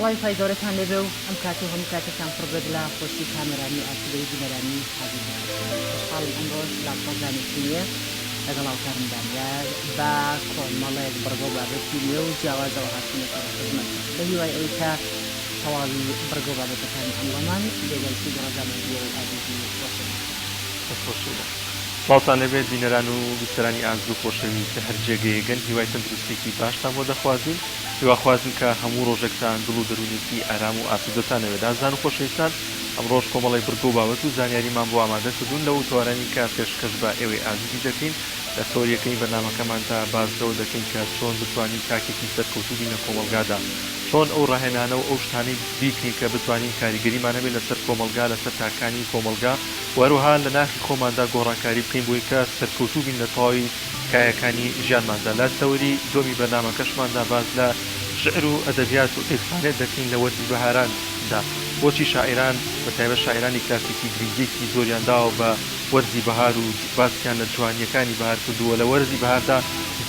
سڵاوی پایدۆرەتان لێبێ و ئەم کاتی هەموو کاتێکان پڕبێت لە خۆشی کامەرانی ئاسوودەی بنەرانی حەزی خوشحاڵم ئەمڕۆژ لە پرۆگرامی نییە لەگەڵ هاوکارمدانیا با کۆمەڵێک بڕگە و بابەتی نوێ و جیاوازەوە هاتوونەتە خزمەت بە هیوای ئەوەی کە تەواوی بڕگە و بابەتەکانی ئەمڕۆمان لێگەڵکی پرۆگرامەندیە و ئازیزی خۆشەویست. سڵاوتان لەبێت بینەران و بیسەرانی ئازیز و خۆشەویست هەر جێگەیەگەن هیوای تەندروستێکی باشتان بۆ دەخوازین هیواخوازن کە هەموو ڕۆژێکتان دڵ و دەرونێکی ئارام و ئاسوودەتانەوێت ئازان و خۆشەویستان ئەمڕۆژ کۆمەڵی بڕگە و بابەت و زانیاریمان بۆ ئامادە کردوون لەو توانانی کە پێشکەش بە ئێوەی ئازیزی دەکەین لە سۆریەکەی بەرنامەکەماندا بازەوە دەکەین کە چۆن بتوانین تاکێکی سەرکەوتوو بینە کۆمەلگادا چۆن ئەو ڕاهێنانە و ئەو شتانەی بیکەین کە بتوانین کاریگەریمانە بێت لەسەر کۆمەلگا لەسەر تاکانی کۆمەلگا وەروها لە ناخی خۆماندا گۆڕانکاری بکەین بۆی کە سەرکەوتوو بین لە تەواوی کایەکانی ژیانماندا لە تەوری دۆمی بەرنامەکەشماندا باز لە شعر و ئەدەبیات و ئێفانێت دەکەین لە وەرزی بەهاراندا بۆچی شاعران بە تایبەت شاعرانی کلاسیکی گرنگێکی زۆریانداوە بە وەرزی بەهار و باسییان لە جوانیەکانی بەهار کردووە لە وەرزی بەهاردا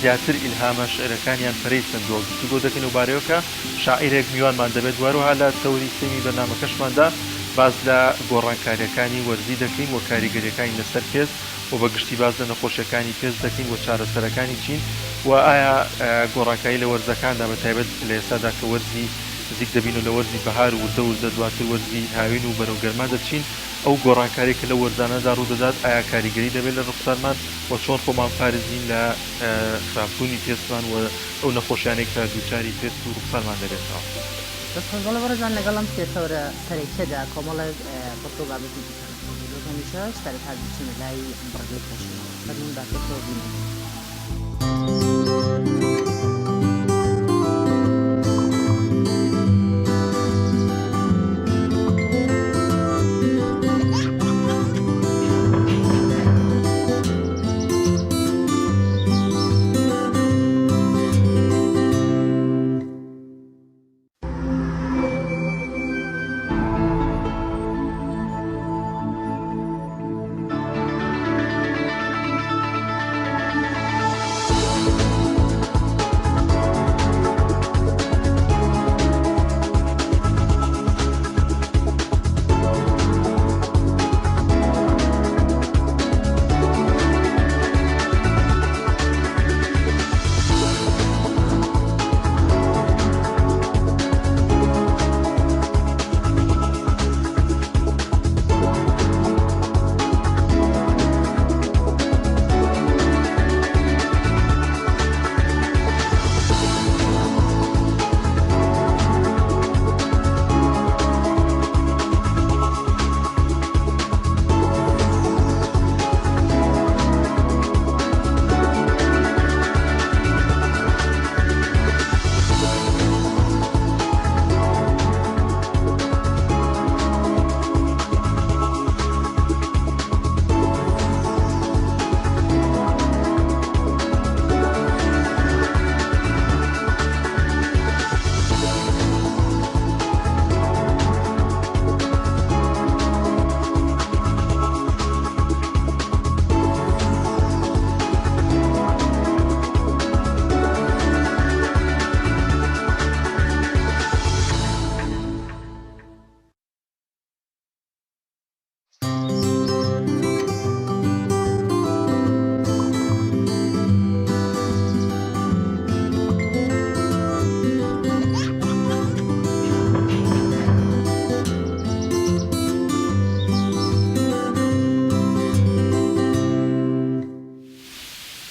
زیاتر ئیلهامە شعرەکانیان پەرەی سندووە گفتوگۆ دەکەین و بارەوەکە شاعیرێک میوانمان دەبێت وەروها لە تەوری سێمی بەرنامەکەشماندا باز لە گۆڕانکاریەکانی وەرزی دەکەین و کاریگەریەکانی لەسەر پێست و بە گشتی باز لە نەخۆشیەکانی پێست دەکەین و چارەسەرەکانی چین و ئایا گۆڕانکاری لە وەرزەکاندا بە تایبەت لە ئێستادا کە وەرزی نزیک دەبین و لە وەرزی بەهار و وردە وردە دواتر وەرزی هاوین و بەرەوگەرما دەچین ئەو گۆڕانکاریکە لە وەرزانەدا ڕوودەدات ئایا کاریگەری دەبێت لە ڕوخسارمان و چۆن خۆمان پارێزین لە خراپبوونی پێستمان و ئەو نەخۆشیانێک کە دووچاری پێست و ڕوخسارمان دەبێتەوە دەستخۆشبەڵە وەرزان لەگەڵم پێشەوەرە سەرەکیەدا کۆمەڵێک بڕگە و بابەتی هەمیشە سەرەتا بچینە لای بڕگەی پێشەوە فەرموون داکەتەوە بینین.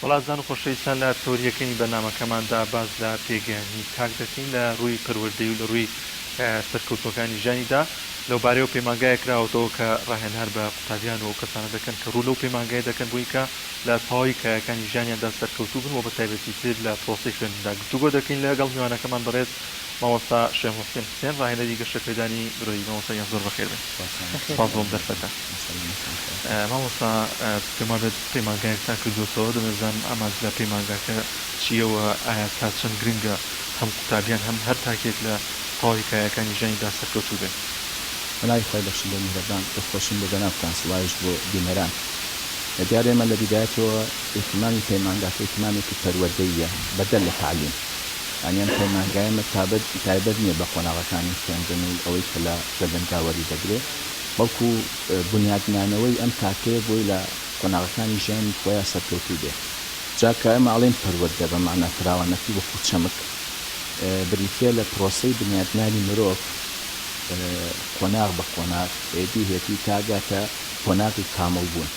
وڵاتزان و خۆشەویستان لە تۆریەکەی بەرنامەکەماندا باز لە پێگەیانی کاک دەکەین لە ڕووی پەروەردەی و لە ڕووی سەرکەوتوەکانی ژیانیدا لەو بارەیەوە پەیمانگایە کراوەتەوە کە ڕاهێنەر بە قوتابیان و کەسانە دەکەن کە ڕوو لەو پەیمانگای دەکەن بۆی کە لە تەواوی کایەکانی ژیانیاندا سەرکەوتوو بن و بە تایبەتی تر لە پرۆسەی خوێندندا گفتوگۆ دەکەین لەگەڵ میوانەکەمان بەڕێز مامۆستا شێخ حوسێن حوسێن ڕاهێنەری گەشتەپێدانی برۆی مامۆستا یان زۆر بەخێر بێت سپاس بۆم دەرفەتە مامۆستا پێما بێت پەیمانگایەکتان کردوتەوە دەمەزانم ئاماژ لە پەیمانگاکە چیەوە ئایا تا چەند گرنگە هەم قوتابیان هەم هەر تاکێک لە تەواوی کایەکانی ژیانیدا سەرکەوتوو بێت بەلای خۆی بەخشن بۆ میهرەبان دەستخۆشین بۆ بەناوتان سڵاویش بۆ بینەران لە دیارە ئێمە لە بیدایەتەوە ئیهتیمامی پەیمانگاکە ئیهتیمامێکی پەروەردەییە بەدەل لە تعلیم ئەنی ئەم پەیمانگایەمە تایبەت نییە بە قۆناغەکانی خوێندن و ئەوەی کە لە دەنگاوەری دەگرێت بەڵکو بنیادنانەوەی ئەم تاکەیە بۆی لە قۆناغەکانی ژیانی خۆیان سەرکەوتوو بێ جاکە ئەمە ئاڵێن پەروەردە بە معنە فراوانەتی وەکو چەمک بریتە لە پرۆسەی بنیادنانی مرۆڤ قۆناغ بە قۆناغ ئێدی هێتی تاگاتە قۆناغی کامڵ بوون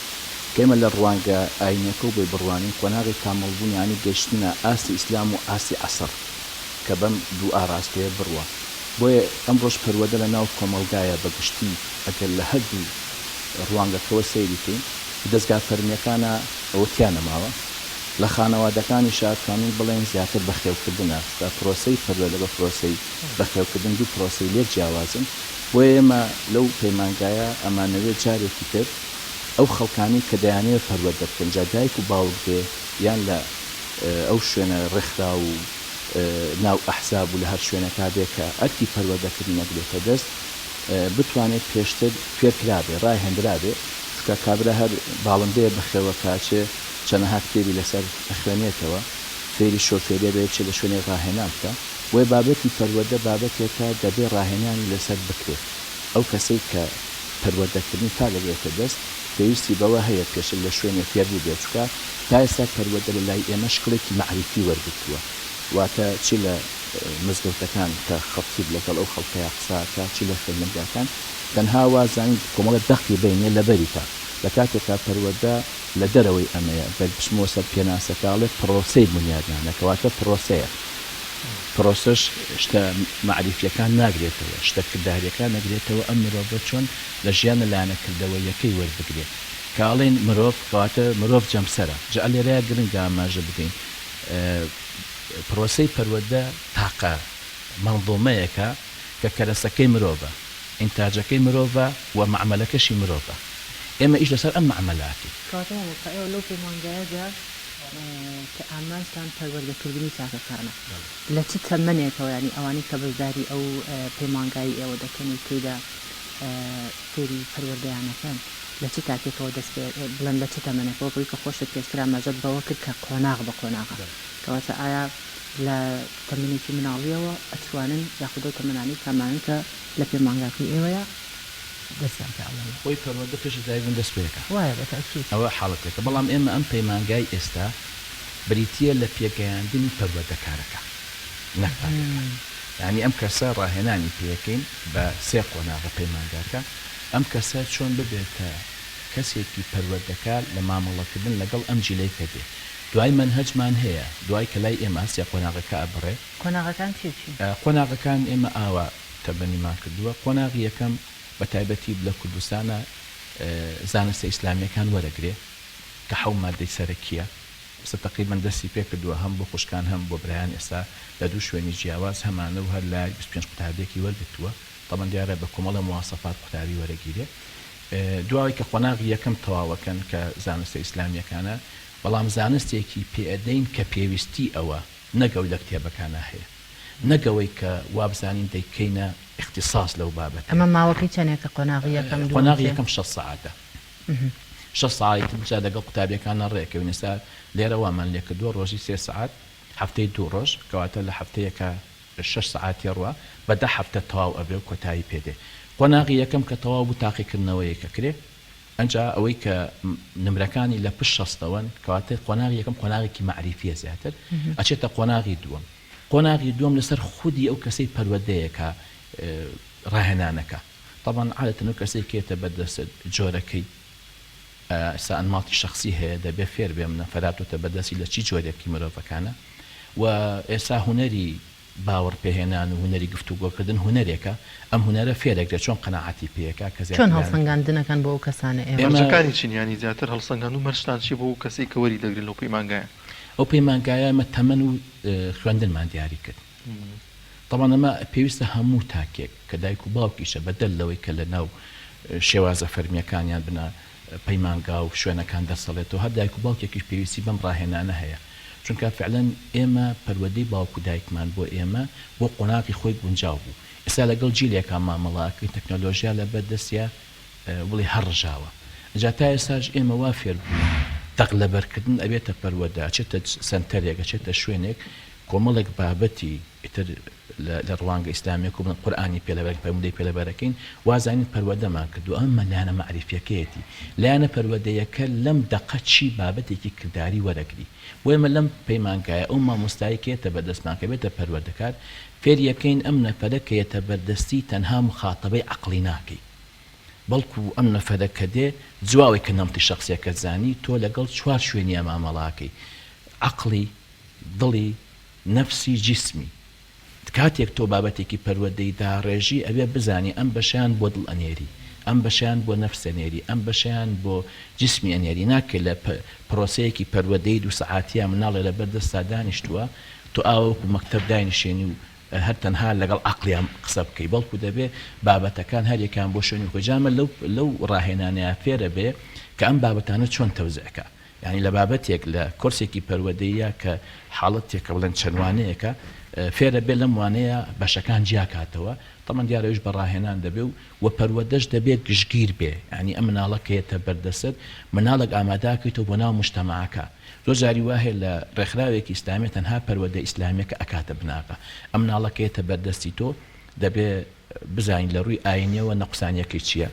کەمە لە ڕوانگە ئاینەکە و بێ بڕوانی قۆناغی کامڵ بوون ینی گەشتنە ئاسی ئیسلام و ئاسی عەسر کە بەم دوو ئاراستەیە بڕوە بۆیە ئەم ڕۆژ پەروەردە لە ناو کۆمەلگایە بەگشتی ئەگەر لە هەردوو ڕوانگەکەوە سەیریکەین دەستگا فەرمیەکانە ئەوە تیانەماوە لە خانەوادەکانی شارکانون بڵێن زیاتر بەخێوکردنە بە پرۆسەی پەروەردە بە پرۆسەی بەخێوکردن دوو پرۆسەی لێک جیاوازن بۆیە ئێمە لەو پەیمانگایە ئەمانەوێت جارێکی تر ئەو خەڵکانی کە دەیانەوێت پەروەردە بکەن جا دایک و باوک بێ یان لە ئەو شوێنە ڕێکخرا و ناو ئەحزاب و لە هەر شوێنەکە بێ کە ئەرکی پەروەردەکردن نەگرێتە دەست بتوانێت پێشتر فێرکرابێ ڕاهێنرابێ چکە کابرا هەر باڵندەیە بەخێوە کاچێ چەنەها کتێبی لەسەر ئەخوێنێتەوە فێری شۆفێریە بێت چێ لە شوێنێ ڕاهێنان بکە بۆیە بابەتی پەروەردە بابەتێکە دەبێ ڕاهێنانی لەسەر بکرێت ئەو کەسەی کە پەروەردەکردنی تا دەبێتە دەست پێویستی بەوە هەیە پێشتر لە شوێنێ فێربوو بێت چکە تا ئێستا پەروەردە لە لای ئێمە شکڵێکی معریفی وەرگرتووە واتە چی لە مزگەوتەکان کە خەڵکی لەگەڵ ئەو خەڵکەیە قساکە چی لە خوێندنگاکان تەنها وازانین کۆمەڵە دەختی بینێ لەبەریکە لە کاتێکا پەروەردە لە دەرەوەی ئەمەیە بەرپشمەوە سەر پێناسەکاڵێ پرۆسەی بنیادنانەکەواتە پرۆسەیە پرۆسەش شتە معریفیەکان ناگرێتەوە شتە کرداریەکان نەگرێتەوە ئەم مرۆڤە چۆن لە ژیانە لایەنەکردەوەیەکەی وەربگرێت کاڵێن مرۆڤ کەواتە مرۆڤ جەمسەرە جا لێرەیە گرنگە ئاماژە بکەین پرۆسەی پەروەردە تاقە مەنظومەیەکە کە کەرەسەکەی مرۆڤە ئینتاجەکەی مرۆڤە و معاملەکەشی مرۆڤە ئێمە ئیش لەسەر ئەم معاملاتی لەو پەیمانگایەدا کە ئامانتان پەروەردەکردنی تاکەکانە لە چ تەمەنێکەوە ینی ئەوانەی کە بەشداری ئەو پەیمانگایی ئێوە دەکەن و تێیدا فێری پەروەردەیانەکەن لە چ تاکێکەوە دەست بڵند لە چ تەمەنێکەوە بۆی کە خۆشە پێشتر ئاماژەت بەوە کرد کە قۆناغ بە قۆناغە کەواتە ئایا لە تەمەنێکی مناڵیەوە ئەتوانن یاخودە تەمەنانی کامانن کە لە پەیمانگاکەی ئێوەیە دەستیان پێ خۆی پەروەردە پێش دایبن دەست پێەکە وایە بەتاکید ئەوە حاڵەتێکە بەڵام ئێمە ئەم پەیمانگای ئێستا بریتیە لە پێگەیاندنی پەروەردەکارەکە نەکارەکە یعنی ئەم کەسە ڕاهێنانی پێەکەین بە سێ قۆناغە پەیمانگاکە ئەم کەسە چۆن ببێتە کەسێکی پەروەردەکار لە مامەڵەکردن لەگەڵ ئەم جیلەی کە بێ دوای منهەجمان هەیە دوای کە لای ئێمە سێ قۆناغەکە ئەبڕێ قۆناغەکان چی قۆناغەکان ئێمە ئاوا تەبەنیمان کردووە قۆناغی یەکەم بە تایبەتی لە کوردستانە زانستە ئیسلامیەکان وەرەگرێ کە حەو مادەی سەرەکیە تقریبا دەستی پێ کردووە هەم بۆ خوشکان هەم بۆ برایان ئێستا لە دوو شوێنی جیاواز هەمانە و هەر لای 25 قوتابێکی وەرگتووە طبعا دیارە بە کۆمەڵە مواسەفات قوتابی وەرەگیرێ دوای کە قۆناغی یەکەم تەواوەکەن کە زانستە ئیسلامیەکانە بەڵام زانستێکی پێئەدەین کە پێویستی ئەوە نەگەو لە کتێبەکانە هەیە نەگەوەی کە وابزانین دەیکەینە اختصاص لەو بابەت ئەمە ماوەکەی چەندێکە قۆناغی یەکەم قۆناغی یەکەم 6 ساعتە 6 ساعت جا لەگەڵ قوتابیەکانە ڕێکەوە ئێستا لێرە وامان لێ کردووە ڕۆژی 3 ساعت هەفتەی 2 ڕۆژ کەواتە لە هەفتەیەکە 6 ساعتی ڕوە بە 10 هەفتە تەواو ئەبێ و کۆتایی پێدێ قۆناغی یەکەم کە تەواو بوو تاقیکردنەوەیەکە کرێ ئەنجا ئەوەی کە نمرەکانی لە پشت 60ەوەن کەواتە قۆناغی یەکەم قۆناغێکی معریفیە زیاتر ئەچێتە قۆناغی دووەم قۆناغی دووەم لەسەر خودی ئەو کەسەی پەروەردەیەکە ڕاهێنانەکە طبعا عادەتەن ئەو کەسەی کێتە بەدەست جۆرەکەی ئەنماڵی شخصی هەیە دەبێ فێر بێ نەفەراتۆتە بەدەستی لە چی جۆرێکی مرۆڤەکانە و ئێستا هوەری باوەڕ پێهێنان و هوەری گفتوگۆکردن هوەرێکە ئەم هوەرە فێرێکرێت چۆن قەناعەتی پێەکە کە چۆن هەڵسەنگاندنەکان بۆ ئەو کەسانە ئێمەەکانی چینیانی زیاتر هەڵسەنگان و مەرجتان چی بۆ کەسی کە وەری دەگرێت لەو پەیمانگایە ئەو پەیمانگایە ئەمە تەمەن و خوێندنمان دیاری کرد طبعا ئەمە پێویستە هەموو تاکێک کە دایک و باوکیشە بەدەل لەوەی کە لە ناو شێوازە فەرمیەکانیان بنە پەیمانگا و شوێنەکان دەسەڵێتەوە هەر دایک و باوکێکیش پێویستی بەم ڕاهێنانە هەیە چونکە فعلا ئێمە پەروەردەی باوک و دایکمان بۆ ئێمە بۆ قۆناغی خۆی گونجاو بوو ئێستا لەگەڵ جیلێکە مامەڵاکەی تەکنۆلۆژیا لە بەردەستیە بڵێ هەڕژاوە جا تا ئێستاش ئێمە وا فێر بوو دەق لەبەرکردن ئەبێتە پەروەردە ئەچێتە سنتەرێک ئەچێتە شوێنێک کۆمەڵێک بابەتی ئیتر لە ڕوانگە ئیسلامێک و بڵن قورئانی پێلەبەرەکەین پەیمودەی پێلەبەرەکەین وازانین پەروەردەمان کردو ئەمە لایەنە مەعریفەکەیەتی لایەنە پەروەردەیەکە لەم دەقە چی بابەتێکی کردداری وەرەگری بۆ ئێمە لەم پەیمانگایە ئەو مامۆستایەکێتە بەدەستمان کە بێتە پەروەردەکار فێریەکەین ئەم نەفەرەکەیەتە بەردەستی تەنها مخاتەبەی عەقڵی ناکەی بەڵکو ئەم نەفەرە کە دێ جواوی کە نەمتی شخصیەکە زانی تۆ لەگەڵ چوار شوێنی مامەڵاکەی عەقڵی دڵی نەفسی جیسمی کاتێک تۆ بابەتێکی پەروەردەی داڕێژی ئەوێ بزانی ئەم بەشیان بۆ دڵ ئەنێری ئەم بەشیان بۆ نەفس ئەنێری ئەم بەشیان بۆ جسمی ئەنێری ناکرێت لە پرۆسەیەکی پەروەردەی 2 سەعاتیە مناڵێ لە بەردەستا دانیشتووە تۆ ئاوەکو مەکتەب دانیشێنی و هەر تەنها لەگەڵ عەقلیان قسە بکەی بەڵکو دەبێ بابەتەکان هەریەکان بۆ شوێنی خۆجامە لەو ڕاهێنانەیە فێرە بێ کە ئەم بابەتانە چۆن تەوزیعکە یعنی لە بابەتێک لە کورسێکی پەروەردەیە کە حاڵەتێکە بڵێن چەندوانەیەکە فێرە بێ لەم وانەیە بەشەکان جیاکاتەوە تەمان دیارەویش بەڕاهێنان دەبێ و پەروەردەش دەبێت گشتگیر بێ ینی ئەم مناڵەکەیەتە بەردەسەر مناڵێک ئاماداکەیتەوە بۆ ناو مجتەماعەکە زۆر جاری وایە لە ڕێکخراوێکی ئیسلامی تەنها پەروەردە ئیسلامیەکە ئەکاتە بناغە ئەم مناڵەکەیەتە بەردەستی تۆ دەبێ بزانین لە ڕووی ئاینیەوە نەقسانیەکەی چییە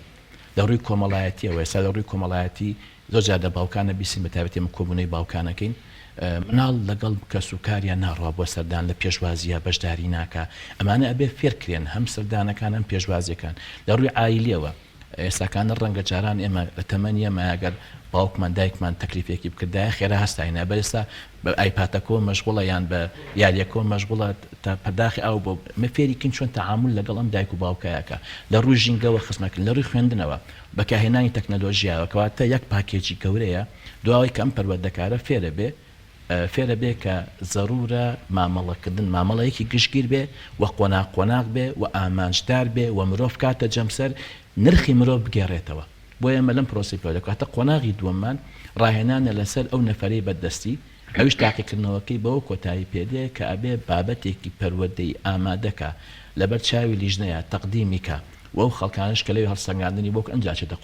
لە ڕووی کۆمەڵایەتیەوە ئێستا لە ڕووی کۆمەڵایەتی زۆر جار لە باوکانە بیسین بە تایبەتی کۆبوونەی باوکانەکەین مناڵ لەگەڵ کەس و کاریان ناڕوا بۆ سەردان لە پێشوازیە بەشداری ناکە ئەمانە ئەبێ فێرکرێن هەم سەردانەکان هەم پێشوازیەکان لە ڕووی ئایلیەوە ئێستاکانە ڕەنگە جاران ئێمە لە تەمەنیە مایەگەر باوکمان دایکمان تەکلیفێکی بکردایە خێرا هەستاینە بەئێستا بە ئایپاتەکەەوە مەشغوڵە یان بە یاریەکەەوە مەشغوڵە تا پەرداخی ئەو بۆ مەفێریکن چۆن تەعامل لەگەڵ ئەم دایک و باوکایەکە لە ڕووی ژینگەوە خزمەکردن لە ڕووی خوێندنەوە بەکارهێنانی تەکنەلۆژیاوە کەواتە یەک پاکێجی گەورەیە دواوی کە ئەم پەروەردەکارە فێرە بێ کە ضرورە مامەڵەکردن مامەڵەیەکی گشتگیر بێ و قۆناق بێ و ئامانجدار بێ و مرۆڤ کاتە جەمسەر نرخی مرۆڤ بگێڕێتەوە بۆ ئێمە لەم پرۆسی پێ کاتە قۆناغی دووەممان ڕاهێنانە لەسەر ئەو نەفەرەی بەدەستی ئەویش تاقیکردنەوەکەی بەوە کۆتایی پێدێ کە ئەبێ بابەتێکی پەروەردەی ئامادەکە لەبەر چاوی لیژنەیە تەقدیمیکە و ئەو خەڵکانش کە لەوێ هەڵسەنگاندنی بۆ ئەنجاچێتە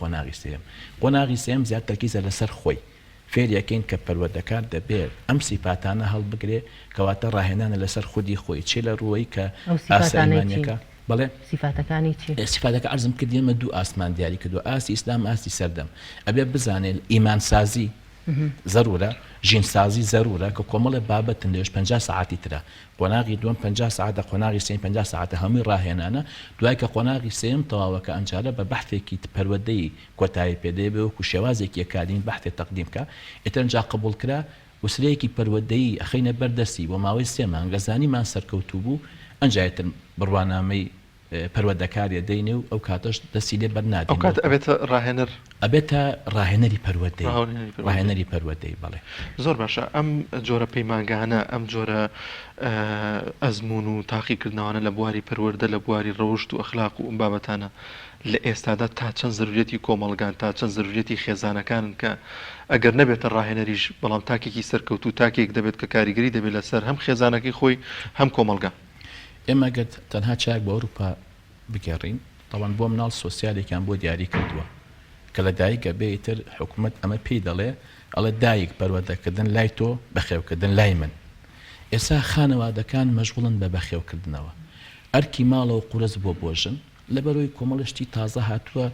قۆناغی سێم زیاد تەرکیزە لەسەر خۆی فێریەکەین کە پەروەردەکار دەبێت ئەم سیپاتانە هەڵبگرێ کەواتە ڕاهێنانە لەسەر خودی خۆی چێ لە ڕووی کە ئاسایمانیەکە بڵێ سیفاتەکانی چی سیفاتەکە عەرزم کردیمە دوو ئاسمان دیاری کردو ئاسی ئیسلام ئاسی سەردەم ئەبێ بزانێت ئیمانسازی ضرورە ژینسازی ضرورە کە کۆمەڵە بابەتن لەوێش 50 ساعتی ترە قۆناغی دووەم 50 ساعتە قۆناغی سێم 50 ساعتە هەمووی ڕاهێنانە دوای کە قۆناغی سێم تەواوەکە ئەنجارە بە بەحثێکی پەروەردەی کۆتایی پێدەی بێ وەکو شێوازێکی یەکادین بەحثێ تەقدیم کە ئێتر ئەنجا قبوڵ کرا وسلەیەکی پەروەردەی ئەخەینە بەردەستی بۆ ماوەی 3 مانگە زانیمان سەرکەوتوو بوو ئەنجایەتر بڕوانامەی پەروەردەکاریە دەینێ و ئەو کاتەش دەستی لێ بەرنادێن ئەو کات ئەبێتە ڕاهێنەر ئەبێتە ڕاهێنەری ڕاهێنەری پەروەردەی بەڵێ زۆر باشە ئەم جۆرە پەیمانگانە ئەم جۆرە ئەزمون و تاقیکردنەوەانە لە بواری پەروەردە لە بواری ڕەوشت و ئەخلاق و ئەم بابەتانە لە ئێستادا تا چەند ضرورەتی کۆمەڵگان تا چەند ضرورەتی خێزانەکانن کە ئەگەر نەبێتە ڕاهێنەریش بەڵام تاکێکی سەرکەوت و تاکێک دەبێت کە کاریگەری دەبێت لەسەر هەم خێزانەکەی خۆی هەم کۆمەڵگا ئێمە گەت تەنها چاک بە ئەوروپا بگەڕین تەوان بۆ مناڵ سۆسیالێکیان بۆ دیاری کردووە کە لە دایکە بێتر حکوومەت ئەمە پێی دەڵێ ئەڵێ دایک پەروەردەکردن لای تۆ بەخێوکردن لای من ئێستا خانەوادەکان مەشغوڵن بە بەخێوکردنەوە ئەرکی ماڵەوە قورس بۆ بۆژن لەبەرەوەی کۆمەڵشتی تازە هاتووە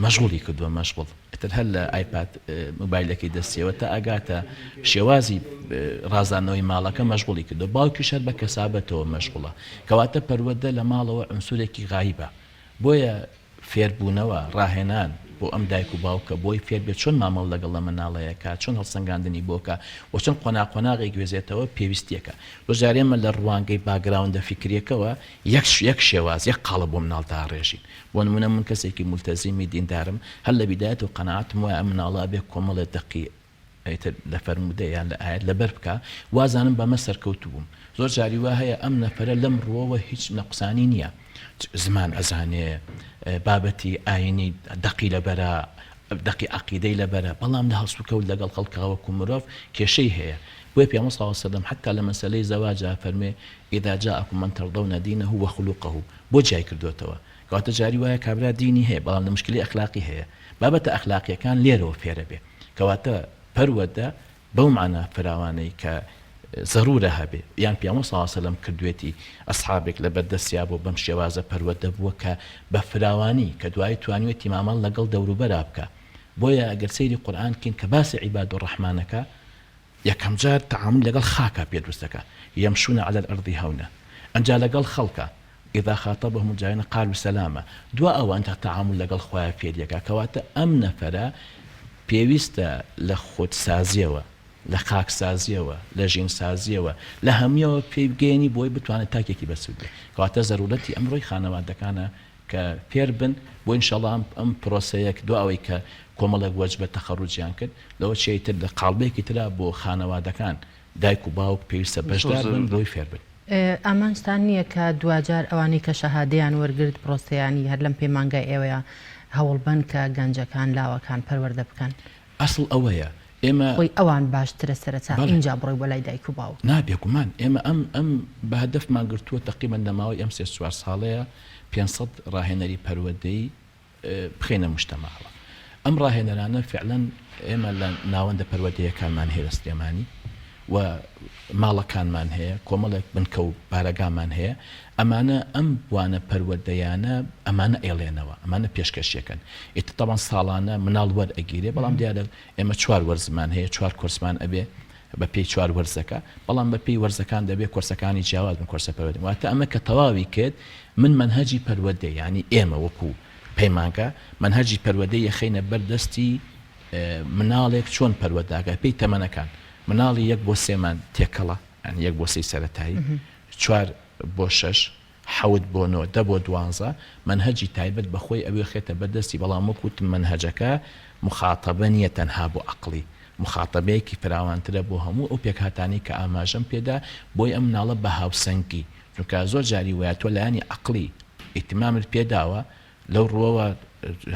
مەشغوڵی کردووە مەشغوڵ ئێتر هەر لە ئایپاد مۆبایلەکەی دەستیەوە تا ئەگاتە شێوازی ڕازانەوەی ماڵەکە مەشغوڵی کردو باوکی شەر بە کەسابەتەوە مەشغوڵە کەواتە پەروەردە لە ماڵەوە ئەنسوورێکی غایبە بۆیە فێربوونەوە ڕاهێنان بۆ ئەم دایک و باوکە بۆی فێر بێت چۆن مامەڵ لەگەڵ لە مناڵەیەکە چۆن هەڵسەنگاندنی بۆکە و چۆن قۆناغی گوێزێتەوە پێویستیەکە ڕۆژارێمە لە ڕوانگەی باگراوندە فکریەکەوە یەک شێواز یەک قاڵە بۆ مناڵ داڕێژین بۆ نمونە من کەسێکی مولتەزیمی دیندارم هەر لە بیدایەت و قەناعەتم وایە ئەم مناڵە بێ کۆمەڵە دەقی لە فەرمودەیان لە ئاەت لەبەر بکە وازانم بەمە سەرکەوتوو بووم زۆر جاری وا هەیە ئەم نەفەرە لەم ڕۆوە هیچ نەقسانی نییە زمان ئەزانێ بابەتی ئاینی دەقی لەبەرە دەقی عەقیدەی لەبەرە بەڵام لە هەڵسوکەوت لەگەڵ خەڵکاوەکو مرۆڤ کێشەی هەیە بۆیە پێغەمبەر صلی الله علیه وسلم حتا لە مەسەلەی زەواجا فەرمێ ئیذا جاءکم من ترضون دینه وخلقه بۆ جای کردوتەوە کەواتە جاری وایە کابرا دینی هەیە بەڵام لە مشکلی ئەخلاقی هەیە بابەتە ئەخلاقیەکان لێرەوە فێرە بێ کەواتە پەروەردە بەو معنە فراوانەی کە ضرورە هەبێ یان پیامبەر صلی الله علیه و سلم کردوێتی ئەسحابێک لە بەردەستیا بۆ بەم شێوازە پەروەردە بووە کە بە فراوانی کە دوای توانوێتی مامەڵ لەگەڵ دەوروبەرا بکە بۆیە ئەگەر سەیری قورئان کەین کە باسی عیباد الرحمانەکە یەکەم جار تعامل لەگەڵ خاکە پێ دروستەکە يمشون على الأرض هونا ئەنجا لەگەڵ خەڵکە إذا خاطبهم الجاهلون قالوا سلاما دوا ئەوە ئەنجا تعامل لەگەڵ خۆیان فێریەکە کەواتە ئەم نەفەرە پێویستە لە خۆتسازیەوە لە خاکسازیەوە لە ژینسازیەوە لە هەموویەوە پێی بگەێنی بۆی بتوانێت تاکێکی بەسوود بێت کەواتە زەرورەتی ئەمڕۆی خانەوادەکانە کە پێر بن بۆ ئینشەڵڵا ئەم پرۆسەیەک دو ئەوەی کە کۆمەڵێک وەجبە تەخەڕوجیان کرد لەوە چیتر لە قاڵبێکی ترا بۆ خانەوادەکان دایک و باوک پێویستە بەشدار بن بۆی فێر بن ئامانجتان نییە کە دوجار ئەوانەی کە شەهادەیان وەرگرت پرۆسەیانی هەر لەم پەیمانگای ئێوەیە هەوڵبن کە گەنجەکان لاوەکان پەروەردە بکەن ئەسڵ ئەوەیە ئێمە خۆی ئەوان باشترە سەرەتا اینجا بڕۆی بۆ لای دایک و باوک نابێگومان ئێمە ئەم بە هەدەفمان گرتووە تەقریبەن لەماوەی ئەم 3-4 ساڵەیە 500 ڕاهێنەری پەروەردەی بخێنە مجتەماوە ئەم ڕاهێنەرانە فعلاً ئێمە لە ناوەندە پەروەردەیەکانمان هەیە لە سلێمانی و ماڵەکانمان هەیە کۆمەڵێک بنکە و بارەگامان هەیە ئەمانە ئەم وانە پەروەردەیانە ئەمانە ئێڵێنەوە ئەمانە پێشکەشیەکەن ئیتر تەمان ساڵانە مناڵ وەرئەگیرێ بەڵام دیارە ئێمە 4 وەرزمان هەیە 4 کورسمان ئەبێ بە پێی 4 وەرزەکە بەڵام بە پێی وەرزەکان دەبێت کورسەکانی جیاواز بن کورسە پەروەردە واتە ئەمە کە تەواوی کرد من منهەجی پەروەردە یعنی ئێمە وەکو پەیمانگە منهەجی پەروەردەی یەخینە بەردەستی مناڵێک چۆن پەروەردەکە پێی تەمەنەکان مناڵی 1 بۆ 3 مان تێکەڵە ئەنی 1 بۆ 3 سەرەتایی 4 بۆ 6 حەوت بۆ 9 10 بۆ 12 منهەجی تایبەت بەخۆی ئەوێ خێتە بەردەستی بەڵام وەکوتم منهەجەکە مخاتەبە نییە تەنها بۆ عەقڵی مخاتەبەیەکی فراوانترە بۆ هەموو ئەو پێکهاتانی کە ئاماژەم پێدا بۆی ئەم مناڵە بە هاوسەنگی چونکە زۆر جاری وایە تۆ لایانی عەقڵی ئیتیمامت پێداوە لەو ڕۆوە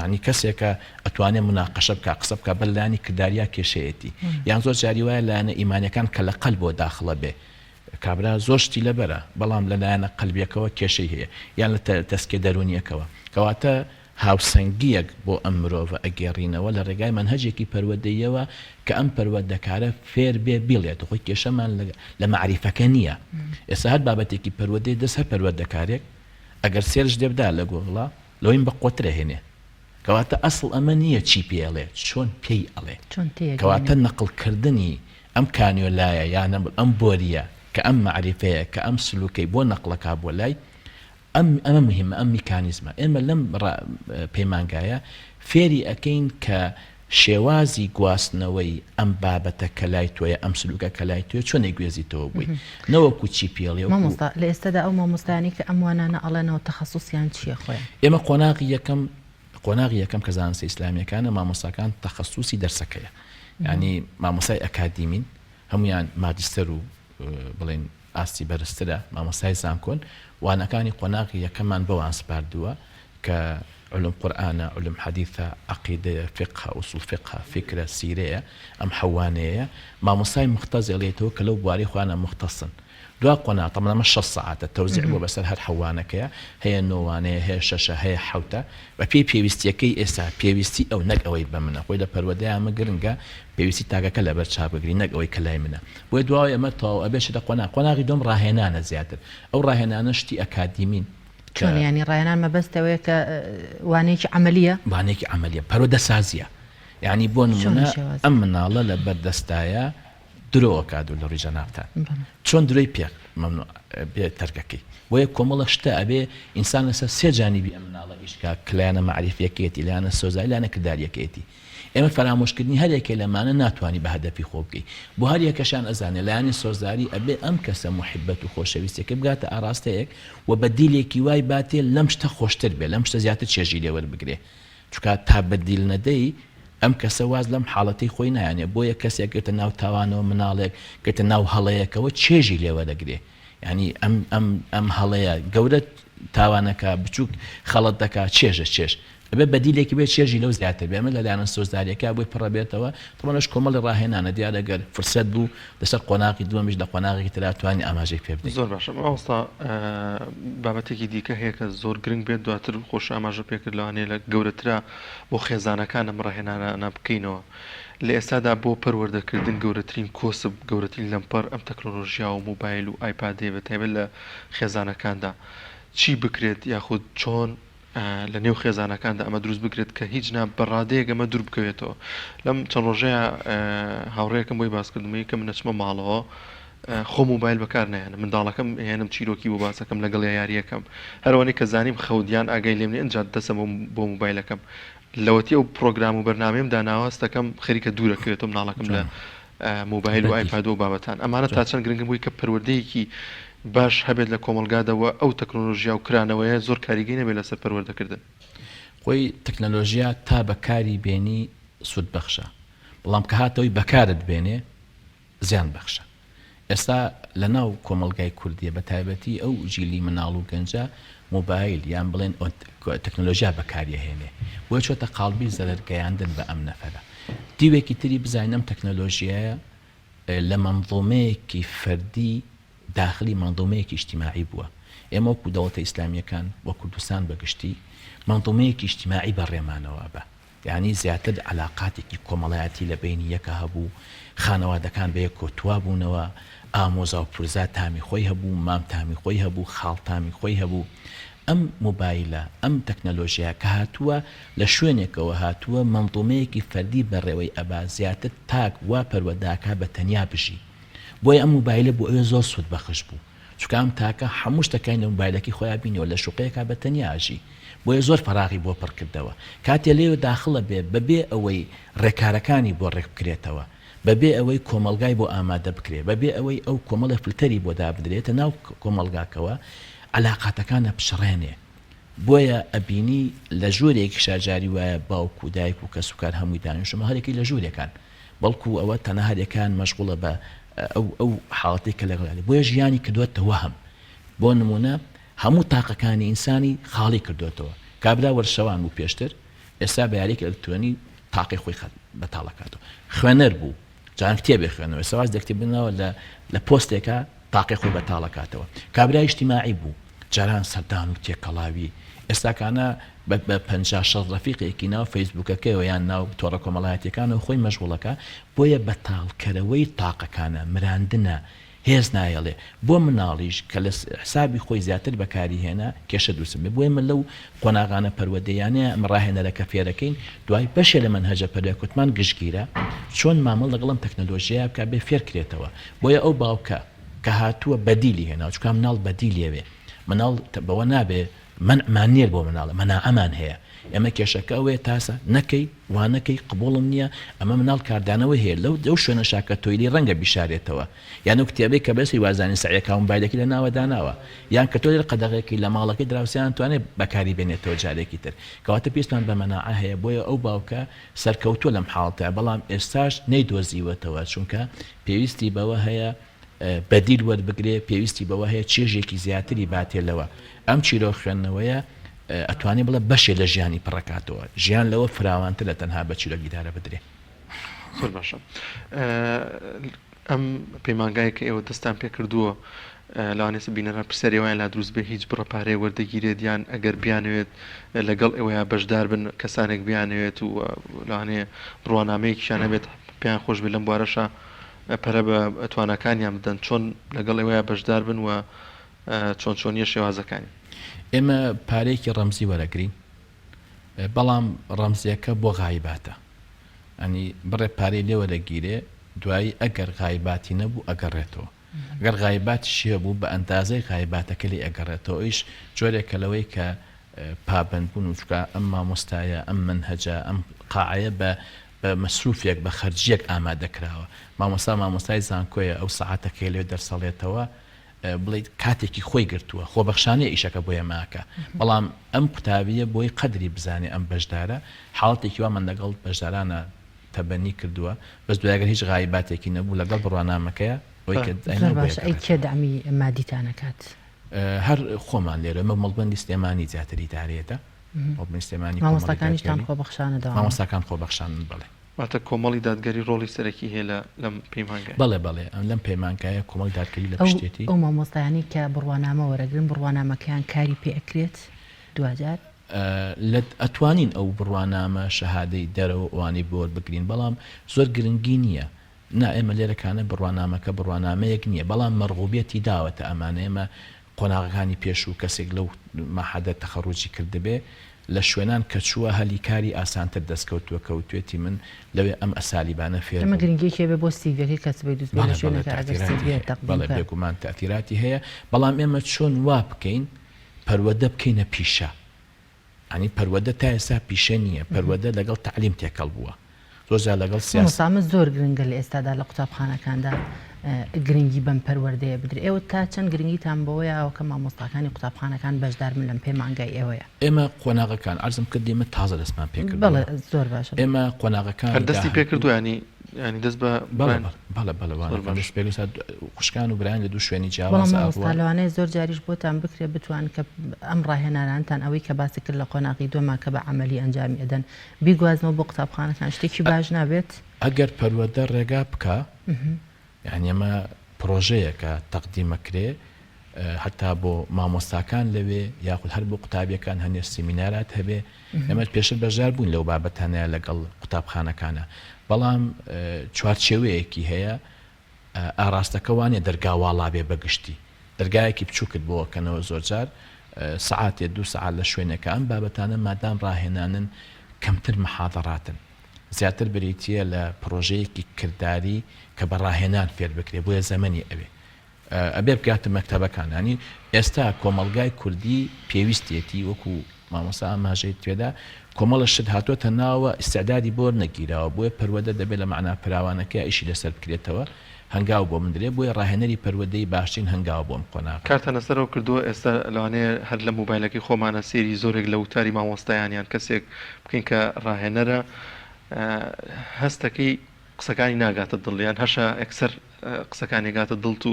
ینی کەسێکە ئەتوانێت مناقەشە بکە قسە بکە بەر لایانی کرداریە کێشەیەتی یان زۆر جاری وایە لایەنە ئیمانیەکان کە لە قەلب بۆ داخڵە بێ کابرا زۆر شتی لەبەرە بەڵام لە لایەنە قەلبیەکەوە کێشەی هەیە یان لە تەسکێ دەرونیەکەوە کەواتە هاوسەنگیەک بۆ ئەم مرۆڤە ئەگێڕینەوە لە ڕێگای منهەجێکی پەروەردەیەوە کە ئەم پەروەردەکارە فێر بێ بیڵێت خۆی کێشەمان لە معریفەکە نییە ئێستا هەر بابەتێکی پەروەردەی دەست هەر پەروەردەکارێک ئەگەر سێرش دێبدا لە گۆڵا لەوەین بە قۆترە هێنێ کەواتە ئەسڵ ئەمە نییە چی پێڵێ چۆن پێی ئەڵێ کەواتە نەقڵکردنی ئەم کانیۆلایە یان ئەم بۆریە کە ئەم معریفەیە کە ئەم سلوکەی بۆ نەقڵەکە بۆ لای ئەمە مهمە ئەم میکانیزمە ئێمە لەم پەیمانگایە فێری ئەکەین کە شێوازی گواستنەوەی ئەم بابەتە کە لای تۆیە ئەم سلوکە کە لای تۆیە چۆن گوێزیتەوە بووی نەوەکو چی پێڵێ مامۆستا لە ئێستادا ئەو مامۆستانی کە ئەم وانانە ئەڵێنەوە تەخەسوسیان چییە خۆیان ئێمە قۆناغی یەکەم کە زانستی ئیسلامیەکانە مامۆستاکان تەخەسوسی دەرسەکەیە ینی مامۆسای ئەکادیمین هەمویان ماجستەر و بڵێن ئاستی بەرزترە مامۆستای زانکۆن وانەکانی قۆناغی یەکەمان بەوان سپاردووە کە علم قورآنە علم حەدیثە عەقیدەیە فقه ئوسوڵ فقه فکرە سیرەیە ئەم حەوانەیە مامۆستای مختەز ئەڵێتەوە کە لەو بواری خوانە مختەسن دوا قۆنا تەمەنەمە 6 ساعتە تەوزیع بۆ بەسەر هەر حەوانەکەیە هەیە 9وانەیە هەیە 6 هەیە 7 بە پێی پێویستیەکەی ئێستا پێویستی ئەو نەک ئەوەی بە منە خۆی لە پەروەردەیە گرنگە پێویستی تاگەکە لەبەر چاپگری نەک ئەوەی کە لای منە بۆی دوای ئەمە تەواو ئەبێشە لە قۆناغی دۆم ڕاهێنانە زیاتر ئەو ڕاهێنانە شتی ئەکادیمین چۆن ینی ڕاهێنان مەبەستەوەیە کە وانەیەکی عەمەلیە وانەیەکی عەمەلیە پەروەردە سازیە یعنی بۆ نمونە ئەم مناڵە لە بەردەستایە درۆوە کادو لە ڕووی جەنابتان چۆن درۆی پێ بێ تەرگەکەی بۆیە کۆمەڵە شتە ئەبێ ئینسان لەسەر 3 جانیبی ئەم مناڵە ئیشکا کلایەنە معریفیەکەیەتی لایەنە سۆزایی لایەنە کرداریەکەیەتی ئێمە فەرامۆشکردنی هەر یەکێ لەمانە ناتوانانی بە هەدەفی خۆ بکەی بۆ هەر یەکەشان ئەزانێ لایەنی سۆزاری ئەبێ ئەم کەسە محبەت و خۆشەویستێکە بگاتە ئاراستەیەک و بە دیلێکی وای باتێ لەم شتە خۆشتر بێ لەم شتە زیاتر چێژی لێ وەربگرێ چونکە تا بەدیل نەدەی ئەم کەسە واز لەم حاڵەتی خۆی نایانێ بۆیە کەسێک گرتە ناو تاوانەوە مناڵێک گرتە ناو هەڵەیەکەوە چێژی لێوە دەگرێ ینی ئەم هەڵەیە گەورە تاوانەکە بچووک خەڵەت دەکات چێژ ئەبێ بەدیلێکی بێت چێژی لەو زیاتر بێ ئەمە لەلایەنە سۆزداریەکە بۆی پڕەبێتەوە تەمەنەش کۆمەڵی ڕاهێنانە دیارە گەر فرسەت بوو لەسەر قۆناغی دووەمیش لە قۆناغی ترا توانی ئاماژەی پێ بدەین زۆر باشە ئەوستا بابەتێکی دیکە هەیە کە زۆر گرنگ بێت دواتر خۆش ئاماژە پێکرد لەوانەیە لە گەورەترا بۆ خێزانەکان ئەم ڕاهێنانە بکەینەوە لە ئێستادا بۆ پەروەردەکردن گەورەترین کۆسب گەورەترین لەمپەر ئەم تەکنۆلۆژیا و موبایل و ئایپادێ بە تایبەت لە خێزانەکاندا چی بکرێت یاخود چۆن لە نێو خێزانەکاندا ئەمە دروست بکرێت کە هیچ بەڕادەیەک ئەمە دوور بکەوێتەوە. لەم چەند ڕۆژەیە هاوڕێیەکەم بۆی باسکردمەوەی کە من نەچمە ماڵەوە خۆ موبایل بەکار نهێنم، منداڵەکەم هێنم چیرۆکی بۆ باسەکەم لەگەڵ یاریەکەم هەروەنی کە زانیم خەودیان ئاگای لێم ئەنج دەسم بۆ موبایلەکەم لەوەتی ئەو پرۆگرام و بەرنامەم داناوەستەکەم خەریکە دوورەکەوێتم مناڵەکەم لە موبایل و ئایپاد و بابەتان ئەمانە تا چەند گرنگم بووی کە پەروەردەیەکی باش هەبێت لە کۆمەلگادەوە ئەو تەکنۆلۆژیا و کرانەوەیە زۆر کاریگەی نەبێت لەسەر پەروەردەکردن. خۆی تەکنۆلۆژیا تا بەکاری بێنی سود بەخشە، بەڵام کە هاتەوەی بەکارت بێنێ زیان بەخشە. ئێستا لە ناو کۆمەلگای کوردیە بە تایبەتی ئەو ژیلی مناڵ و گەنجە موبایل یان بڵێن تەکنۆلۆژیا بەکاریە هێنێ بۆ چۆتە قاڵبی زەرەرگەیاندن بە ئەم نەفەرە. دیوێکی تری بزانم تەکنۆلۆژیایە لە منظومەیەکی فەردی داخلی منظومەیەکی اجتماعی بووە. ئێمە وەکو دەوڵەتە ئیسلامیەکان وە کوردستان بەگشتی منظومەیەکی اجتماعی بەڕێمانەوە بە، یعنی زیاتر علاقاتێکی کۆمەڵایەتی لە بینی یەکە هەبوو، خانەوادەکان بە یەک کۆتوا بوونەوە، ئامۆزا و پورزا تامی خۆی هەبوو، مام تامی خۆی هەبوو، خاڵ تامی خۆی هەبوو. ئەم موبایلە ئەم تەکنۆلۆژیا کە هاتووە لە شوێنێکەوە هاتووە منظومەیەکی فەردی بەڕێوەی ئەبا زیاتر تاک وا پەروەرداکە بە تەنیا بژی. بۆیە ئەم موبایلە بۆ ئەوێ زۆر سود بەخش بوو، چونکە ئەم تاکە هەموو شتەکەی لە موبایلەکی خۆیان بینەوە لە شوقەیەکە بە تەنیاژی، بۆیە زۆر فەراغی بۆ پڕکردەوە. کاتێ لێوە داخڵە بێ بەبێ ئەوەی ڕێکارەکانی بۆ ڕێک بکرێتەوە، بەبێ ئەوەی کۆمەلگای بۆ ئامادە بکرێت، بەبێ ئەوەی ئەو کۆمەڵە فلتەری بۆ دابدرێتە ناو کۆمەلگاکەوە علاقاتەکانە پشڕێنێ. بۆیە ئەبینی لە ژوورێکی شاجاری وایە باوک و دایک و کەس و کار هەمووی دانیشتمە هەرێکی لە ژوورەکان، بەڵکو ئەوە تەنها هەرێکان مەشغوڵە بە ئەو حاڵەتی کە لەگەڵی بۆیە ژیانی کردوێتەوە هەم بۆ نمونە هەموو تاقەکانی ئینسانی خاڵی کردوێتەوە. کابرا وەرشەوان بوو پێشتر، ئێستا بە یاریکی ئەلکترۆنی تاقی خۆی بەتاڵەکاتەوە. خوێنەر بوو جان کتێبێ خوێنەوە، سەواز دەکتێبنەوە لە پۆستێکە تاقی خۆی بەتاڵەکاتەوە. کابرا ئیجتیماعی بوو جاران سەردان و تێکەڵاوی، ئێستاکانە بە 50 ڕەفیقێکی ناو فەیسبووکەکەیەوە یان ناو تۆڕە کۆمەڵایەتیەکانەوە خۆی مەشغوڵەکە. بۆیە بەتاڵکەرەوەی تاقەکانە مراندنە هێز نایەڵێ بۆ مناڵیش کە لە حسابی خۆی زیاتر بەکاری هێنا کێشە دروست بێ. بۆیە من لەو قۆناغانە پەروەردەیانەیە ئەم ڕاهێنەرەکە فێرەکەین دوای بەشێ لە منهەجە پەروەردەکوتمان گشتگیرە چۆن مامەڵ لەگەڵم تەکنۆلۆژیای بکە بێ فێرکرێتەوە. بۆیە ئەو باوکە کە هاتووە بەدیلی هێنا، چونکە مناڵ بەدیلێوێ، مناڵ بەوە نابێ مانێر بۆ مناڵە مەناعەمان هەیە. ئەمە کێشەکە ئەوەیە تاسە نەکەی وانەکەی قبوڵم نییە، ئەمە مناڵ کاردانەوە هەیە لەو شوێنە شاکە تۆیلی ڕەنگە بیشارێتەوە، یان و کتێبەی کە بەسی وازانی سعیەکە موبایلێکی لە ناوە داناوە، یان کە تۆ لێ قەدەغێکی لە ماڵەکەی دراوسیان توانێت بەکاری بێنێتەوە جارێکی تر، کەواتە پێستان بە مەناعە هەیە. بۆیە ئەو باوکە سەرکەوتووە لەم حاڵتە، بەڵام ئێستاش نەیدۆزیوەتەوە، چونکە پێویستی بەوە هەیە بەدیل وەربگرێ، پێویستی بەوە هەیە چێژێکی زیاتری باتێلەوە. ئەم چیرۆ خوێندنەوەیە ئەتوانێ بڵێ بەشێ لە ژیانی پڕکاتەوە، ژیان لەوە فراوانتر لە تەنها بە چیرۆ گیتارە بدرێ. زۆر باشە. ئەم پەیمانگایە کە ئێوە دەستان پێ کردووە لاوانێسە بینەرە پرسەریەوەیان لا دروست بێ هیچ بڕەپارەی وەردەگیرێت یان ئەگەر بیانوێت لەگەڵ ئێوەیە بەشدار بن کەسانێک بیانوێت و لەوانێ ڕوانامەیەکیشان هەبێت پێیان خۆش بێت لەم بوارەشە پەرە بە ئەتوانەکانیان بدەن چۆن لەگەڵ ئێوەیە بەشدار بن و چۆنیە شێوازەکانی. ئێمە پارەیەکی ڕەمزی وەرەگرین، بەڵام ڕەمزیەکە بۆ غایباتە، ئەنی بڕێ پارەی لێ وەرەگیرێ دوایی ئەگەر غایباتی نەبوو ئەگەڕێتەوە، ئەگەر غایباتی شێ بوو بە ئەندازەی غایباتەکە لێ ئەگەڕێتەوە. ئیش جۆرێکە لەوەی کە پابند بوون و چکە ئەم مامۆستایە ئەم منهەجە ئەم قاعەیە بە مەسروفێک بە خەرجیەک ئامادەکراوە. مامۆستای زانکۆیە ئەو سەعاتەکەی لێ دەرسەڵێتەوە بڵیت کاتێکی خۆی گرتووە خۆبەخشانەیە ئیشەکە بۆیە ماکە، بەڵام ئەم قوتابیە بۆی قەدری بزانێ ئەم بەشدارە حاڵەتێکی وا من لەگەڵ بەشدارانە تەبەنی کردووە، بەس دوایگەر هیچ غایباتێکی نەبوو لەگەڵ بڕوانامەکەیە باش ئەی کێ دامی مادیتانەکات هەر خۆمان لێرە ئەمە مەڵبەندی سلێمانی زیاتری دارێتە سلێمانی مامۆستاکانیشتان خۆبەخشانەدا مامۆستاکان خۆبەخشان بڵێ واتە کۆمەڵی دادگەری ڕۆڵی سەرەکی هەیە لەم پەیمانگای. بەڵێ لەم پەیمانگایە کۆمەڵی دادگەری لە پشتێتی ئەو مامۆستایانی کە بڕوانامە وەرەگرن بڕوانامەکەیان کاری پێ ئەکرێت دوجار ئەتوانین ئەو بڕوانامە شەهادەی دەرەوە ئەوانی بۆ بگرین بەڵام زۆر گرنگی نییە نا ئێمە لێرەکانە بڕوانامەکە بڕوانامەیەک نییە بەڵام مەرغوبێتی داوەتە ئەمانە ئێمە قۆناغەکانی پێش و کەسێک لەو مەحەدە تەخەڕوجی کردبێ لە شوێنان کە چووە هەلیکاری ئاسانتر دەستکەوتووە کەوتوێتی من لەوێ ئەم ئەسالیبانە فێر ئەمە گرنگیەکێ بێ بۆ سیڤەکەی کەس بێ دوست لە شوێنەکە ئەگەر سیڤە تەقدیم کە بێگومان تەئثیراتی هەیە بەڵام ئێمە چۆن وا بکەین پەروەدە بکەینە پیشە ئەنی پەروەدە تا ئێستا پیشە نییە پەروەدە لەگەڵ تعلیم تێکەڵ بووە زۆرجار لەگەڵ سیاسەمە زۆر گرنگە لە ئێستادا لە قوتابخانەکاندا گرنگی بەم پەروەردەیە بدرێت ئێوە تا چەند گرنگیتان بەوەیە ئەوکە مامۆستاکانی قوتابخانەکان بەشدار من لەم پێمانگای ئێوەیە ئێمە قۆناغەکان عەرزم کردیمە تازە دەستمان پێکرد بەڵێ زۆر باشە ئێمە قۆناغەکان دەستی پێکردو ینی دەست بە بەڵێ خوشکان و برایان لە دوو شوێنی بەڵام مامۆستالەوانەیە زۆر جاریش بۆتان بکرێت بتوان کە ئەم ڕاهێنانتان ئەوەی کە باسی کرد لە قۆناغی دووەما کە بە عەمەلی ئەنجامی ئەدەن بیگوازنەوە بۆ قوتابخانەکان شتێکی باش نابێت ئەگەر پەروەدە ڕێگا بکە یعنی ئەمە پرۆژەیەکە تەقدیمەکرێ حتا بۆ مامۆستاکان لەوێ یاخود هەر بۆ قوتابیەکان هەنێ سیمینارات هەبێ ئەمە پێشتر بەژار بوون لەو بابەتانەیە لەگەڵ قوتابخانەکانە بەڵام چوارچێوەیەکی هەیە ئاراستەکە وانێ دەرگاواڵا بێ بەگشتی دەرگایەکی بچووکت بۆکەنەوە زۆرجار سعاتێ 2 سعات لە شوێنەکە ئەم بابەتانە مادام ڕاهێنانن کەمتر مەحاضەراتن زیاتر بریتیە لە پرۆژەیەکی کردداری کە بە ڕاهێنان فێر بکرێ بۆیە زەمەنی ئەوێ ئەبێ بگاتە مەکتەبەکانانی ئێستا کۆمەلگای کوردی پێویستێتی وەکو مامۆستا ئاماژەی توێدا کۆمەڵە شت هاتووەتە ناوە ئیسعدادی بۆ نەگیرەوە بۆیە پەروەدە دەبێت لە معنا پراوانەکە ئیشی لەسەر بکرێتەوە هەنگاو بۆ مندرێ بۆیە ڕاهێنەری پەروەدەی باشترین هەنگاو بۆم قۆناغ کارتە لەسەرەوە کردووە ئێستا لەوانەیە هەر لە مۆبایلەکەی خۆمانە سێری زۆرێک لە وتاری مامۆستایانیان کەسێک بکەین کە ڕاهێنەرە هەستەکەی قسەکانی ناگاتە دڵیان هەشە ئەکسەر قسەکانی گاتە دڵت و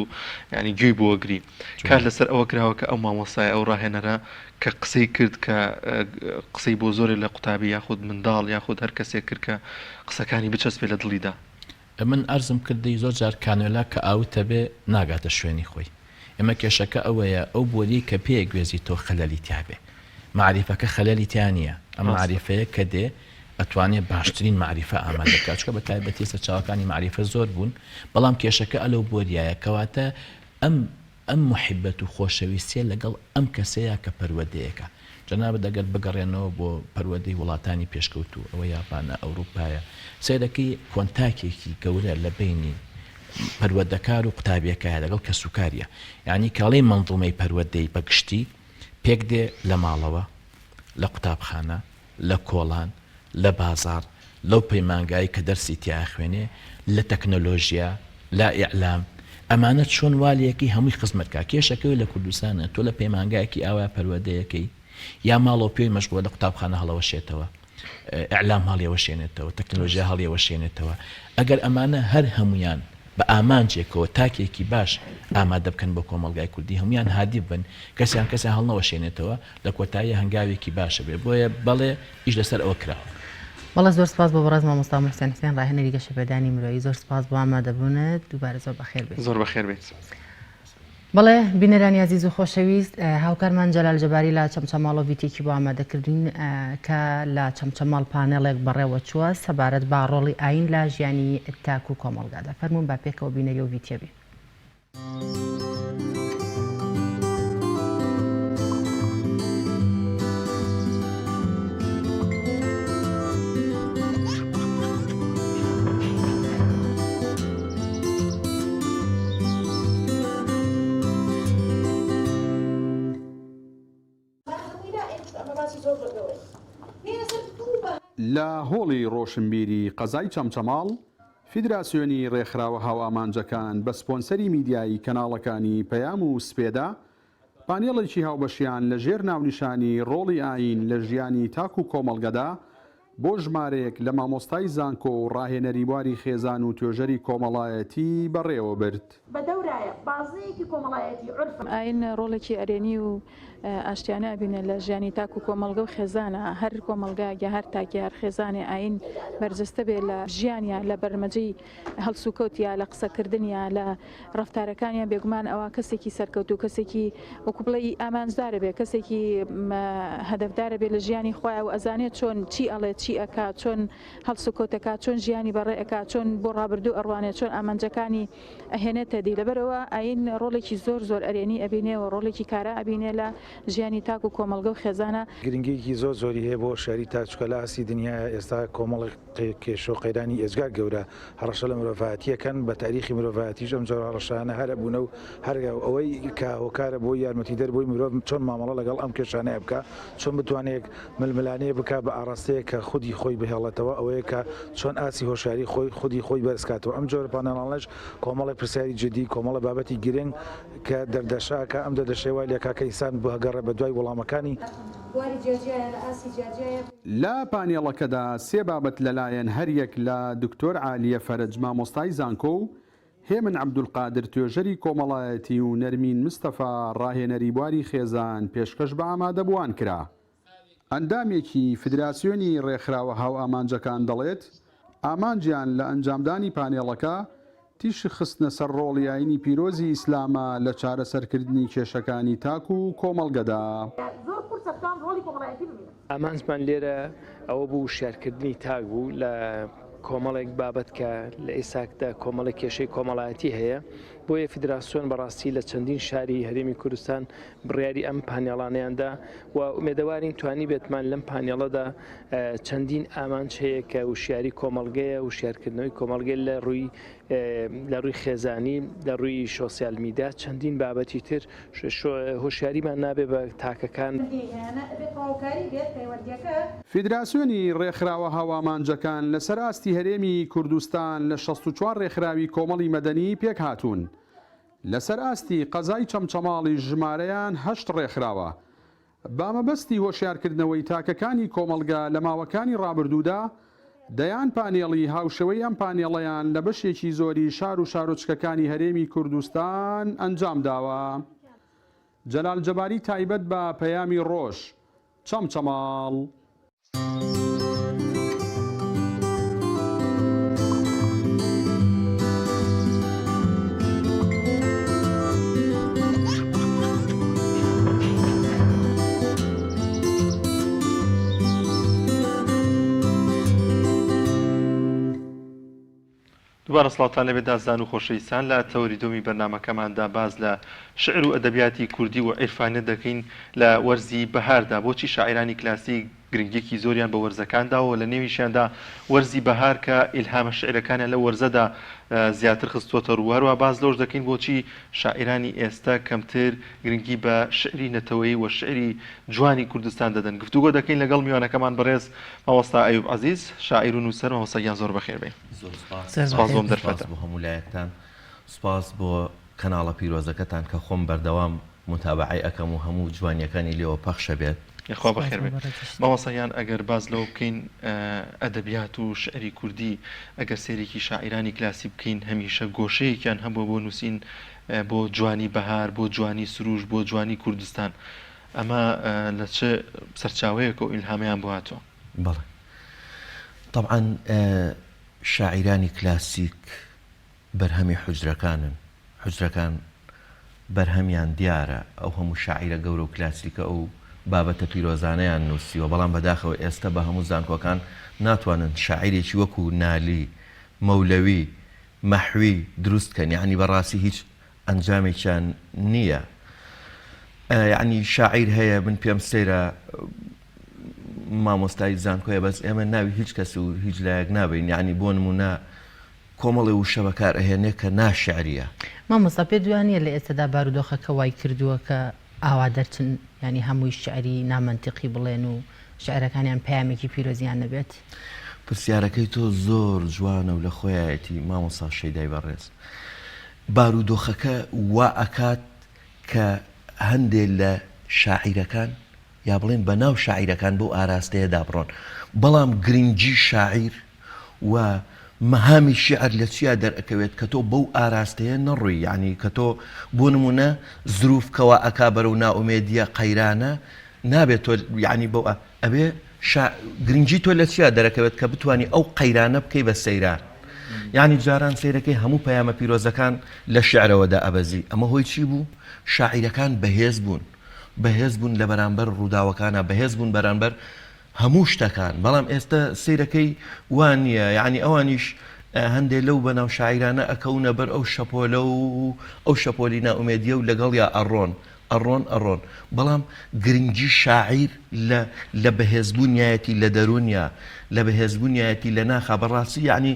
ینی گوێی بۆگری کار لەسەر ئەوە کراوە کە ئەو مامۆستای ئەو ڕاهێنەرە کە قسەی کرد کە قسەی بۆ زۆرێک لە قوتابی یاخود منداڵ یاخود هەر کەسێک کرد کە قسەکانی بچەسپێ لە دڵیدا من ئەرزم کردی زۆر جار کانۆلا کە ئاوتە بێ ناگاتە شوێنی خۆی ئێمە کێشەکە ئەوەیە ئەو بۆری کە پێ گوێزی تۆ خەلەلی تیابێ معریفەکە خەلەلی تیانە ئەم معریفەیە کە دێ ئەتوانێت باشترین معریفە ئامادەکات چکە بە تایبەتی سەرچاوەکانی معریفە زۆر بوون بەڵام کێشەکە ئەلەو بۆریایە کەواتە ئەم محیبەت و خۆشەویستیە لەگەڵ ئەم کەسەیە کە پەروەدەیەەکە جەنابە دەگەر بگەڕێنەوە بۆ پەروەدەی وڵاتانی پێشکەوتو ئەوە یاپانە ئەوروپایە سیرەکەی کۆنتاکێکی گەورە لە بینی پەروەدەکار و قوتابیەکە لەگەڵ کە سوکاریە یعنی کاڵی منظومەی پەروەدەی بەگشتی پێک دێ لە ماڵەوە لە قوتابخانە لە کۆڵان لە بازار لەو پەیمانگایی کە دەرسی تیا خوێنێ لە تەکنۆلۆژیا لا ئیعلام ئەمانە چۆن والیەکی هەمووی خزمەتکە کێشەکەی لە کوردستانە تۆ لە پەیمانگایەکی ئاوا پەروەدەیەکەی یا ماڵەوە پێی مەشغوڵە لە قوتابخانە هەڵەوەشێتەوە ئیعلام هەڵێوەشێنێتەوە تەکنۆلۆژیا هەڵێوەشێنێتەوە ئەگەر ئەمانە هەر هەمویان بە ئامانجێکەوە تاکێکی باش ئامادە بکەن بۆ کۆمەلگای کوردی هەمویان هادی بن کەسیان هەڵنەوەشێنێتەوە لە کۆتایی هەنگاوێکی باشە بێ بۆیە بەڵێ ئیش لەسەر ئەوە کراوە بەڵێ زۆر سپاس بۆ بەڕێز مامۆستا محسین حوسێن ڕاهێنەری گەشەپێدانی مرۆیی زۆر سپاس بۆ ئامادەبوونت دووبارە زۆر بەخێر بێت زۆر بەخێر بێت بەڵێ بینەرانی عزیز و خۆشەویست هاوکارمان جەلال جەباری لە چەمچەماڵ و ڤیتێکی بۆ ئامادەکردین کە لە چەمچەماڵ پانێڵێک بەڕێوە چووە سەبارەت با ڕۆڵی ئاین لە ژیانی تاک و کۆمەڵگادا فەرموون با پێکەوە بینەری و ڤیتێ بێ لە هۆڵی ڕۆشنبیری قەزای چەمچەماڵ فیدراسیۆنی ڕێکخراوە هاوامانجەکان بە سپۆنسەری میدیایی کەناڵەکانی پەیام و سپێدا پانێڵێکی هاوبەشیان لە ژێر ناونیشانی ڕۆڵی ئاین لە ژیانی تاک و کۆمەڵگەدا بۆ ژمارەیەک لە مامۆستای زانکۆ و ڕاهێنەری بواری خێزان و توێژەری کۆمەڵایەتی بەڕێوە برد. بە دەورایە بازنەیەکی کۆمەڵایەتی عرف ئاین ڕۆڵێکی ئەرێنی و ئاشتیانە ئەبینێ لە ژیانی تاک و کۆمەڵگە و خێزانە هەر کۆمەلگایە هەر تاکی هەر خێزانێ ئاین بەرجەستە بێ لە ژیانیا لە بەرمەجەی هەڵسوکەوتیا لە قسەکردنیا لە ڕفتارەکانیان بێگومان ئەوە کەسێکی سەرکەوت و کەسێکی وەکو بڵێ ئامانجدارە بێ کەسێکی هەدەفدارە بێ لە ژیانی خۆیان و ئەزانێت چۆن چی ئەڵێ چی ئەکا چۆن هەڵسوکەوتەکە چۆن ژیانی بەڕێئەکە چۆن بۆ ڕابردوو ئەڕوانێت چۆن ئامانجەکانی ئەهێنێتە دی لەبەرەوە ئاین ڕۆڵێکی زۆر زۆر ئەرێنی ئەبینێ و ڕۆڵێکی کارە ئەبینێ لە ژیانی تاک و کۆمەلگە و خێزانە. گرنگێکی زۆر زۆری هەیە بۆ شاری تاچکە لە ئاسی دنیا ئێستا کۆمەڵی کێشە و قەیرانی ئێزگار گەورە هەڕەشە لە مرۆڤایەتیەکەن بە تاریخی مرۆڤایەتیش ئەم جۆرە هەڕەشانە هەرە بوونە و هەرگا ئەوەی کە هۆکارە بۆ یارمەتیدەر بۆی مرۆڤ چۆن مامەڵە لەگەڵ ئەم کێشانەیە بکە چۆن بتوانێت ململانەیە بک بە ئاراستەیە کە خودی خۆی بهێڵێتەوە ئەوەیە کە چۆن ئاسی هۆشاری خودی خۆی بەرزکاتەوە. ئەم جۆرە پانەڵانەش کۆمەڵی پرسیاری جدی کۆمەڵە بابەتی گرنگ کە دەردەشاکە ئەم دەدەشێوای لە کاکە ئیسان بهگەڕە بە دوای وەڵامەکانی لە پانێڵەکەدا سێ بابەت لەلایەن هەریەک لە دکتۆر عالیە فەرج مامۆستای زانکۆ و هێمن عەبدولقادر توێژەری کۆمەڵایەتی و نەرمین مستەفا ڕاهێنەری بواری خێزان پێشکەش بە ئامادەبووان کرا. ئەندامێکی فیدراسیۆنی ڕێکخراوە هاو ئامانجەکان دەڵێت ئامانجیان لە ئەنجامدانی پانێڵەکە تیشی خستنە سەر ڕۆڵی ئاینی پیرۆزی ئیسلامە لە چارەسەرکردنی کێشەکانی تاک و کۆمەڵگەدا. ئامانجمان لێرە ئەوە بوو شارکردنی تاک بوو لە کۆمەڵێک بابەت کە لە ئێساکدا کۆمەڵی کێشەی کۆمەڵایەتی هەیە بۆیە فیدراسیۆن بەڕاستی لە چەندین شاری هەرێمی کوردستان بڕیاری ئەم پانێڵانەیاندا و ئومێدەوارین توانی بێتمان لەم پانێڵەدا چەندین ئامانج هەیە کە وشیاری کۆمەڵگەیە و شارکردنەوەی کۆمەڵگە لە ڕووی خێزانی لە ڕووی سۆسیال میدیا چەندین بابەتی تر هۆشیاریمان نابێ بە تاکەکان. فیدراسیۆنی ڕێکخراوە هاوامانجەکان لەسەر ئاستی هەرێمی کوردستان لە 64 ڕێکخراوی کۆمەڵی مەدەنی پێک هاتوون. لەسەر ئاستی قەزای چەمچەماڵی ژمارەیان 8 ڕێکخراوە. بامەبەستی هۆشیارکردنەوەی تاکەکانی کۆمەڵگە لە ماوەکانی ڕابردوودا دەیان پانێڵی هاوشەوەی ئەم پانێڵەیان لە بەشێکی زۆری شار و شارۆچکەکانی هەرێمی کوردستان ئەنجام داوە. جەلال جەباری تایبەت بە پەیامی ڕۆژ چەمچەماڵ. دوبارە سڵاوتان لەبێت دازان و خۆشەویستان لە تەوری دومی بەرنامەکەماندا باز لە شعر و ئەدەبیاتی کوردی و عیرفانیەت دەکەین لە وەرزی بەهاردا. بۆچی شاعرانی کلاسیک گرنگێکی زۆریان بە وەرزەکانداوە لە نێویشیاندا وەرزی بەهار کە ئیلهامە شعرەکانیان لە وەرزەدا زیاتر خستووەتە ڕووهەروە باز لەوش دەکەین بۆچی شاعرانی ئێستا کەمتر گرنگی بە شعری نەتەوەیی و شعری جوانی کوردستان دەدەن. گفتوگۆ دەکەین لەگەڵ میوانەکەمان بەڕێز مامۆستا ئەیوب عەزیز شاعیر و نووسەر. مامۆستاگیان زۆر بەخێر بێ. سپاس بۆم دەرفەتە بۆ هەمولایەتان سپاس بۆ کەناڵە پیرۆزەکەتان کە خۆم بەردەوام متابعی ئەەکەم و هەموو جوانیەکانی لێەوە پەخشە بێت. خوا بەخێر بێت. مامۆستایان ئەگەر باز لەوە بکەین ئەدەبیات و شعری کوردی ئەگەر سێرێکی شاعرانی کلاسی بکەین هەمیشە گۆشەیەکیان هەبووە بۆ نووسین بۆ جوانی بەهار بۆ جوانی سروش بۆ جوانی کوردستان. ئەمە لە چه سەرچاوەیەک و ئیلهامیان بۆ هاتووە؟ بەڵێ طبعاً شاعرانی کلاسیک بەرهەمی حوجرەکان بەرهەمیان دیارە ئەو هەموو شاعیرە گەورە و کلاسیکە ئەو بابەتە پیرۆزانەیان نووسیوە بەڵام بەداخەوە ئێستا بە هەموو زانکۆکان ناتوانن شاعیرێکی وەکو نالی مەولەوی مەحوی دروستکەن یعنی بەڕاستی هیچ ئەنجامێکیان نییە. یعنی شاعیر هەیە من پێم سەیرە مامۆستای زانکۆیە بەس ئێمە ناوی هیچ کەس و هیچ لایەک نابین یعنی بۆ نمونە کۆمەڵی و شەبەکار ئەهێنێ کە ناشعریە. مامۆستا پێ دوانیە لە ئێستادا بارودۆخەکە وای کردووە کە ئاوا دەرچن ینی هەمووی شعری نامەنتیقی بڵێن و شعرەکانیان پەیامێکی پیرۆزیان نەبێت. پرسیارەکەی تۆ زۆر جوانە و لە خۆیەتی مامۆستا شەیدای بەڕێز. بارودۆخەکە وا ئەکات کە هەندێک لە شاعیرەکان یا بڵێن بە ناو شاعیرەکان بۆ ئاراستەیەدا بڕۆن بەڵام گرنگی شاعیر و مەهامی شعر لە چیا دەرەکەوێت کە تۆ بەو ئاراستەیە نەڕووی یعنی کە تۆ بۆ نمونە زروفکەوە ئەکا بەرەو ناومێدیە قەیرانە نابێت تۆ یعنی بەو ئەبێ گرنگی تۆ لە چیا دەرەکەوێت کە بتانی ئەو قەیرانە بکەی بە سەیران یعنی جاران سیرەکەی هەموو پەیامە پیرۆزەکان لە شعرەوەدا ئەبەزی ئەمە هۆی چی بوو شاعیرەکان بەهێز بوون لە بەرامبەر ڕووداوەکانە بەهێز بوون بەرامبەر هەموو شتەکان بەڵام ئێستا سیرەکەی وان نییە یعنی ئەوانیش هەندێک لەو بەناو شاعیرانە ئەکەونە بەر ئەو شەپۆلە و ئەو شەپۆلی ناومێدیە و لەگەڵ یا ئەڕۆن بەڵام گرنگی شاعیر لە بەهێزبوونیایەتی لە دەرونیا لە بەهێزبوونیایەتی لە ناخا بەڕاستی یعنی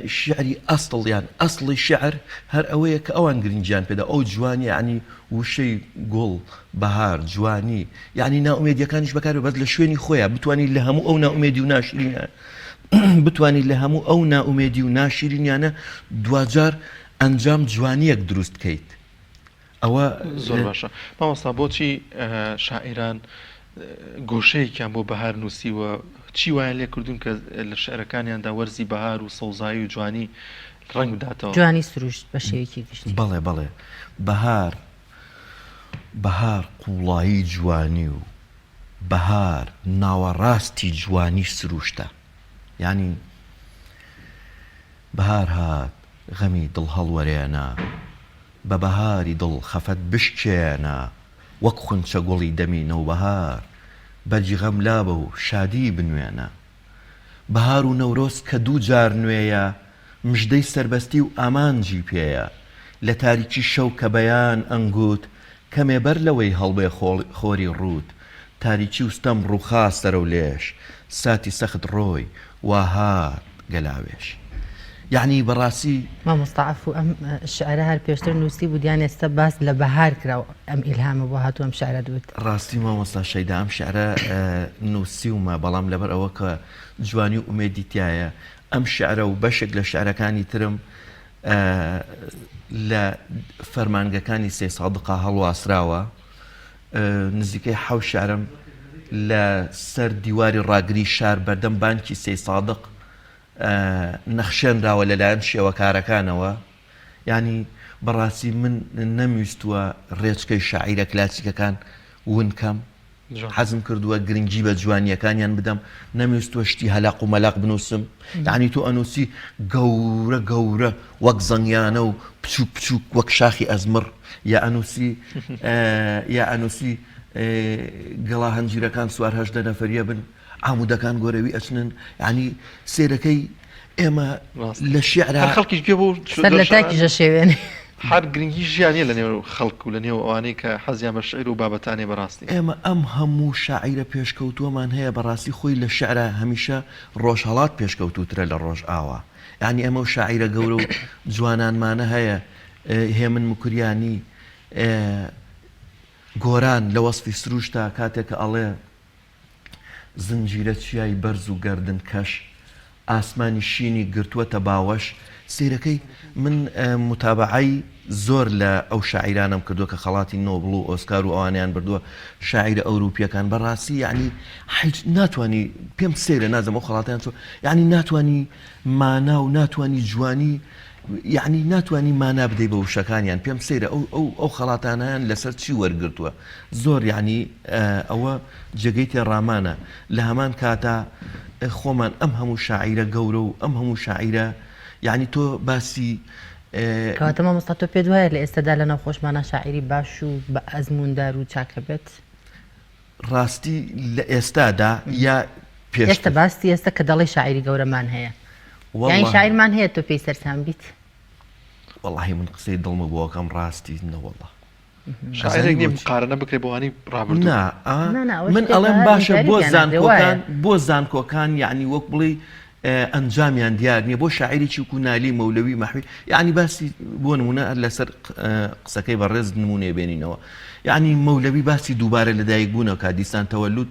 شعری ئەسڵیان ئەسڵی شعر هەر ئەوەیە کە ئەوان گرنگیان پێدا ئەو جوانی ینی وشەی گوڵ بەهار جوانی یعنی ناومێدیەکانیش بەکارێ بەس لە شوێنی خۆیان بتوانانی لە هەموو ئەو ناومێدی و ناشرینە بتوانانی لە هەموو ئەو ناومێدی و ناشرینیانە دوجار ئەنجام جوانیەک دروست بکەیت ئەوە زۆر باشە مامۆستا بۆچی شاعیران گۆشەیەکیان بۆ بەهار نووسیوە چی وایە لێ کردوون کە لە شعرەکانیاندا وەرزی بەهار و سەوزایی و جوانی ڕنگ بداتەوە جوانی سروشت بە شێوەیەکی گشتی بەڵێ بەهار قوڵایی جوانی و بەهار ناوەڕاستی جوانی سروشتە یعنی بەهار هات غەمی دڵ هەڵوەرێنە بە بەهاری دڵ خەفەت بشکێنە وەک خونچە گوڵی دەمی نەوبەهار بەرجی غەم لابە و شادی بنوێنە بەهار و نەورۆز کە دوو جار نوێیە مژدەی سربەستی و ئامانجی پێیە لە تاریکی شەو کە بەیان ئەنگوت کەمێ بەر لەوەی هەڵبێ خۆری ڕوود تاریکی وستەم ڕووخا سەرە و لێش ساتی سەخت ڕۆی واهات گەلاوێش یعنی بەڕاستی مامۆستاعەف و ئەم شعرە هەر پێشتر نووسی بوو دیان ئێستا باس لە بەهار کراوە ئەم ئیلهامە بۆ هاتووە ئەم شعرە دوت ڕاستی مامۆستا شەیدا ئەم شعرە نووسیومە بەڵام لەبەر ئەوە کە جوانی و ئومێدی تایە ئەم شعرە و بەشێک لە شعرەکانی ترم لە فەرمانگەکانی سێ سادقا هەڵواسراوە نزیکەی حەو شعرم لە سەر دیواری ڕاگری شار بەردەم بانکی سێ سادق نەخشێنراوە لەلایەن شێوەکارەکانەوە ینی بەڕاستی من نەمویستووە ڕێچکەی شاعیرە کلاسیکەکان ونکەم حەزم کردووە گرنگی بە جوانیەکانیان بدەم نەمویستووە شتی هەلاق و مەلاق بنووسم یعنی تۆ ئەنووسی گەورە وەک زەنگیانە و بچووک وەک شاخی ئەزمر یا ئەنووسی گەڵا هەنجیرەکان سوار هەژدە نەفەریە بن ئامودەکان گۆرەوی ئەچنن ینی سێرەکەی ئێمە لە شیعرا خەڵکیش گوێ بۆ سەر لە تاکیژە شێوێنێ هەر گرنگی ژیانیە لە نێو خەڵک و لە نێو ئەوانەی کە حەزیان بە شعیر و بابەتانێ بەڕاستی ئێمە ئەم هەموو شاعیرە پێشکەوتووەمان هەیە بەڕاستی خۆی لە شعرە هەمیشە ڕۆژهەڵات پێشکەوتوترە لە ڕۆژ ئاوا یعنی ئەمە و شاعیرە گەورە و جوانانمانە هەیە هێمن مکوریانی گۆران لە وەسفی سروشتا کاتێک ئەڵێ زنجیرە چیای بەرز و گەردن کەش ئاسمانی شینی گرتووەتە باوەش سیرەکەی من متابعی زۆر لە ئەو شاعیرانم کردووە کە خەڵاتی نۆبڵ و ئۆسکار و ئەوانیان بردووە شاعیرە ئەوروپیەکان بەڕاستی یعنی ناتوانانی پێم سێرە نازەم ئەو خەڵاتیان چۆ یعنی ناتوانانی مانا و ناتوانانی جوانی یعنی ناتوانانی مانا بدەی بە وشەکانیان پێم سێرە ئەو خەڵاتانیان لەسەر چی وەرگرتووە زۆر یعنی ئەوە جێگەی تێڕامانە لە هەمان کاتا خۆمان ئەم هەموو شاعیرە گەورە و ئەم هەموو شاعیرە یعنی تۆ باسی کەواتە مامۆستا تۆ پێت وایە لە ئێستادا لە ناوخۆشمانە شاعیری باش و بە ئەزموندار و چاکە بێت ڕاستی لە ئێستادا یا پێش ئێستا باستی ئێستا کە دەڵی شاعیری گەورەمان هەیە یانی شاعیرمان هەیە تۆ پێی سەرسان بیت واللهی من قسەی دڵمە بۆکەم ڕاستی نەوەڵڵە شاعرێک نییە مقارنە بکرێ بۆوانی ڕابردوو من ئەڵێم باشە بۆ زانکۆکان یعنی وەک بڵێ ئەنجامیان دیار نییە بۆ شاعیرێکی کوونالی مەولەوی مەحوی یعنی باسی بۆ نمونە لەسەر قسەکەی بەڕێز نمونێ بێنینەوە یعنی مەولەوی باسی دووبارە لەدایک بوونەوە کا دیسان تەوەلود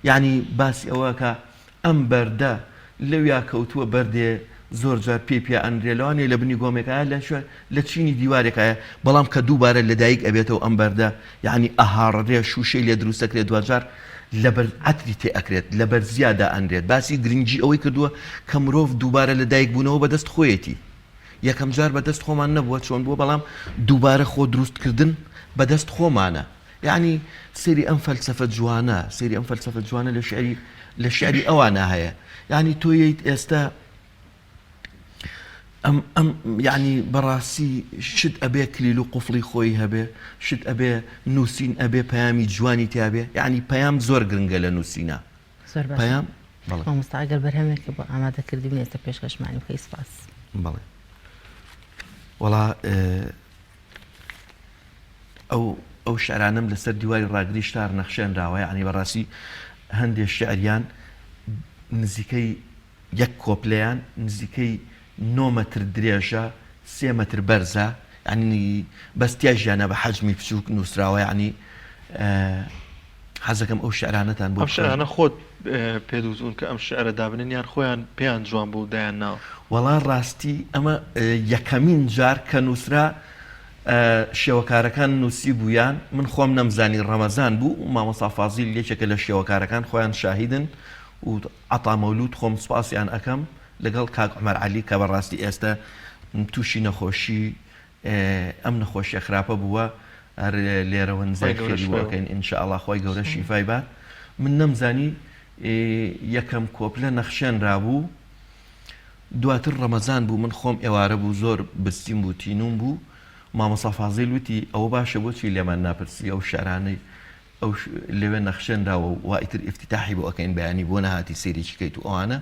یعنی باسی ئەوە کە ئەم بەردە لەویا کەوتووە بەردێ زۆر جار پێ ئەندرێلوانێ لە بنی گۆمێکایە لە چینی دیوارێکایە بەڵام کە دووبارە لەدایک ئەبێتەوە ئەم بەردە یعنی ئەهاڕێ شوشەی لێ دروستەکرێت دوجار لەبەر ئەتری تێ ئەکرێت لەبەر زیادا ئەندرێت باسی گرنگجی ئەوەی کردووە کە مرۆڤ دووبارە لەدایک بوونەوە بەدەست خۆیەتی یەکەم جار بەدەست خۆمان نەبووە چۆن بووە بەڵام دووبارە خۆ دروستکردن بەدەست خۆمانە یعنی سێری ئەم فەلسەفە جوانە سێری ئەم فەلسەفە جوانە لە شعری ئەوانە هەیە یعنی تۆیت ئێستا ئەم یعنی بەڕاستی شت ئەبێ کلیل و قوفڵی خۆی هەبێ شت ئەبێ نووسین ئەبێ پەیامی جوانی تیاابێ یعنی پەیام زۆر گرنگە لە نووسینە پەیام مستاگەر بەرهەمێکە بۆ ئامادەکردی من ئێستا پێشکەشمانی بکەی سپاس بەڵێ وەڵا ئەو شعرانم لەسەر دیواری ڕاگری شتار نەخشێنراوە یعنی بەڕاستی هەندێک شعریان نزیکەی یەک کۆپلەیان نزیکەی 9 مەتر درێژە 3 مەتر بەرزە ینی بەستیا ژیانە بە حەجمی بچووک نووسراوە ینی حەزەکەم ئەو شعرانەتان بۆ شعرانە خۆت پێدوزون کە ئەم شعرە دابنن یان خۆیان پێیان جوان بوو دایان ناوە وەڵا ڕاستی ئەمە یەکەمین جار کە نووسرا شێوەکارەکان نووسی بوویان من خۆم نەمزانی ڕەمەزان بوو و مامۆستا فازیل یەکێکە لە شێوەکارەکان خۆیان شاهیدن و عەتا مەولود خۆم سوپاسیان ئەەکەم لەگەڵ کاک عومەر عەلی کە بەڕاستی ئێستا تووشی نەخۆشی ئەم نەخۆشیە خراپە بووە هەر لێرەوە نزای خێری بۆکەین ئینشاءڵڵا خۆی گەورە شیفای بات من نەمزانی یەکەم کۆپلە نەخشێنرا بوو دواتر ڕەمەزان بوو من خۆم ئێوارە بوو زۆر برسیم بوو تینوم بوو مامۆستا فازیل وتی ئەوە باشە بۆچی لێمان ناپرسی ئەو شعرانەی ئەو لەوێ نەخشێنراوە و ئیتر ئیفتتاحی بۆ ئەەکەین بەیانی بۆ نەهاتی سێریی بکەیت و ئەوانە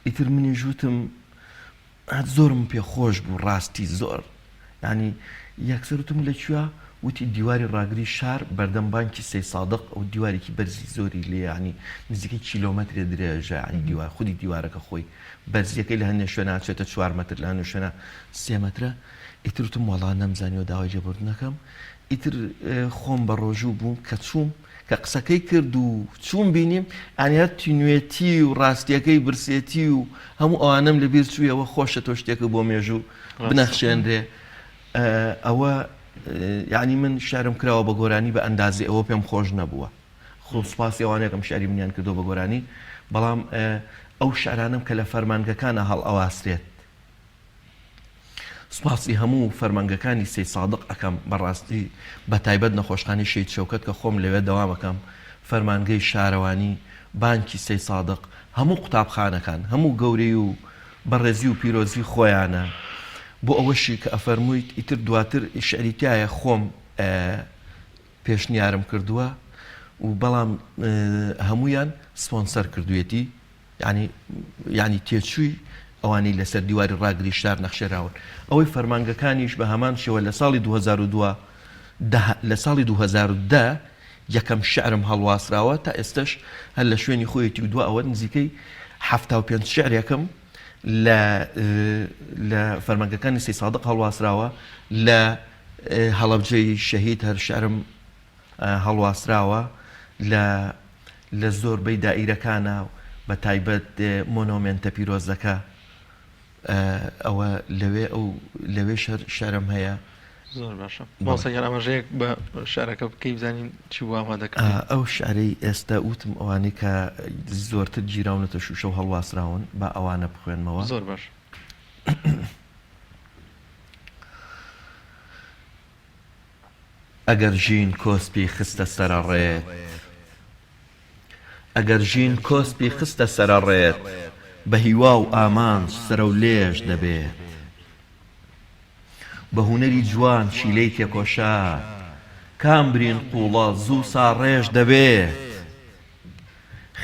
ئیتر منی ژوتم زۆرم پێ خۆش بوو ڕاستی زۆر ینی یەکسەرتم لەکوێ وتی دیواری ڕاگری شار بەردەم بانکی سەی سادق ئەو دیوارێکی بەرزی زۆری لێ ینی نزیکەی کیلۆمەترێ درێژە ینی دیوار خودی دیوارەکە خۆی بەرزیەکەی لە هەندێک شوێنە چێتە 4 مەتر لە هەندێک شوێنە 3 مەترە ئیترتم وەڵا نەمزانیەوە داوای جێبوردنەکەم ئیتر خۆم بە ڕۆژوو بووم کە چووم کە قسەکەی کرد و چوون بینیم ئەنیار تینوێتی و ڕاستیەکەی برسێتی و هەموو ئەوانم لەبیر چوویەوە خۆشە تۆ شتێکە بۆ مێژوو بنەخشێنرێ ئەوە یعنی من شارم کراوە بە گۆرانی بە ئەندازی ئەوە پێم خۆش نەبووە خۆسپاسی ئەوانێکم شاری منیان کردو بە گۆرانی بەڵام ئەو شعرانم کە لە فەرمانگەکانە هەڵ ئەواستێت سپاسی هەموو فەرمانگەکانی سەی سادق ئەەکەم بەڕاستی بە تایبەت نەخۆشخانی شەید شەوکەت کە خۆم لەوێ دەوامەکەم فەرمانگەی شارەوانی بانکی سەی سادق هەموو قوتابخانەکان هەموو گەورەی و بەڕێزی و پیرۆزی خۆیانە بۆ ئەوەشی کە ئەفەرموویت ئیتر دواتر شعریتایە خۆم پێشنیارم کردووە و بەڵام هەمویان سپۆنسەر کردوێتی ینی تێچووی ئەوانی لەسەر دیواری ڕاگری شار نەخشێراون ئەوەی فەرمانگەکانیش بە هەمان شێوە لە ساڵی 2002 لە ساڵی 2010 یەکەم شعرم هەڵواسراوە تا ئێستش هەر لە شوێنی خۆیەتی و دو ئەوە نزیکەی 75 شعرێکم لە فەرمانگەکانی سەی سادق هەڵواسراوە لە هەڵەبجەی شەهید هەر شعرم هەڵواسراوە لە زۆربەی دائیرەکانە بە تایبەت مۆنۆمێنتە پیرۆزەکە ئەوە لەوێ شەرم هەیە زۆر باشە ماسەگەر ئەمەژەیەک بە شارەکە بکەی بزانین چی وا ئامادەکە ئەو شعرەی ئێستا وتم ئەوانەی کە زۆرتر گیراونەتە شوشە و هەڵواسراون بە ئەوانە بخوێنمەوە زۆر باش ئەگەر ژین کۆسپی خستە سەرەڕێت ئەگەر ژین کۆسپی خستە سەرەڕێت بە هیوا و ئامانج سرە و لێژ دەبێت بە هونەری جوان شیلەی تێکۆشار کامبرین قوڵە زوو ساڕێژ دەبێت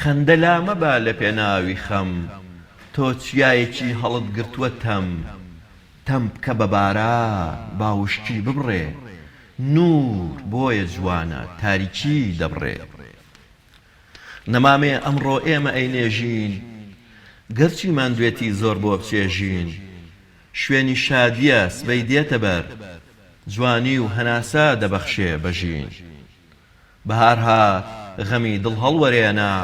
خەندە لا مەبە لە پێناوی خەم تۆ چیایەکی هەڵت گرتووە تەم بکە بە باران باوشتی ببڕێ نور بۆیە جوانە تاریکی دەبڕێ نەمامێ ئەمڕۆ ئێمە ئەینێژین گەرچی ماندوێتی زۆر بۆ بچێژین شوێنی شادیە سبەی دێتە بەر جوانی و هەناسا دەبەخشێ بەژین بەهار هات غەمی دڵ هەڵوەرێنە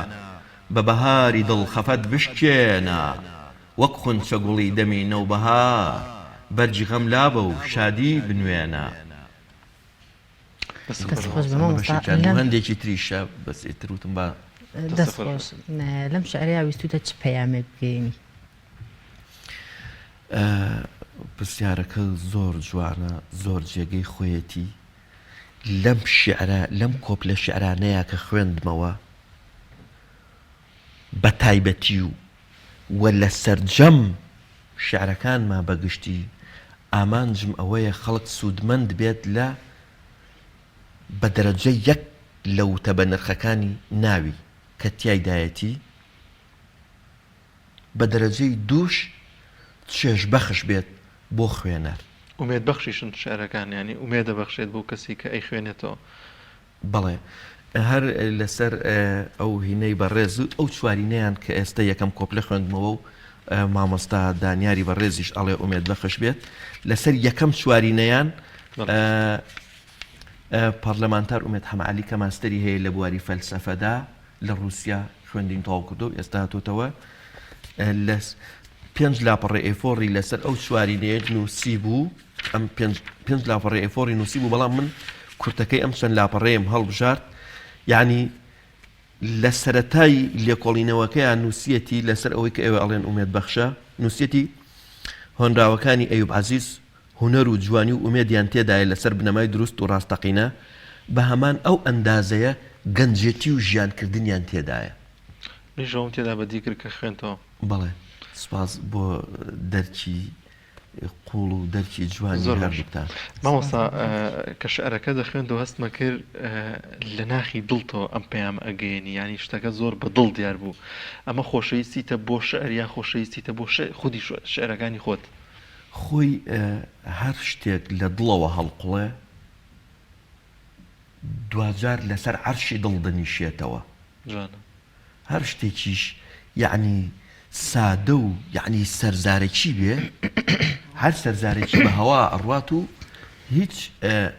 بە بەهاری دڵ خەفەت بشکێنە وەک خونچە گوڵی دەمی نەوبەهار بەرجی غەم لابە و شادی بنوێنە. هەندێکی تریشە بەس ئێتروتم بە دەست خۆش لەم شعریا ویستوتە چ پەیامێک بگەینی؟ پرسیارەکە زۆر جوانە، زۆر جێگەی خۆیەتی. لەم شعرە لەم کۆپلە شعرانەیە کە خوێندمەوە بە تایبەتی و لە سەرجەم شعرەکانمان بەگشتی ئامانجم ئەوەیە خەڵک سوودمەند بێت لە بە دەرەجە یەک لەو تەبە نرخەکانی ناوی کە تیایدایەتی بە دەرەجەی دووش چێژ بەخش بێت بۆ خوێنەر. ئومێد بەخشیشن شعرەکان ینی ئومێدە بەخشێت بۆ کەسی کە ئەی خوێنێتەوە. بەڵێ هەر لەسەر ئەو هینەی بەڕێز ئەو چوارینەیان کە ئێستا یەکەم کۆپلە خوێندمەوە و مامۆستا دانیاری بەڕێزیش ئەڵێ ئومێد بەخش بێت لەسەر یەکەم چوارینەیان پارلەمانتار ئومێد حەمەعەلی کە ماستەری هەیە لە بواری فەلسەفەدا لە رووسیا خوێندین تەواو کردو و ئێستا هاتوتەوە لە 5 لاپەڕێ ئێفۆڕی لەسەر ئەو چوارینەیە نووسی بوو. ئەم 5 لاپەڕێ ئێفۆڕی نووسی بوو بەڵام من کورتەکەی ئەم چەند لاپەڕێم هەڵبژارد. یعنی لە سەرەتای لێکۆڵینەوەکەیان نووسەتی لەسەر ئەوەی کە ئێوە ئەڵێن ئومێد بەخشە نووسەتی هۆنراوەکانی ئەیوب عەزیز هونەر و جوانی و ئومێدیان تێدایە لەسەر بنەمای دروست و ڕاستەقینە بە هەمان ئەو ئەندازەیە گەنجێتی و ژیانکردنیان تێدایە. ژەوم تێدا بە دیگر کە خوێنتەوە. بەڵێ سپاس بۆ دەرکی قوڵ و دەرکی جوانی هەردووکتان. مامۆستا کە شعرەکە دەخوێندەوە هەستمە کرد لە ناخی دڵتەوە ئەم پەیام ئەگەیەنی ینی شتەکە زۆر بە دڵ دیار بوو. ئەمە خۆشەویستیتە بۆ شعر یا خۆشەویستیتە بۆ خودی شعرەکانی خۆت؟ خۆی هەر شتێک لە دڵەوە هەڵقڵێ دوجار لەسەر عەرشی دڵ دەنیشێتەوە. هەر شتێکیش یعنی سادە و یعنی سەرزارێکی بێ هەر سەرزارێکی بە هەوا ئەڕوات و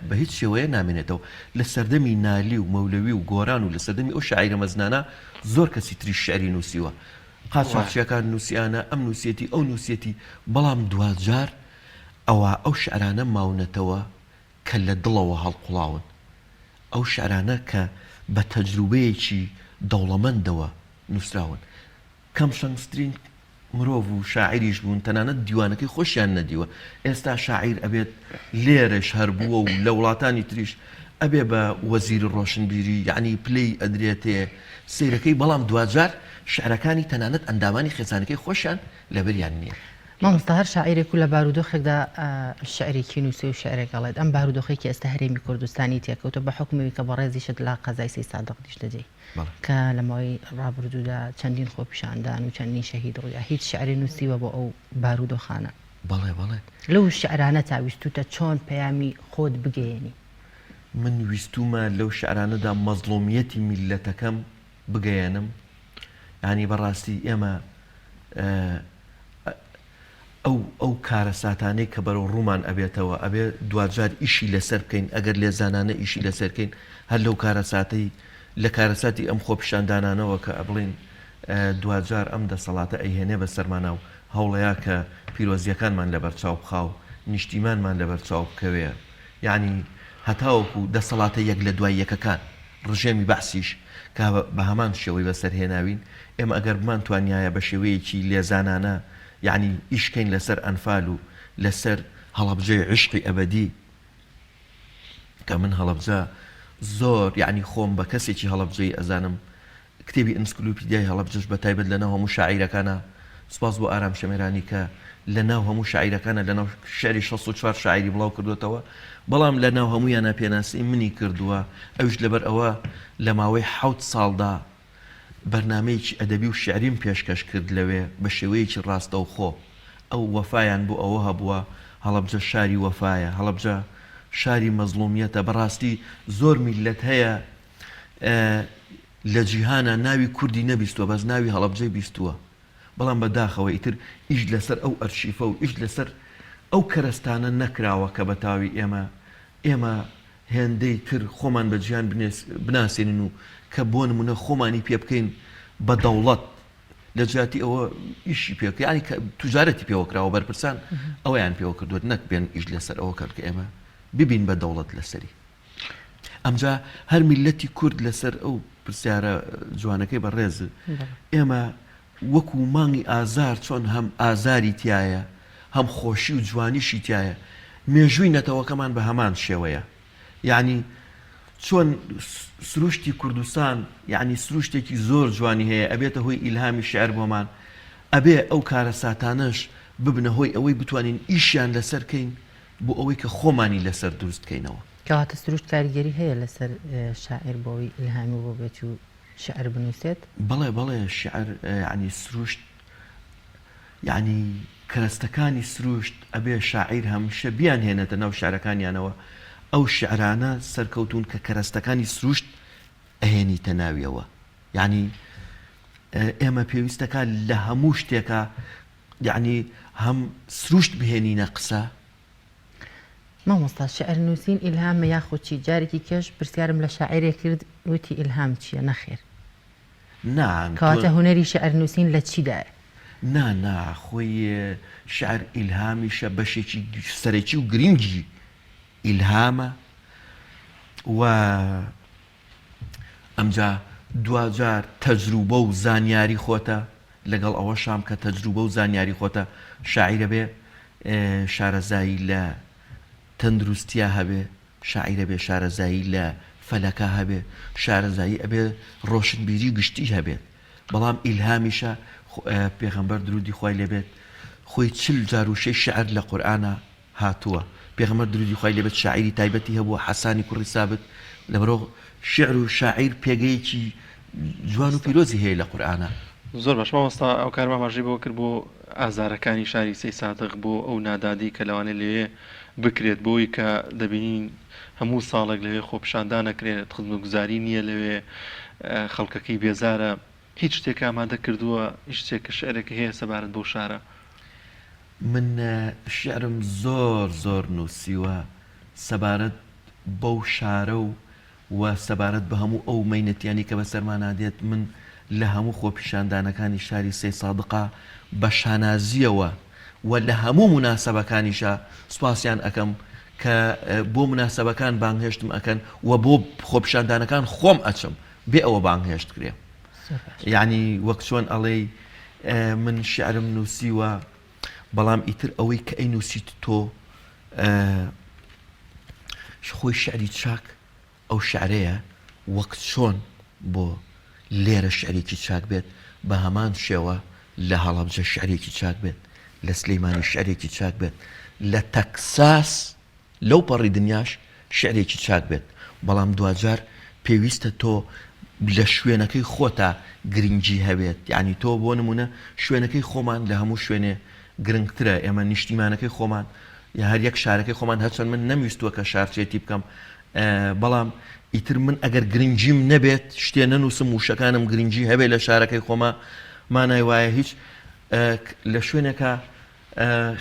بە هیچ شێوەیە نامێنێتەوە. لە سەردەمی نالی و مەولەوی و گۆران و لە سەردەمی ئەو شاعیرە مەزنانە زۆر کەسی تری شعری نووسیوە. قاچاقچیەکان نووسیانە ئەم نووسەتی ئەو نووسەتی بەڵام دوجار ئەوە ئەو شعرانە ماونەتەوە کە لە دڵەوە هەڵقوڵاون. ئەو شعرانە کە بە تەجروبەیەکی دەوڵەمەندەوە نووسراون. کەم شەنگسترین مرۆڤ و شاعریش بوون تەنانەت دیوانەکەی خۆشیان نەدیوە. ئێستا شاعیر ئەبێت لێرەش هەربووە و لە وڵاتانی تریش ئەبێ بە وەزیر ڕۆشنبیری یعنی پلەی ئەدرێتێ سیرەکەی بەڵام دوجار شعرەکانی تەنانەت ئەندامانی خێزانەکەی خۆشیان لەبەریان نییە. مامۆستا هەر شاعیرێک و لە بارودۆخێکدا شعرێکی نووسی و شعرێک ئەڵێت ئەم بارودۆخێکی ئێستا هەرێمی کوردستانی تێکەوتە بە حکومەوەی کە بەڕێزیشت لە قەزای سەی سادق دەجێ کە لەمەوەی ڕابردوودا چەندین خۆپیشاندان و چەندین شەهید ڕوویا هیچ شعری نووسیوە بۆ ئەو بارودۆخانە. بەڵێ لەو شعرانە تا ویستوتە چۆن پەیامی خۆت بگەیەنی؟ من ویستومە لەو شعرانەدا مەزڵومیەتی میلەتەکەم بگەیەنم. ینی بەڕاستی ئێمە ئەو کارە ساتانەی کە بەرەو ڕوومان ئەبێتەوە ئەبێ دوجار ئیشی لەسەر بکەین ئەگەر لێزانانە ئیشی لەسەر بکەین هەر لەو کارە ساتەی لە کارەساتی ئەم خۆپیشاندانانەوە کە ئەبڵین دوجار ئەم دەسەڵاتە ئەیهێنێ بە سەرمانە و هەوڵەیە کە پیرۆزیەکانمان لەبەرچاو بخاو نیشتیمانمان لەبەرچاو بکەوێ. یعنی هەتاوەکو دەسەڵاتە یەک لە دوای یەکەکان ڕژێمی بەحسیش کە بە هەمان شێوەی بەسەرهێناوین ئێمە ئەگەر بمان توانایە بە شێوەیەکی لێزانانە یعنی ئیشکەین لەسەر ئەنفال و لەسەر هەڵەبجەی عشقی ئەبەدی کە من هەڵەبجە زۆر یعنی خۆم بە کەسێکی هەڵەبجەی ئەزانم کتێبی ئەنسکلۆپیدیای هەڵەبجەش بە تایبەت لەناو هەموو شاعیرەکانە سپاس بۆ ئارام شەمێرانی کە لەناو هەموو شاعیرەکانە لەناو شعری 64 شاعری بڵاو کردوێتەوە بەڵام لەناو هەموویانە پێناسی منی کردووە. ئەوش لەبەر ئەوە لە ماوەی 7 ساڵدا بەرنامەیەکی ئەدەبی و شعریم پێشکەش کرد لەوێ بە شێوەیەکی ڕاستە و خۆ. ئەو وەفایان بۆ ئەوە هەبووە هەڵەبجە شاری وەفایە، هەڵەبجە شاری مەزڵومیەتە. بەڕاستی زۆر میلەت هەیە لە جیهانە ناوی کوردی نەبیستووە بەس ناوی هەڵەبجەی بیستووە بەڵام بەداخەوە ئیتر ئیش لەسەر ئەو ئەرشیفە و ئیش لەسەر ئەو کەرەستانە نەکراوە کە بەتاوی ئێمە هێندەی تر خۆمان بە جیهان بناسێنین و کە بۆ نمونە خۆمانی پێ بکەین بە دەوڵەت لە جاتی ئەوە ئیشی پێک ینی توجارەتی پێوە کراوە بەرپرسان ئەویان پێوە کردوێت نەک بێن ئیش لەسەر ئەوە کرد کە ئێمە ببین بە دەوڵەت لەسەری ئەمجا هەر میلەتی کورد لەسەر ئەو پرسیارە جوانەکەی بەڕێز ئێمە وەکو مانگی ئازار چۆن هەم ئازاری تایە هەم خۆشی و جوانیشی تایە مێژووی نەتەوەکەمان بە هەمان شێوەیە یعنی چۆن سروشتی کوردستان یعنی سروشتێکی زۆر جوانی هەیە ئەبێتە هۆی ئیلهامی شعر بۆمان ئەبێ ئەو کارە ساتانەش ببنە هۆی ئەوەی بتوانین ئیشیان لەسەرکەین بۆ ئەوەی کە خۆمانی لەسەر دروستکەینەوە کەواتە سروشت کاریگەری هەیە لەسەر شاعر بۆەوەی ئیلهامی بۆ بێت و شعر بنووسێت بەڵێ شعر ینی سروشت یعنی کەرەستەکانی سروشت ئەبێ شاعیر هەمیشە بیان هێنێتە ناو شعرەکانیانەوە ئەو شعرانە سەرکەوتون کە کەرەستەکانی سروشت ئەهێنیتە ناویەوە یعنی ئێمە پێویستەکە لە هەموو شتێکە یعنی هەم سروشت بهێنینە قسە مامۆستا شعر نووسین ئیلهامە یاخۆچی جارێکی کەش پرسیارم لە شاعرێک کرد وتی ئیلهام چییە نەخێر کەواتە هوەری شعر نووسین لە چیدایە نا خۆی شعر ئیلهامیشە بەشێکی سەرەکی و گرنگی ئیلهامە و ئەمجا دوجار تەجروبە و زانیاری خۆتە لەگەڵ ئەوە شام کە تەجروبە و زانیاری خۆتە شاعیرە بێ شارەزایی لە تەندروستیا هەبێ شاعیرە بێ شارەزایی لە فەلەکە هەبێ شارەزایی ئەبێ ڕۆشنبیری گشتی هەبێت بەڵام ئیلهامیشە پێغەمبەر درودی خوای لێبێت خۆی 40 جاروشەی شعر لە قورئانە هاتووە پێغەمبەر درودی خوای لێبێت شاعیری تایبەتی هەبووە حەسانی کوڕی سابت لەبەرۆ شعر و شاعیر پێگەیەکی جوان و پیرۆزی هەیە لە قورئانە زۆر باش مامۆستا ئەو کارمان ماژەی بۆ کرد بۆ ئازارەکانی شاری سەی سادق بۆ ئەو نادادی کە لەوانێت لێ بکرێت بۆی کە دەبینین هەموو ساڵێک لەوێ خۆپشاندان نەکرێت خزمەتگوزاری نییە لەوێ خەڵکەکەی بێزارە هیچ شتێک ئامادە کردووە هیچ شتێک کە شعرێکی هەیە سەبارەت بۆ شارە من شعرم زۆر نووسیوە سەبارەت بەو شارە و سەبارەت بە هەموو ئەو مەینەتیانی کە بە سەرمانادێت من لە هەموو خۆپیشاندانەکانی شاری سەی سادقا بە شانازیەوە و لە هەموو مناسەبەکانیشە سوپاسیان ئەەکەم کە بۆ مناسەبەکان بانگهێشتم ئەکەن و بۆ خۆپیشاندانەکان خۆم ئەچم بێ ئەوە بانگهێشت کرێ یعنی وەک چۆن ئەڵێ من شعرم نووسیوە بەڵام ئیتر ئەوەی کە ئەی نووسیت تۆ خۆی شعری چاک ئەو شعرەیە وەک چۆن بۆ لێرە شعرێکی چاک بێت بە هەمان شێوە لە هەڵەبجە شعرێکی چاک بێت لە سلەیمانی شعرێکی چاک بێت لە تەکساس لەو پەڕی دنیاش شعرێکی چاک بێت بەڵام دوجار پێویستە تۆ لە شوێنەکەی خۆتا گرنگی هەبێت یعنی تۆ بۆ نمونە شوێنەکەی خۆمان لە هەموو شوێنێ گرنگترە ئێمە نیشتیمانەکەی خۆمان یا هەر یەک شارەکەی خۆمان هەرچەند من نەویستووە کە شارچێتی بکەم بەڵام ئیتر من ئەگەر گرنگیم نەبێت شتێ نەنووسم وشەکانم گرنگی هەبێت لە شارەکەی خۆما مانای وایە هیچ لە شوێنێکە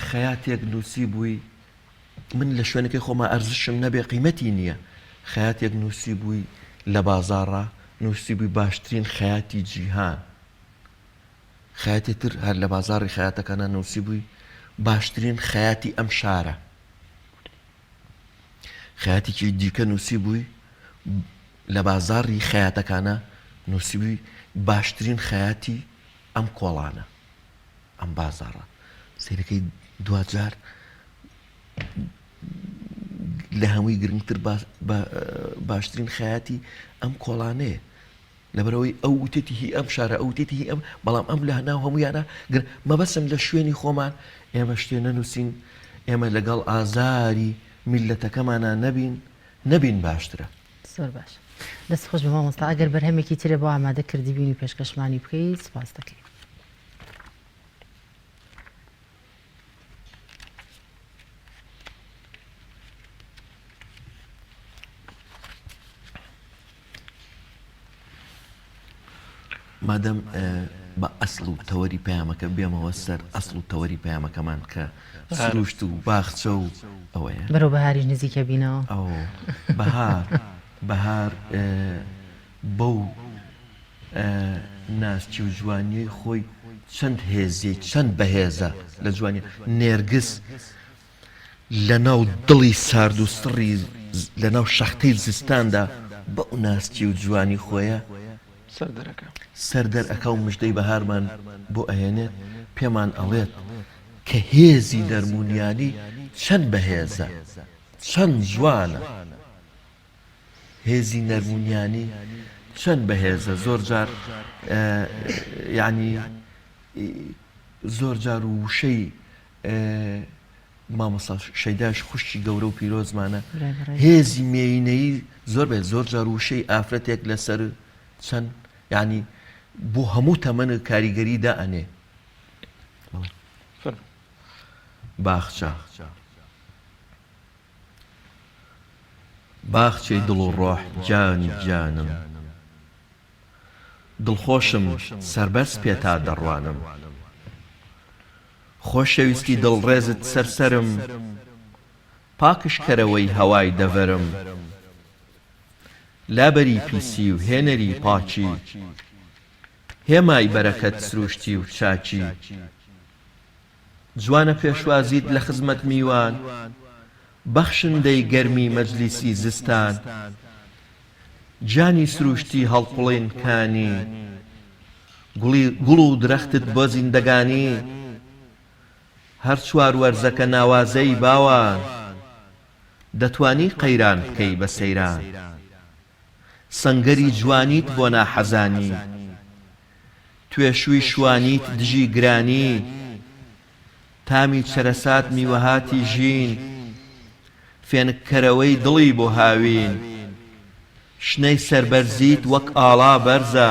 خەیاتێک نووسی بووی من لە شوێنەکەی خۆما ئەرزشم نەبێ قیمەتی نییە خەیاتێک نووسی بووی لە بازاڕە نووسی بووی باشترین خەیاتی جیهان خەیاتی تر هەر لە بازاڕی خەیاتەکانە نووسی بووی باشترین خەیاتی ئەم شارە خەیاتێکی دیکە نووسی بووی لە بازاڕی خەیاتەکانە نووسی بووی باشترین خەیاتی ئەم کۆڵانە ئەم بازاڕە سیرەکەی دوجار لە هەمووی گرنگتر باشترین خەیاتی ئەم کۆڵانەیە لەبەرەوەی ئەو وتێتی هی ئەم شارە ئەو وتێتی هی ئەم بەڵام ئەم لە هەناو هەموویانە مەبەسم لە شوێنی خۆمان ئێمە شتێ نەنووسین ئێمە لەگەڵ ئازاری میلەتەکەمانە نەبین باشترە زۆر باش دەست خۆش بە مامۆستا ئەگەر بەرهەمێکی ترە بۆ ئامادە کردی بینی پێشکەشمانی بکەیت سپاس دەکەین مادەم بە ئەسڵ و تەوەری پەیامەکە بێمەوە سەر ئەسڵ و تەوەری پەیامەکەمان کە سروشت و باخچە و ئەوەیە بەرەو بەهاریش نزیکە بینەوە ئەو بەهار بەو ناسکی و جوانیەی خۆی چەند هێزی چەند بەهێزە لە جوانی نێرگس لە ناو دڵی سارد و سڕی لە ناو شەختەی زستاندا بە ئوناستی و جوانی خۆیە سەردەر ئەکا و مژدەی بەهارمان بۆ ئەهێنێت پێمان ئەڵێت کە هێزی نەرمونیانی چەند بەهێزە چەند جوانە هێزی نەرمونیانی چەند بەهێزە زۆر جار یعنی زۆر جار و وشەی مامەسا شەیداش خوشتی گەورە و پیرۆزمانە هێزی مێینەی زۆر بێت زۆر جار وشەی ئافرەتێک لەسەر چەند یعنی بۆ هەموو تەمەنە کاریگەریدا ئەنێ باخچە باخچەی دڵ و ڕۆح جانی جانم دڵخۆشم سەربەرز پێتا دەڕوانم خۆشەویستی دڵڕێزت سەرسەرم پاکشکەرەوەی هەوای دەڤەرم لابەری پیسی و هێنەری پاچی هێمای بەرەکەت سروشتی و چاچی جوانە پێشوازیت لە خزمەت میوان بەخشندەی گەرمی مەجلیسی زستان جانی سروشتی هەڵقوڵێنکانی گوڵ و درەختت بۆ زیندەگانی هەر چوار وەرزەکە ناوازەی باوان دەتوانی قەیران بکەی بە سەیران سەنگەری جوانیت بۆ ناحەزانی توێشووی شوانیت دژی گرانی تامی چەرەسات میوەهاتی ژین فێنکەرەوەی دڵی بۆ هاوین شنەی سەربەرزیت وەک ئاڵا بەرزە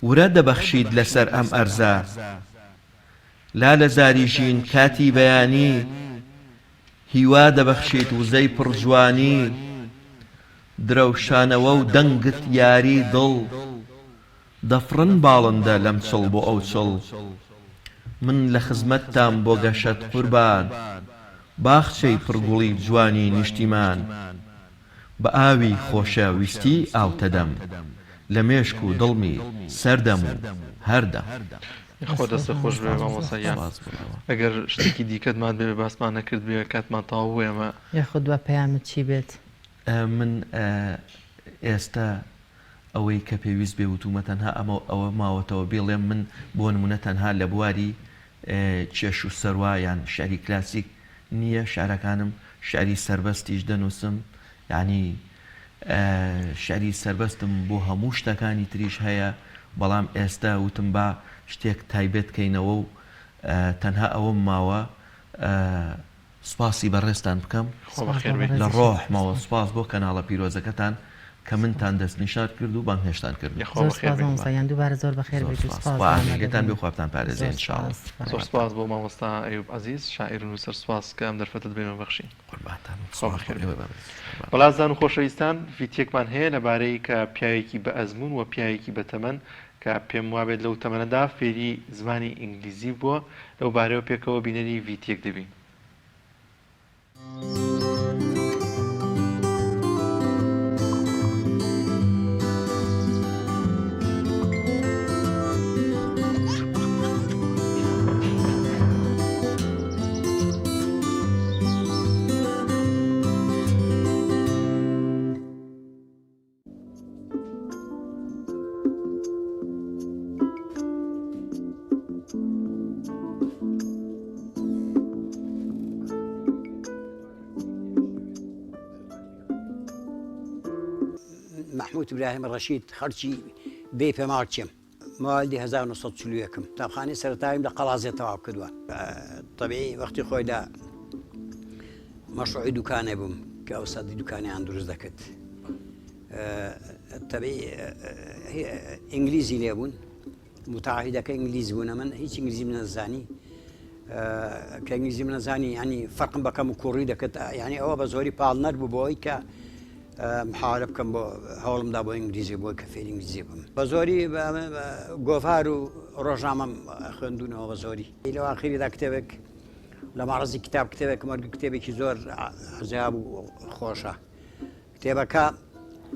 ورە دەبەخشید لەسەر ئەم ئەرزە لا لە زاری ژین کاتی بەیانی هیوا دەبەخشیت وزەی پڕجوانی درەوشانەوە و دەنگت یاری دڵ دەفڕن باڵندە لەم چڵ بۆ ئەو چڵ من لە خزمەتتان بۆ گەشەت قوربان باخچەی پڕگوڵی جوانی نیشتیمان بە ئاوی خۆشە ویستی ئاوتەدەم لە مێشک و دڵمی سەردەم و هەردەم خۆ دەستە خۆش بێ مامۆسایان ئەگەر شتێکی دیکەتمان بێ باسمان نەکرد بێ کاتمان تاو ئێمە یاخود دووە پەیامت چی بێت من ئێستا ئەوەی کە پێویست بێ وتومە تەنها ئەوە ماوەتەوە بێڵێم من بۆ نمونە تەنها لە بواری چێش و سەروا یان شعری کلاسیک نییە شعرەکانم شعری سەربەستیش دەنووسم یعنی شعری سەربەستم بۆ هەموو شتەکانی تریش هەیە بەڵام ئێستا وتم با شتێک تایبێت کەینەوە و تەنها ئەوەم ماوە سپاسی بەڕێستان بکەم لە ڕۆحمەوە سپاس بۆ کەناڵە پیرۆزەکەتان کە منتان دەستنیشان کرد و بانگهێشتان کرد دووبارە زۆر بەخێر بێتان بێ خوابتان پارێزێن زۆر سپاس بۆ مامۆستا ئەیوب عەزیز شاعیر و نووسەر سپاس کە ئەم دەرفەتت بێنەوە بەخشین بەڵازان و خۆشەویستان ڤیدیۆکمان هەیە لەبارەی کە پیاوێکی بە ئەزمون و پیاوێکی بە تەمەن کە پێم وابێت لەو تەمەنەدا فێری زمانی ئینگلیزی بووە لەو بارەوە پێکەوە بینەری ڤیدیۆک دەبین. محمود إبراهيم الرشيد خرجي بي في مارتشم موالدي 1940 تابخاني سرتايم لقلازي تواو كدوا طبيعي وقتي خوي دا مشروعي دكان بوم كأوساد دكاني عند روز دكت طبيعي هي إنجليزي ليبون متعهدة كإنجليزي بونا من هيك إنجليزي من الزاني كإنجليزي من الزاني يعني فرق بكم كوري دكت يعني أو بزوري بالنر ببوي ك محارب كم هولم دابو إنجليزي بوي كفيل إنجليزي بوم بزوري غوفارو رجامم خندونه بزوري إلى آخر ذا كتابك لما رزي كتاب كتابك مرق كتابك زور عذاب وخوشة كتابك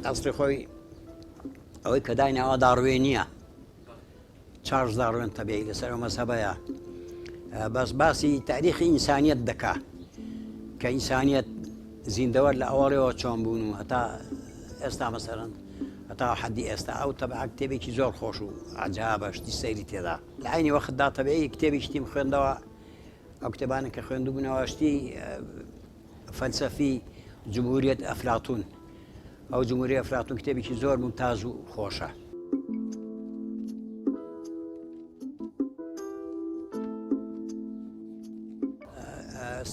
أصلي خوي أو كداينا أو داروينية چارلز داروین تەبیعی لەسەر ئەو مەزهەبەیە بەس باسی تاریخی ئینسانیەت دەکا کە ئینسانیەت زیندەوەر لە ئەوەڕێەوە چۆن بوون و هەتا ئێستا مەسەرەن هەتا حەدی ئێستا ئەو تەبع کتێبێکی زۆر خۆش و عجابە شتی سەیری تێدا لە عینی وەختدا تەبیعی کتێبێکتیم خوێندەوە ئەو کتێبانە کە خوێندو بوونەوە شتی فەلسەفی جمهوریەت ئەفلاتون ئەو جمهوری ئەفلاتون کتێبێکی زۆر ممتاز و خۆشە.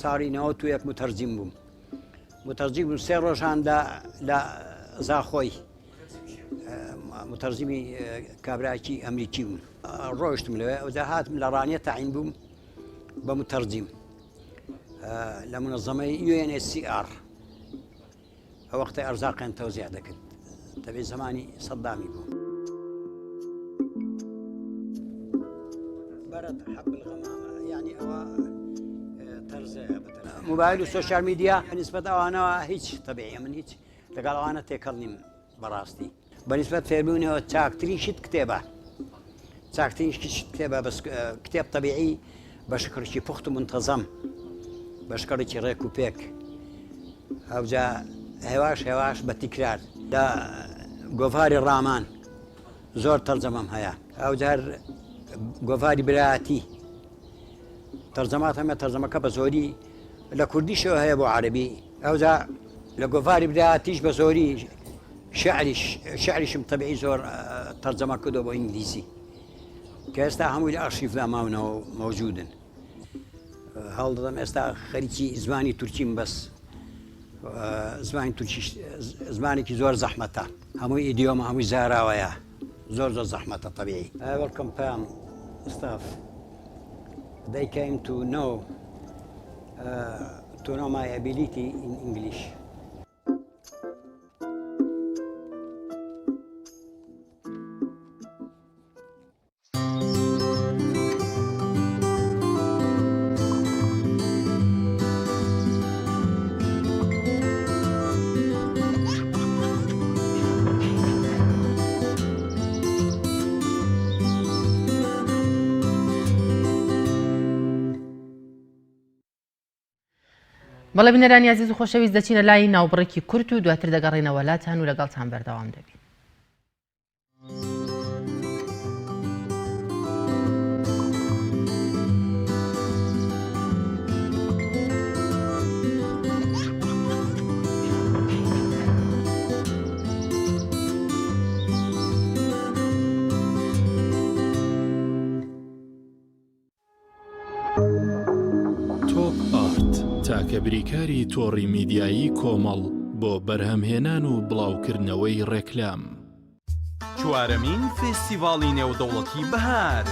ساڵی 91 متەرجیم بووم سێ ڕۆژان لە زاخۆی متەرجیمی کابراکی ئەمریکی بووم ڕۆیشتم لەوێ ئەوجا هاتم لە ڕانیە تاعین بووم بە متەرجیم لە منەظەمەی UNHCR ئەو وەختەی ئەرزاقیان تەوزیع دەکرد دەبێ زمانی سەدامی بوو بەرەت حەب الغەمامە یعنی ئەوە موبایل و سۆشیال میدیا بەنسبەت ئەوانەوە هیچ تەبیعی من هیچ لەگەڵ ئەوانە تێکەڵ نیم بەڕاستی بەنسبەت فێربوونەوە چاکترین شت کتێبە چاکترین شت کتێبە بەس کتێب تەبیعی بە شکڵێکی پوخت و منتەزەم بە شکڵێکی ڕێک و پێک ئەوجا هێواش بە تیکرار لە گۆڤاری ڕامان زۆر تەرجەمەم هەیە ئەوجار گۆڤاری برایەتی تەرجەمات هەمە تەرجەمەکە بە زۆری لە کوردیشەوە هەیە بۆ عەرەبی ئەوجا لە گۆڤاری برایەتیش بە زۆری شعریشم تەبیعی زۆر تەرجەمە کردەوە بۆ ئینگلیزی کە ئێستا هەمووی لە ئارشیفدا ماونەوە مەوجودن هەڵ دەدەم ئێستا خەریکی زمانی تورکیم بەس زمانی تورکی زمانێکی زۆر زەحمەتە هەمووی ئیدیۆمە هەمووی زاراوەیە زۆر زەحمەتە تەبیعی. Welcome Pam, staff. They came to know my ability in English. بەڵێ بینەرانی عزیز و خۆشەویست دەچینە لای ناوبڕێکی کورت و دواتر دەگەڕێنەوە وڵاتان و لەگەڵتان بەردەوام دەبین. تاکە بریکاری تۆڕی میدیایی کۆمەڵ بۆ بەرهەمهێنان و بڵاوکردنەوەی ڕێکلام. چوارەمین فێستیڤاڵی نێودەوڵەتی بەهار.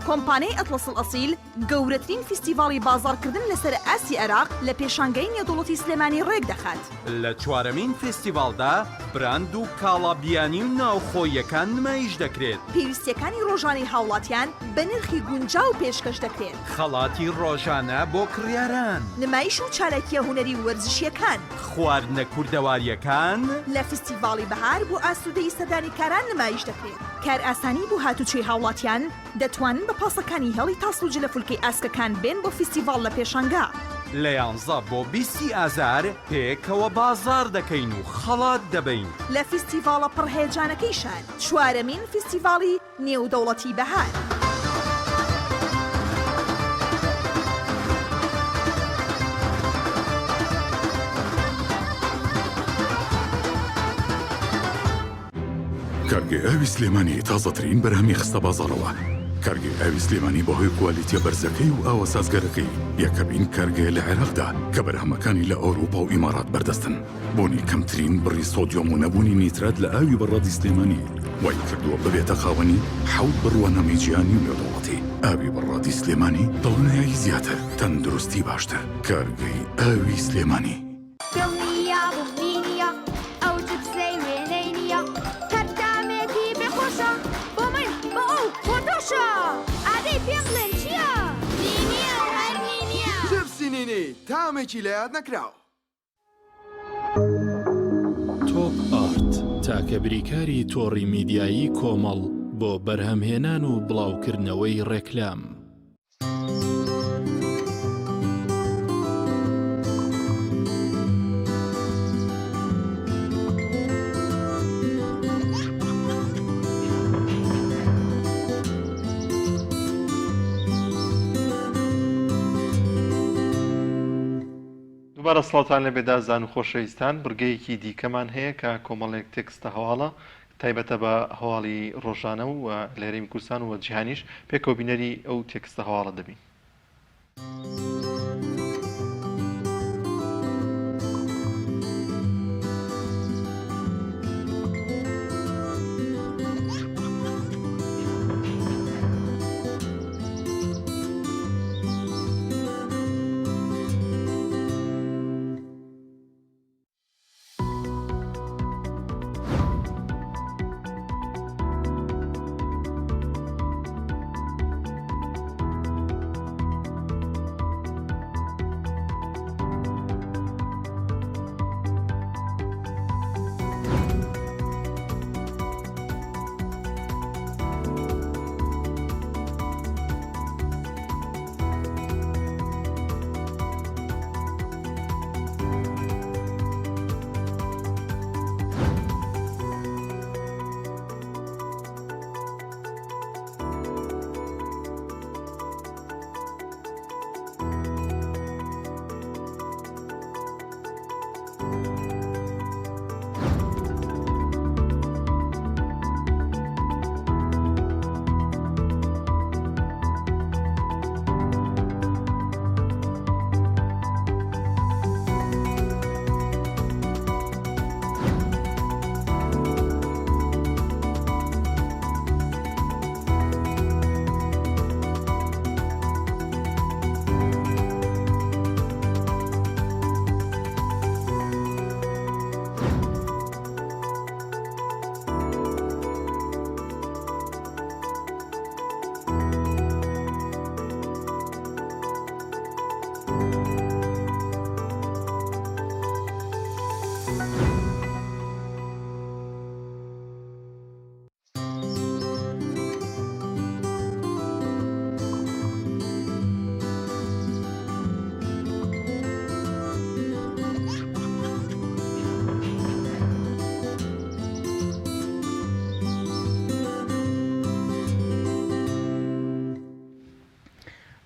کۆمپانیای ئەتڵەس ئەسیل گەورەترین فیستیڤاڵی بازاڕکردن لەسەر ئاسی عێراق لە پێشانگەی نێودەوڵەتی سلێمانی ڕێک دەخات. لە چوارەمین فێستیڤاڵدا براند و کاڵابیانی و ناوخۆیەکان نمایش دەکرێت. پێویستیەکانی ڕۆژانەی هاوڵاتیان بە نرخی گونجاو پێشکەش دەکرێت. خەڵاتی ڕۆژانە بۆ کڕیاران. نمایش و چالاکیە هونەری و وەرزشیەکان. خواردنە کوردەواریەکان لە فستیڤاڵی بەهار بۆ ئاسوودەی سەردانی کاران نمایش دەکرێت. کار ئاسانی بۆ هاتوچۆی هاوڵاتیان دەتوانن بە پاسەکانی هێڵی تاسڵ و جلەفولکەی ئاسکەکان بێن بۆ فستیڤاڵ لە پێشانگا. لە 11 بۆ 20 ئازار پێکەوە بازار دەکەین و خەڵات دەبین. لە فستیڤاڵە پڕهێجانەکەی شار چوارەمین فستیڤاڵی نێودەوڵەتی بەهار. کارگێ ئاوی سلێمانی تازەترین بەرهەمی خستە بازاڕەوە. کارگێ ئاوی سلێمانی بەهۆی کوالیتیە بەرزەکەی و ئاوە سازگەرەکەی یەکەمین کارگێ لە عێراقدا کە بەرهەمەکانی لە ئەوروپا و ئیمارات بەردەستن. بۆنی کەمترین بڕی سۆدیۆم و نەبوونی نیترات لە ئاوی بەڕادی سلێمانی وای کردووە ببێتە خاوەنی حەوت بڕوانەمەی جیهانی و نێودەوڵەتی. ئاوی بەڕادی سلێمانی دڵنیایی زیاتر، تەندروستی باشتر. کارگەی ئاوی سلێمانی. تامێکی لە یاد نەکراوە. تۆپ ئارت تاکە بریکاری تۆڕی میدیایی کۆمەڵ بۆ بەرهەمهێنان و بڵاوکردنەوەی ڕێکلام. دووبارە سڵاوتان لە بێدا زان و خۆشەویستان، بڕگەیەکی دیکەمان هەیە کە کۆمەڵێک تێکستە هەواڵە تایبەتە بە هەواڵی ڕۆژانە و لە هەرێمی کوردستان و جیهانیش پێکەوەبینەری ئەو تێکستە هەواڵە دەبین.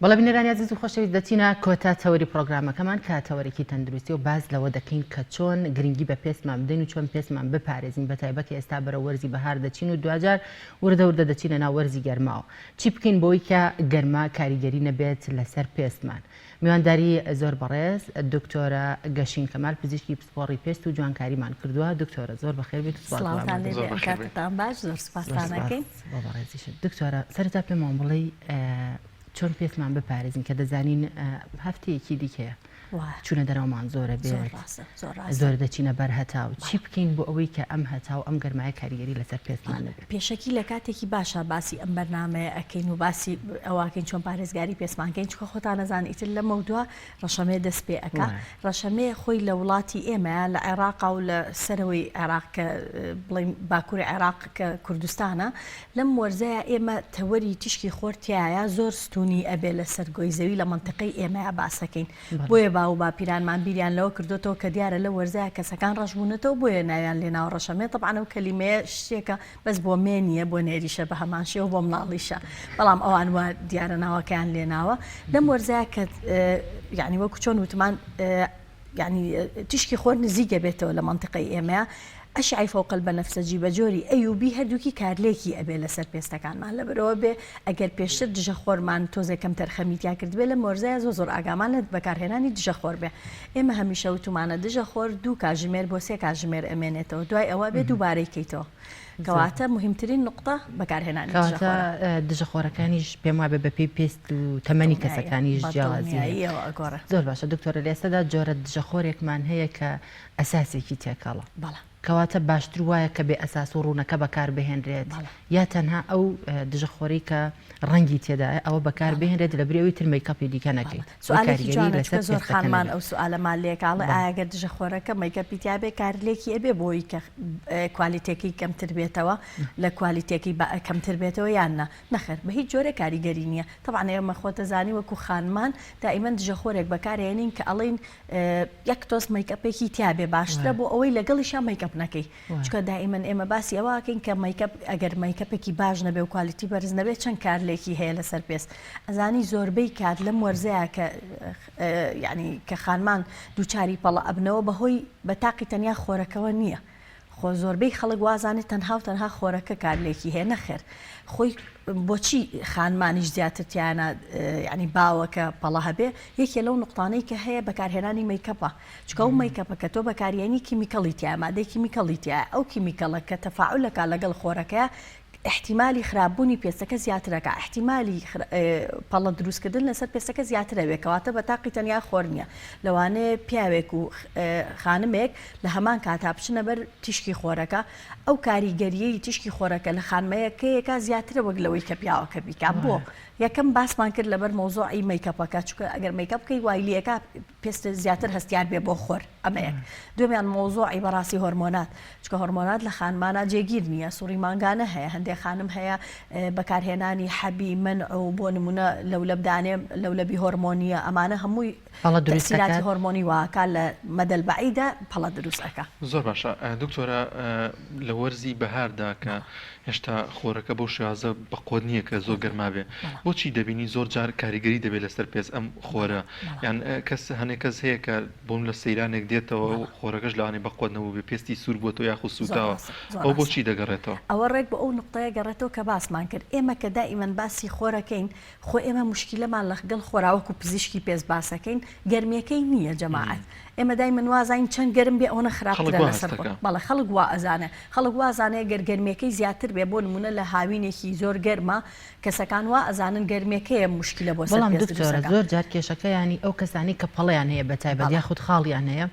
بەڵێ بینەرانی عزیز و خۆشەویست دەچینە کۆتا تەوەری پرۆگرامەکەمان کە تەوەرێکی تەندروستی و باز لەوە دەکەین کە چۆن گرنگی بە پێسمان بدەین و چۆن پێسمان بپارێزین بە تایبەت کە ئێستا بەرە وەرزی بەهار دەچین و دوجار وردە وردە دەچینە ناو وەرزی گەرماوە. چی بکەین بۆی کە گەرما کاریگەری نەبێت لەسەر پێستمان؟ میوانداری زۆر بەڕێز دکتۆرە گەشین کەمال پزیشکی پسپۆڕی پێست و جوانکاریمان کردووە. دکتۆرە زۆر بەخێر بێت و سڵاوتان باش، زۆر سوپاسانەکەین. دکتۆرە سەرەتا پێمان بڵێ چۆن پێسمان بپارێزین کە دەزانین هەفتەیەکی دیکەیە چوونە دەرەوەمان زۆرە بێت زۆر دەچینە بەر هەتاو. چی بکەین بۆ ئەوەی کە ئەم هەتاو ئەم گەرمایە کاریگەری لەسەر پێستمان نەبێت؟ پێشەکی لە کاتێکی باشە باسی ئەم بەرنامەیە ئەکەین و باسی ئەوواکەین چۆن پارێزگاری پێسمانکەین، چکە خۆتان نەزان ئیتر لە مەودووە ڕەشەمێ دەست پێ ئەکا. ڕەشەمێ خۆی لە وڵاتی ئێمەیە لە عێراق و لە سەرەوەی عێراق کە بڵێم باکووری عێراق کە کوردستانە، لەم وەرزەیە ئێمە تەوەری تیشکی خۆرتیایە زۆر ستونی ئەبێ لە سەرگۆی زەوی لە منتقەی ئێمەیە باسەکەین. بۆیە باو باپیرانمان بیریان لەوە کردوتەوە کە دیارە لە وەرزەیە کەسەکان ڕەشبوونەتەوە بۆیە ناویان لێناوە ڕەشەمێ. طبعاً ئەو کەلیمەیە شتێکە بەس بۆ مێنیە بۆ نێریشە بە هەمان شێوە بۆ مناڵیشە، بەڵام ئەوان وە دیارە ناوەکەیان لێناوە. لەم وەرزەیە کە یعنی وەکو چۆن وتمان یعنی تیشکی خۆر نزیکە بێتەوە لە منتقەی ئێمەیە. ئەشعی فوق البەنەفسەجی بەجۆری ئەیوبی هەردووکی کارلێکی ئەبێ لەسەر پێستەکانمان، لەبەرەوە بێ ئەگەر پێشتر دژە خۆرمان تۆزێکم تەرخەمیتیا کرد بێ لە مۆرزایە زۆر ئاگامان لە بەکارهێنانی دژە خۆر بێ. ئێمە هەمیشە وتمانە دژە خۆر 2 کاتژمێر بۆ 3 کاتژمێر ئەمێنێتەوە، دوای ئەوە بێ دووبارەی کەیتەوە. کەواتە مهمترین نقطە بەکارهێنانی دژە خۆرەکانیش پێم وابێ بەپێی پێست و تەمەنی کەسەکانیش جیاوازیە. زۆر باشە دکتۆرە، لە ئێستادا جۆرە دژە خۆرێکمان هەیە کە ئەساسێکی تێکەڵە. بەڵێ کەواتە باشتر وایە کە بێ ئەساس و ڕوونەکە بەکار بهێنرێت یا تەنها ئەو دژەخۆری کە ڕەنگی تێدایە ئەوە بەکار بهێنرێت لە برێوی تر مەیکەپی دیکە نەکەیت. سوالێکی جوانە چکە زۆر خانمان ئەو سوالەمان لێکاڵێ ئاگەر دژەخۆرەکە مەیکەپی تیابێ کارلێکی ئەبێ بۆی کە کوالیتێکی کەمتر بێتەوە لە کوالیتێکی کەمتر بێتەوە یاننا نەخێر بە هیچ جۆرە کاریگەری نییە. طبعا ئێمە خۆتەزانی وەکو خانمان دائیمەن دژەخۆرێک بەکارێنین کە ئەڵین یەک تۆز مەیکەپێکی تیابێ باشترە بۆ ئەوەی لەگەڵیشان مەیکەپ نەکەی چکە دائیمەن ئێمە باسی ئەوەکەین کە مەیکەپ ئەگەر مەیکەپێکی باش نەبێ و کوالیتی بەرز نەبێت چەند کارلێکی هەیە لەسەر پێست. ئەزانی زۆربەی کات لەم وەرزەیە کە ینی کە خانمان دووچاری پەڵە ئەبنەوە بەهۆی بە تاقی تەنیا خۆرەکەەوە نییە. خۆ زۆربەی خەڵک وازانێت تەنها خۆرەکە کارلێکی هەیە نەخێر خۆی بۆچی خانمانیش زیاترتیانە ینی باوەکە پەڵە هەبێ یەکێ لەو نقطانەی کە هەیە بەکارهێنانی مەیکەپە چکە ئەو مەیکەپە کە تۆ بەکارێنی کیمیکەڵی تایە مادەی کیمیکەڵی تایە ئەو کیمیکەڵە کە تەفاعولەکە لەگەڵ خۆرەکەیە احتیمالی خراپبوونی پێستەکە زیاترەکە احتیمالی پەڵە دروستکردن لەسەر پێستەکە زیاترەوێ کەواتە بە تاقی تەنیا خۆر نییە لەوانەیە پیاوێک و خانمێک لە هەمان کاتا بچنە بەر تیشکی خۆرەکە ئەو کاریگەریەی تیشکی خۆرەکە لە خانمەیەکەیەکە زیاترە وەک لەوەی کە پیاوەکە بیکا بۆ یەکەم باسمان کرد لەبەر مۆزۆعی مەیکەپەکە چکە ئەگەر مەیکەپکەی وایلیەکە پێستە زیاتر هەستیار بێ بۆ خۆر ئەمەیەک دومیان مۆزۆعی بەڕاستی هۆرمۆنات چکە هۆرمۆنات لە خانمانە جێگیر نییە سوڕی مانگانە هەیە هەندێک خانم هەیە بەکارهێنانی حەبی منع و بۆ نمونە لەولەبدانێ لەولەبی هۆرمۆنیە ئەمانە هەمووی تەسیراتی هۆرمۆنی واکە لە مەدەل بەعیدا پەڵە دروستەکە. زۆر باشە دکتۆرە لە وەرزی بەهاردا کە هێشتا خۆرەکە بۆ شێوازە بەقۆت نییە کە زۆر گەرما بێ بۆچی دەبینی زۆر جار کاریگەری دەبێت لەسەر پێست ئەم خۆرە یان کەس هەنێک کەس هەیە کە بۆم لە سەیرانێک دێتەوە و خۆرەکەش لەوانەی بەقۆت نەبوو بێ پێستی سوور بۆ تۆ یاخو سووتاوە ئەو بۆچی دەگەڕێتەوە ئەوە ڕێک بە ئەو نقطەیە گەڕێتەوە کە باسمان کرد ئێمە کە دائیمەن باسی خۆرەکەین خۆ ئێمە مشکلەمان لەگەڵ خۆراوەکو پزیشکی پێست باسەکەین گەرمیەکەی نییە جەماعەت ئێمە دایمەن وازین چەند گەرم بێ ئەوە خراپترە لەسەر بەڵێ خەڵک وا ئەزانە خەڵک وازانەیە گەرگەرمیەکەی زیاتر بێ بۆ نمونە لە هاوینێکی زۆر گەرمە کەسەکان وا ئەزانن گەرمیەکەیە مشکلە بۆ بەڵام دکتۆرە زۆر جار کێشەکە ینی ئەو کەسانی کە پەڵیان هەیە بەتایبەت یاخود خاڵیان هەیە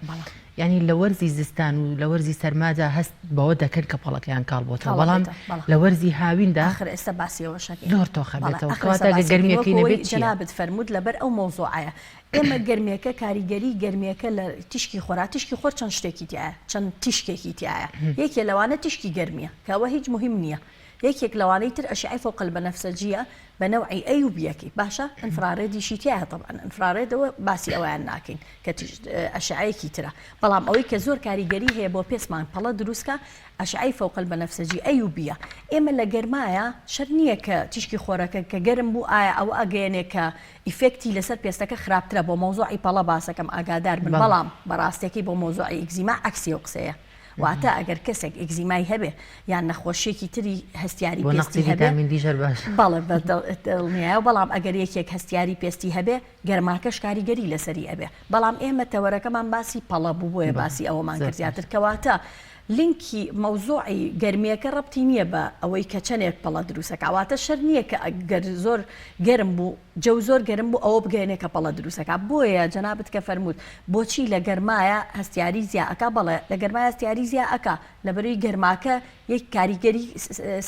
ینی لە وەرزی زستان و لە وەرزی سەرمادا هەست بەوە دەکرد کە پەڵەکەیان کاڵ بۆتەوە بەڵام لە وەرزی هاویندا ئێستا باسیەوەشەکە زۆر تۆخە بێتەوە کەواتە گەرمیەکەی نەبێت جەنابەت فەرموود لەبەر ئەو مۆزۆعەیە ئێمە گەرمیەکە کاریگەری گەرمیەکە لە تیشکی خۆرا تیشکی خۆر چەند شتێکی تایە چەند تیشکێکی تایە یەکێ لەوانە تیشکی گەرمیە کەەوە هیچ مهم نییە یەکێک لەوانەی تر ئەشعەی فوق البەنەفسەجیە بە نەوعی ئەیوبیەکی باشە ئینفرارێدیشی تایە طبعا ئینفرارێدەوە باسی ئەویان ناکەین کە ئەشعەیەکی ترە بەڵام ئەوەی کە زۆر کاریگەری هەیە بۆ پێسمان پەڵە دروستکە ئەشعەی فوق البەنەفسەجی ئەیوبیە ئێمە لە گەرمایە شەر نییە کە تیشکی خۆرەکە کە گەرم بوو ئایا ئەوە ئەگەیەنێ کە ئیفێکتی لەسەر پێستەکە خراپترە بۆ مۆزۆعی پەڵە باسەکەم ئاگادار بن بەڵام بەڕاستێکی بۆ مۆزۆعی ئێکزیما عەکسی ئەو قسەیە واتە ئەگەر کەسێک ئێکزیمای هەبێ یان نەخۆشیێکی تری هەستیاری پێستی هەبێ بەڵێ بەدڵنیایە بەڵام ئەگەر یەکێک هەستیاری پێستی هەبێ گەرماکەش کاریگەری لەسەری ئەبێ بەڵام ئێمە تەوەرەکەمان باسی پەڵە بوو بۆیە باسی ئەوەمان کرد زیاتر کەواتە لینکی مەوزۆعی گەرمیەکە ڕەبتی نییە بە ئەوەی کە چەندێک پەڵە دروستەکە ئەواتە شەر نییە کە ئەگەر زۆر گەرم بوو جەو زۆر گەرم بوو ئەوە بگەێنێ کە پەڵە دروستەکە بۆیە جەنابەت کە فەرمووت بۆچی لە گەرمایە هەستیاری زیاکە بەڵێ لە گەرمای هەستیاری زیاکە لەبەروی گەرماکە یەک کاریگەری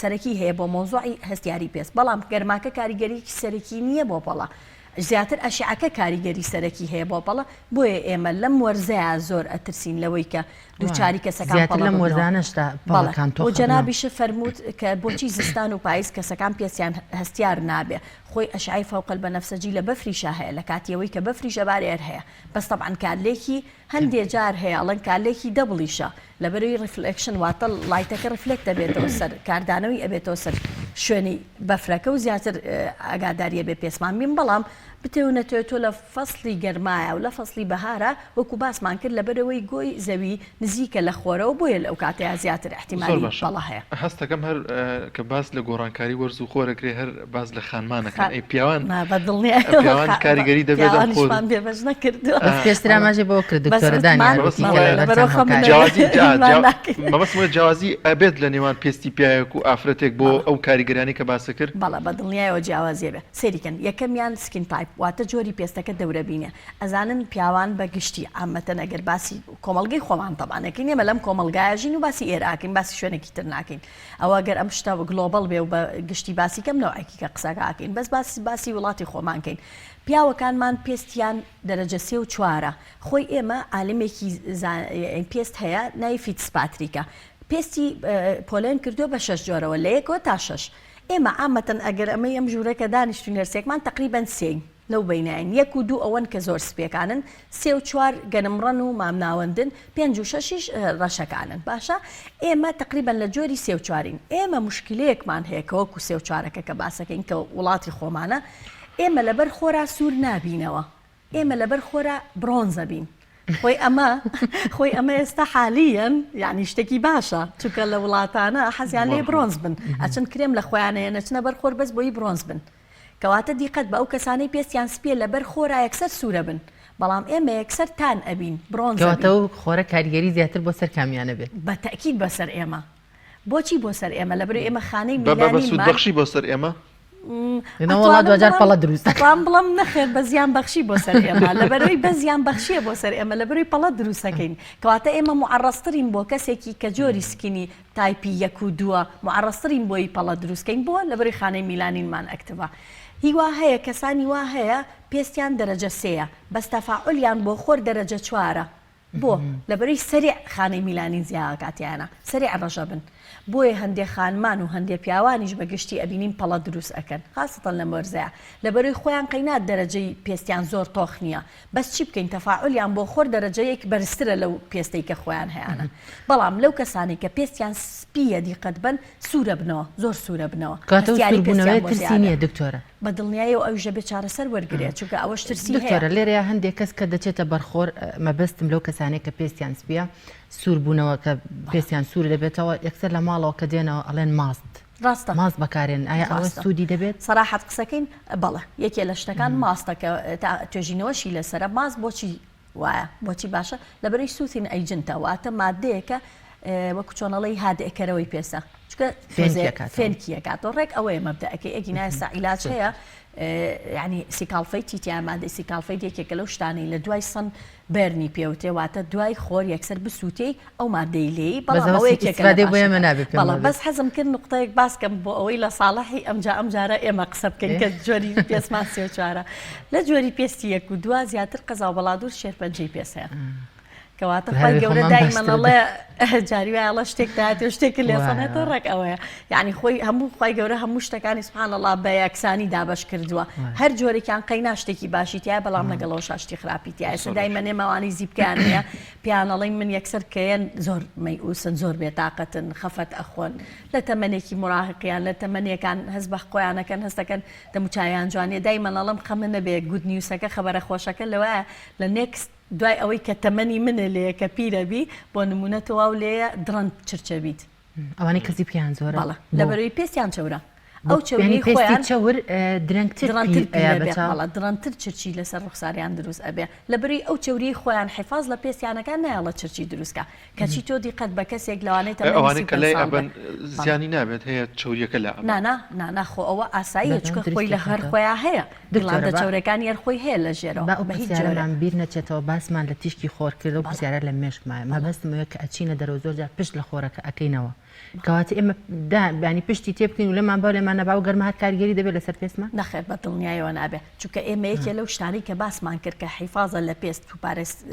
سەرەکی هەیە بۆ مۆزۆعی هەستیاری پێست بەڵام گەرماکە کاریگەریکی سەرەکی نییە بۆ پەڵە زیاتر ئەشعەکە کاریگەری سەرەکی هەیە بۆ پەڵە بۆیە ئێمە لەم وەرزەیە زۆر ئەترسین لەوەی کە دووچاری کەسەکان لەم وەرزانەشتا بۆ جەنابیش فەرمووت کە بۆچی زستان و پاییز کەسەکان پێسیان هەستیار نابێ خۆی ئەشعەی فوق البەنەفسەجی لە بەفریشە هەیە لە کاتیەوەی کە بەفریشە بارێر هەیە بەس طبعاً کارلێکی هەندێک جار هەیە ئەڵەن کارلێکی دەبڵیشە لەبەروی ڕفلێکشن واتە لایتەکە ڕفلێک دەبێتەوە سەر کاردانەوەی ئەبێتەوە سەر شوێنی بەفرەکە و زیاتر ئاگاداریە بێ پێسمان بین بەڵام بتێونەتەوێت تۆ لە فەسڵی گەرمایە و لە فەسڵی بەهارە وەکو باسمان کرد لەبەرەوەی گۆی زەوی نزیکە لە خۆرەوە بۆیە لەو کاتەیە زیاتر احتیمالی پەڵە هەیە هەستەکەم هەر کە باس لە گۆڕانکاری وەرز و خۆرەکرێ هەر باز لە خانمانەکان ئەی پیاوان بەدڵنیان کاریگەری دەبێت خۆیان بێبەش نەکردو پێشتراماژێ بۆ کرد دکتۆرەدانی مەبەستمە جیاوازی ئەبێت لە نێوان پێستی پیاوێک و ئافرەتێک بۆ ئەو کاری کاریگەرانی کە باسە کرد بەڵە بە دڵنیایەوە جیاوازیە بێ سێریکەن یەکەمیان سکین تایپ واتە جۆری پێستەکە دەورە بینێ ئەزانن پیاوان بە گشتی ئامەتەن ئەگەر باسی کۆمەلگەی خۆمان تەبانەکەی نێمە لەم کۆمەلگایژین و باسی ئێراکەین باسی شوێنێکی تر ناکەین ئەوە گەر ئەم شتە گلۆبەڵ بێ و بە گشتی باسی کەم نەوەیەکی کە قسەکەکەین بەس باسی وڵاتی خۆمانکەین پیاوەکانمان پێستیان دەرەجە 3 و 4 خۆی ئێمە عالمێکی پێست هەیە ناوی فیتسپاتریکە پێستی پۆلێن کردو بە 6 جۆرەوە لە 1 تا 6 ئێمە ئامەتەن ئەگەر ئەمە ئەم ژوورەکە دانیشتون نەرسێکمان تقریبان 3 لەو بینین 1 و 2 ئەوەن کە زۆر سپێکانن 3 و 4 گەنمڕەن و مامناوەندن 5 و 6 ڕەشەکانن باشە ئێمە تقریبان لە جۆری 3 و 4ین ئێمە مشکلەیەکمان هەیە کە وەکو 3 و 4ەکە کە باسەکەین کە وڵاتی خۆمانە ئێمە لەبەر خۆرا سوور نابینەوە ئێمە لەبەر خۆرا برۆنزە بین خۆی ئەمە ئێستا حالیەن یعنی شتێکی باشە چونکە لە وڵاتانە حەزیان لێ برۆنز بن ئەچەند کرێم لە خۆیانەیە نەچنە بەر خۆر بەس بۆی برۆنز بن کەواتە دیقەت بە ئەو کەسانەی پێستیان سپێ لەبەر خۆرا یەکسەر سوورە بن بەڵام ئێمە یەکسەر تان ئەبین برۆنزەوە خۆرە کاریگەری زیاتر بۆ سەر کامیانە بێت بە تەکید بەسەر ئێمە بۆچی بۆ سەر ئێمە لەبەر ئێمە خانەی میلانی بەخشی بۆ سەر ئێمە وڵات دوجار پەڵە دروستەکان بڵم نەخێر بە زیان بەخشی بۆ سەر ئێمە لەبەرەوەی بە زیان بەخشیە بۆ سەر ئێمە لەبەرەوەی پەڵە دروستەکەین کەواتە ئێمە معڕەسترین بۆ کەسێکی کە جۆری سکینی تایپی 1 و 2 معڕەسترین بۆی پەڵە دروستکەین بۆ لەبەرەوەی خانەی میلانینمان ئەکتبە هیوا هەیە کەسانی وا هەیە پێستیان دەرەجە 3 بەس تەفاعولیان بۆ خۆر دەرەجە 4 بۆ لەبەرەوەی سەریع خانەی میلانین زیاکاتیانە سەریع ڕەژە بن بۆیە هەندێک خانمان و هەندێک پیاوانیش بەگشتی ئەبینین پەڵە دروست ئەەکەن خاستن لە مەرزەیە لەبەروی خۆیان قەینات دەرەجەی پێستیان زۆر تۆخ نییە بەس چی بکەین تەفاعولیان بۆ خۆر دەرەجەیەک بەرزترە لەو پێستەی کە خۆیان هەیەە بەڵام لەو کەسانی کە پێستیان سپیە دیقەت بن سوورە بنەوە زۆر سوورە بنەوە ترسینیە دکتۆرە بە دڵنیایی و ئەوژە بێ چارەسەر وەرگێت چونکە ئەوەش ترسی دکتۆرە لێرەیە هەندێک کەس کە دەچێتە بەرخۆر مەبەستم لەو کەسانێک کە پێستیان سپیە سوور بوونەوە کە پێستیان سوور دەبێتەوە یەکسەر لە ماڵەوە کە دێنەوە ئەڵێن ماست ڕاستە ماست بەکارێن ئایا ئەوە سوودی دەبێت سەراحەت قسەکەین بەڵێ یەکێ لە شتەکان ماستەکە توێژینەوەشی لەسرە ماست بۆچی وایە بۆچی باشە لەبەرەی سووتین ئەیجنتەوەتە مادەیەکە وەکو چۆنەڵی هادئەکەرەوەی پێسە چکە فێنکیەکات ڕێک ئەوەیە مەبدەەکەی ئەگی نایستا عیلاج هەیە ینی سیکالفەی تیتیان مادەی سیکالفەی یەکێکە لەو شتانەی لە دوای سن بەرنی پێوتێواتە دوای خۆر یەکسەر بسووتەی ئەو مادەی لێی بەڵام بەس حەزم کرد نقطەیەک باسکەم بۆ ئەوەی لە ساڵحی ئەم جارە ئێمە قسە بکەین کە جۆری پێسمان سێ چارە لە جۆری پێستی 1 و 2 زیاتر قەزاو بەڵادور شێرپەنجەی پێس هەیە کەواتە خۆی گەورە دایمەڵێ جاری وایڵە شتێک داات و شتێکی لێسەنێتە ڕێک ئەوەیە یعنی خۆی هەموو خی گەورە هەموو شتەکانی سبحانەڵڵا بە یەکسانی دابش کردووە هەر جۆرێکیان قەینا شتێکی باشیتیایە بەڵام لەگەڵەوە شاشتی خراپیتیایە دایمەنێ ماوانی زیبکان هەیە پیانەڵی من یەکسەر کەیەن زۆر مەیئوسن زۆر بێتاقەتن خەفەت ئەخۆن لە تەمەنێکی مراهقیان لە تەمەنیەکان هەست بە خۆیانەکەن هەستەکەن دەموچایان جوانێ دایمەنەڵم خەمە نەبێ گود نیوسەکە خەبەرە خۆشەکە لەوەیە لە نێکست دوای ئەوەی کە تەمەنی منە لێە کە پیرەبی بۆ نمونەتەوە و لێە درەند چرچە بیت ئەوانەی کەسی پیان زۆرە لەبەرەوەی پێستیان چەورە ئەو چەوری خۆیان چەور درەنتر چرچی لەسەر ڕوخساریان دروست ئەبێ لەبەری ئەو چەوری خۆیان حیفاز لە پێستیانەکان نایڵە چرچی دروستکە کەچی تۆ دیقەت بە کەسێک لەوانەی ئەوانەی کە لای ئەبن زیانی نابێت هەیە چەوریەکە لە ناخۆ ئەوە ئاساییە چکە خۆی لە هەر خۆیان هەیە دڵاندە چەورەکانی هەرخۆی هەیە لە ژێرەوە بە هیچ جارمان بیر نەچێتەوە باسمان لە تیشکی خۆر کرد و پرسیارە لە مێشکمایە مەبەستمەوە کە ئەچینە دەرەوە زۆر جار پشت لە خۆرەکە ئەەکەینەوە کەواتە ئێمە ینی پشتی تێ بکەین و لەمان باو لێمان نەبا و گەرمە هەر کارگەری دەبێت لەسەر پێستمان نەخێر بە دڵنیایەوە نابێت چونکە ئێمە یەکێ لەو شتانی کە باسمان کرد کە حیفاظە لە پێست و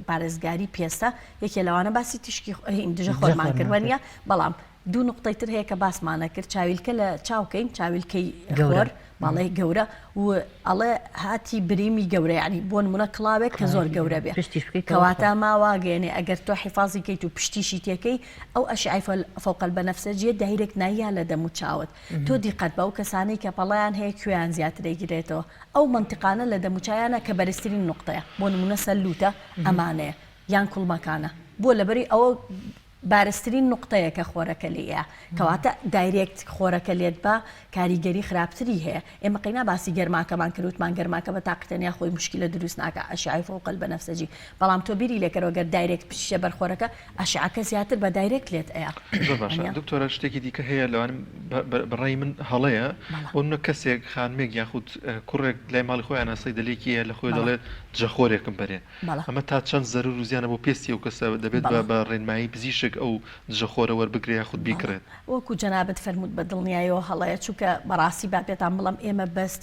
پارێزگاری پێستە یەکێ لەوانە باسی تیشکی دژە خۆرمان کردوە بەڵام دوو نقطەی تر هەیە کە باسمانە کرد چاویلکە لە چاوکەین چاویلکەی خۆر باڵی گەورە و ئەڵێ هاتی بریمی گەورە ینی بۆ نمونە کڵاوێک کە زۆر گەورە بێ کەواتە ماواگەێنێ ئەگەر تۆ حیفازی کەیت و پشتیشی تێکەی ئەو ئەشعی فەوقەل بەنەفسەجیە دایرێک نایە لە دەم و چاوت تۆ دیقەت بە ئەو کەسانەی کە پەڵیان هەیە کوێیان زیاتر دەیگرێتەوە ئەو منتیقانە لە دەموچایانە کە بەرزترین نقطەیە بۆ نمونە سەلوتە ئەمانەیە یان کوڵمەکانە بۆ لەبەری ئەوە بارسترین نقطەیە کە خۆرەکە لێە کەواتە دایرێکت خۆرەکە لێت بە کاریگەری خراپتری هەیە ئێمە قینا باسی گەرماکەمان کردوتمان گەرماکە بە تاقیتەنیا خۆی مشکلە دروست ناکە ئەشعای فوق البەنەفسەجی بەڵام تۆ بیری لێکەرەوە گەر دایرێک پشتە بەر خۆرەکە ئەشعاکە زیاتر بە دایرێک لێت ئەیە دکتۆرە شتێکی دیکە هەیە لەوانم بەڕای من هەڵەیە ئەوە کەسێک خانمێک یاخود کوڕێک لای ماڵی خۆیان ئاسەی دەلێکیە لە خۆی دەڵێت جەخۆرێکم بەرێ ئەمە تا چەند زەرور و زیانە بۆ پێستی و کەسە دەبێت بە ڕێنمایی پزیشک ئەو دژەخۆرە وەربگرێ یاخود بیکرێت وەکو جەنابەت فەرمووت بە دڵنیایەوە هەڵەیە چووکە بەڕاستی با پێتان بڵم ئێمە بەس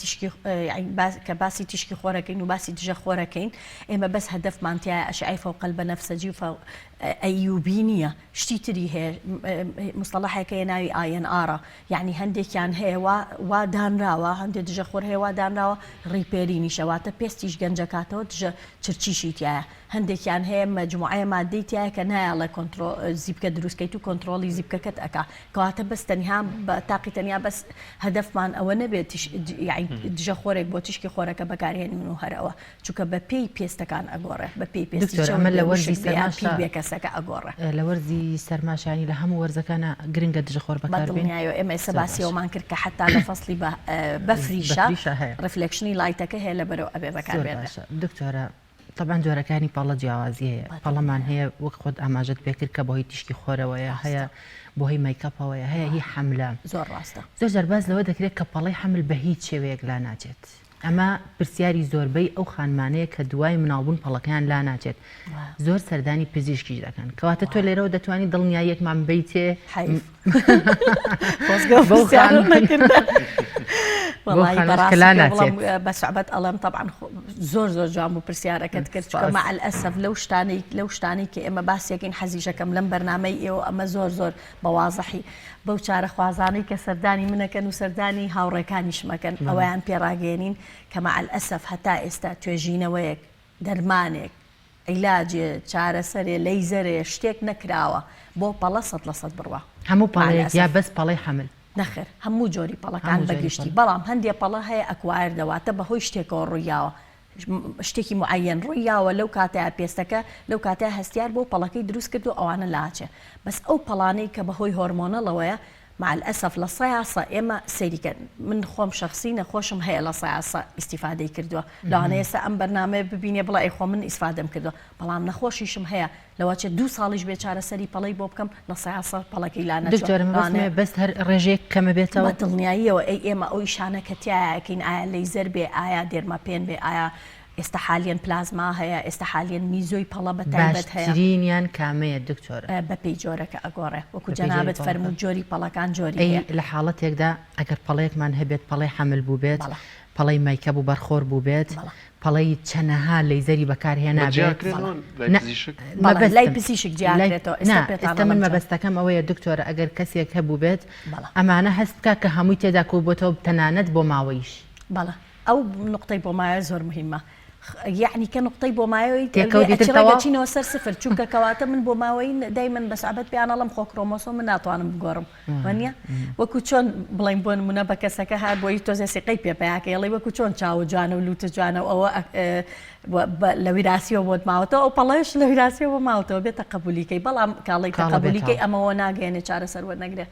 کە باسی تیشکی خۆرەکەین و باسی دژە خۆرەکەین ئێمە بەس هەدەفمانتیایە ئەشعای فوق البەنەفسەجی و ئەیوبی نییە شتی تری هەیە مستەڵەحێکەیە ناوی INR یعنی هەندێکیان هەیە وا دانراوە هەندێک دژە خۆر هەیە وا دانراوە ڕیپێرینی شەواتە پێستیش گەنجەکاتەوە دژە چرچیشی تایە هەندێکیان هەیە مەجموعەیە مادەی تایە کە نایڵە زیبکە دروستکەیت و کۆنتترۆلی زیبکەکەت ئەکا کەواتە بەس تەنها بە تاقی تەنیا بەس هەدەفمان ئەوە نەبێت دژە خۆرێک بۆ تیشکی خۆرەکە بەکارهێنین و هەرەوە چونکە بە پێی پێستەکان ئەگۆڕێ بە پێی پێستی لە وەرزی سەرماشە کەسەکە ئەگۆڕێ لە وەرزی سەرماشانی لە هەموو وەرزەکانە گرنگە دژە خۆر بەکاربێنایەوە ئێمە سەباسیەوەمان کرد کە حتا لە فەصلی بەفریشە ڕفلکشنی لایتەکە هەیە لە بەرەو ئەبێ بەکاربێت دکتۆرە طبعا جۆرەکانی پاڵە جیاوازی هەیە پەڵەمان هەیە وەک خۆت ئاماژەت پێکرد کە بۆهی تیشکی خۆرەوەیە هەیە بۆهی مایکەپەوەیە هەیە هی حملە زۆر ڕاستە زۆر جەرباز لەوە دەکرێت کە پەڵەی حمل بە هیچ شێوەیەک لا ناچێت ئەمە پرسیاری زۆربەی ئەو خانمانەیە کە دوای مناڵبوون پەڵەکەیان لا ناچێت زۆر سەردانی پزیشکیش دەکەن کەواتە تۆ لێرەوە دەتوانانی دڵنیاییەکمان بیتێ بەسعبەت ئەڵم طبعا زۆر جوان بوو پرسیارەکەت کرد چکە مع الأسف لەو شتانەی کە ئێمە باسیەکەین حەزیشەکەم لەم بەرنامەی ئێوە ئەمە زۆر بەوازەحی بەو چارە خوازانەی کە سەردانی منەکەن و سەردانی هاوڕێکانیش مەکەن ئەوەیان پێڕاگەێنین کە مع الأسف هەتا ئێستا توێژینەوەیەک دەرمانێک عیلاجێ چارەسەرێ لەیزەرێ شتێک نەکراوە بۆ پەڵە 100% بڕوە هەموو پەڵەیەک یا بەس پەڵەی حمل نەخێر هەموو جۆری پەڵەکان بەگشتی بەڵام هەندێک پەڵە هەیە ئەکوایر دەواتە بەهۆی شتێکەوە ڕوویاوە شتێکی معەن ڕوویاوە لەو کاتەیە پێستەکە لەو کاتەیە هەستیار بۆ پەڵەکەی دروست کرد و ئەوانە لاچێ بەس ئەو پەڵانەی کە بەهۆی هۆرمۆنەڵەوەیە مع الأسف لە سەیاسە ئێمە سەیریکەن من خۆم شخصی نەخۆشم هەیە لە سەیاسە ئیسیفادەی کردووە لەوانەیە ئێستا ئەم بەرنامەیە ببینێ بڵێ ئەی خۆ من ئیسفادەم کردووە بەڵام نەخۆشیشم هەیە لەوەچێت 2 ساڵیش بێ چارەسەری پەڵەی بۆ بکەم لە سەیاسە پەڵەکەی لا نەچێت بەست هەر ڕێژێک کەمە بێتەوە دڵنیاییەوە ئەی ئێمە ئەو ئیشانە کە تایەکەین ئایا لەیزەر بێ ئایا دێرمەپێن بێ ئایا ئێستا حالیان پلازما هەیە ئێستا حالیان میزۆی پەڵە بەتایبەت هەیە باشترینیان کامەیە دکتۆرە بە پێی جۆرەکە ئەگۆڕێ وەکو جەنابەت فەرمووت جۆری پەڵەکان جۆری لە حاڵەتێکدا ئەگەر پەڵەیەکمان هەبێت پەڵەی حمل بوو بێت پەڵەی مایکە بوو بەرخۆر بوو بێت پەڵەی چەنەها لەیزەری بەکارهێنا بێت لای پزیشک جیاکرێتەوە ئێستا من مەبەستەکەم ئەوەیە دکتۆرە ئەگەر کەسێک هەبوو بێت ئەمانە هەست بکە کە هەمووی تێدا کۆبووەوە تەنانەت بۆ ماوەیش بەڵێ ئەو نقطەی بۆ مایە زۆر مهمە یعنی کە نقطەی بۆ مایەوەی چینەوە سەر سفر چونکە کەواتە من بۆ ماوەی دای من بەسعبەت پیانەڵم خۆ کرۆمۆسۆ من ناتوانم بگۆڕم وانە وەکو چۆن بڵین بۆ نمونە بە کەسەکە هات بۆی تۆزە سیقەی پێپیاکە یڵی وەکو چۆن چاو جوانە و لوتە جوانە و ئەوە لە ویراسیەوە بۆت ماوەتەوە ئەو پەڵەش لە ویراسیەوە ماوەتەوە بێتە قبولیکەی بەڵام کاڵی قبولیکەی ئەمەوە ناگەێنێ چارەسەر وەرنەگرێ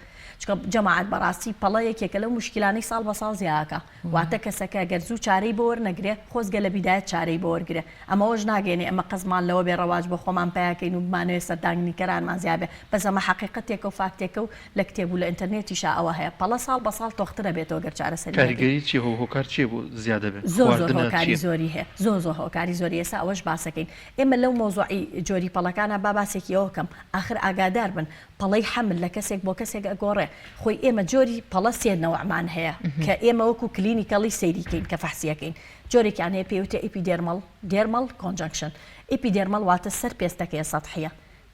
چکە جەماعەت بەڕاستی پەڵە یەکێکە لەو مشکلانەی ساڵ بە ساڵ زیاکە واتە کەسەکە گەر زوو چارەی بۆ وەرنەگرێ خۆزگە لە بیدایەت چارەی بۆ وەرگرێ ئەمەوەش ناگەێنێ ئەمە قەزمان لەوە بێ ڕەواج بۆ خۆمان پیاکەین و بمانوێت سەردانگنیکەرانمان زیابێ بەس ئەمە حەقیقەتێکە و فاکتێکە و لە کتێب و لە ئینتەرنێتیشا ئەوە هەیە پەڵە ساڵ بە ساڵ تۆخترە بێتەوە گەر چارەسەری کاریگەری چی هۆکار چیە بۆ زیادە بێت زۆر هۆکاری زۆری هەیە زۆر هۆکاری زۆری ئێستا ئەوەش باسەکەین ئێمە لەو مۆزوعی جۆری پەڵەکانە با باسێکیەوە کەم آخر ئاگادار بن پەڵەی حمل لە کەسێک بۆ کەسێک ئەگۆڕێ خۆی ئێمە جۆری پەڵە سێ نەوەعمان هەیە کە ئێمە وەکو کلینیکەڵی سەیریکەین کە فەحسیەکەین جۆرێکیان هەیە پێوتە ئیپیدێرمەڵ کۆنجەکشن ئیپیدێرمەڵ واتە سەر پێستەکەی سەطحیە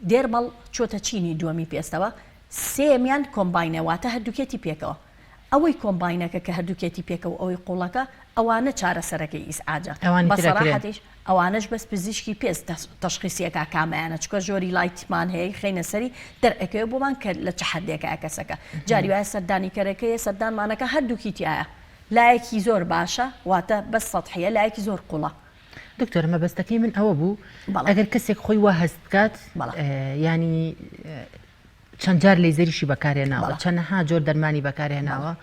دێرمەڵ چۆتە چینی دووەمی پێستەوە سێمیان کۆمباینە واتە هەردووکێتی پێکەوە ئەوەی کۆمباینەکە کە هەردووکێتی پێکەوە ئەوەی قوڵەکە ئەوانە چارەسەرەکەی ئیسعاجە بەسەراحەتیش ئەوانش بەس پزیشکی پێست تەشخیصیەکە کامەیانە چکە ژۆری لایتمان هەیە خینە سەری دەرئەکەوە بۆمان کە لە چه حەدێکە کەسەکە جاری وایە سەردانیکەرەکەی سەردانمانەکە هەردووکیتی ئایا لایەکی زۆر باشە واتە بەس سەطحیە لایەکی زۆر قوڵە دکتۆر مەبەستەکەی من ئەوە بوو ئەگەر کەسێک خۆی وا هەست بکات ینی چەند جار لەیزەریشی بەکارهێناوە چەندەها جۆر دەرمانی بەکارهێناوە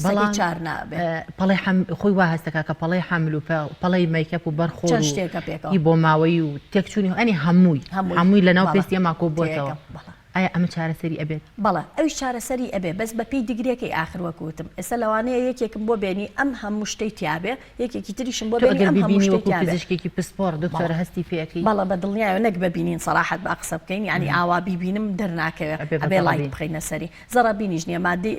بەڵام چار نابێت پەڵی خۆی وا هەستەکە کە پەڵی حمل و پەڵی مەیکەپ و بەرخۆ چەند شتێکە پێکەوە بۆ ماوەی و تێکچوونی ئەنی هەمووی لەناو پێستی ئەما کۆ بۆتەوە ئایا ئەمە چارەسەری ئەبێت بەڵێ ئەوش چارەسەری ئەبێ بەس بەپی دیگرێکی ئاخر وەکوتم ئێستا لەوانەیە یەکێکم بۆ بێنی ئەم هەموو شتەی تیاابێ یەکێکی تریشم بۆ بینی وەکو پزیشکێکی پسپۆر دکتۆر هەستی پێەکەی بەڵە بە دڵنیایە نەک ببینین سەراحەت با قسە بکەین ینی ئاوا بیبینم دەرناکەوێت ئەبێ لایت بخەینە سەری زەڕە بینیش نییە مادەی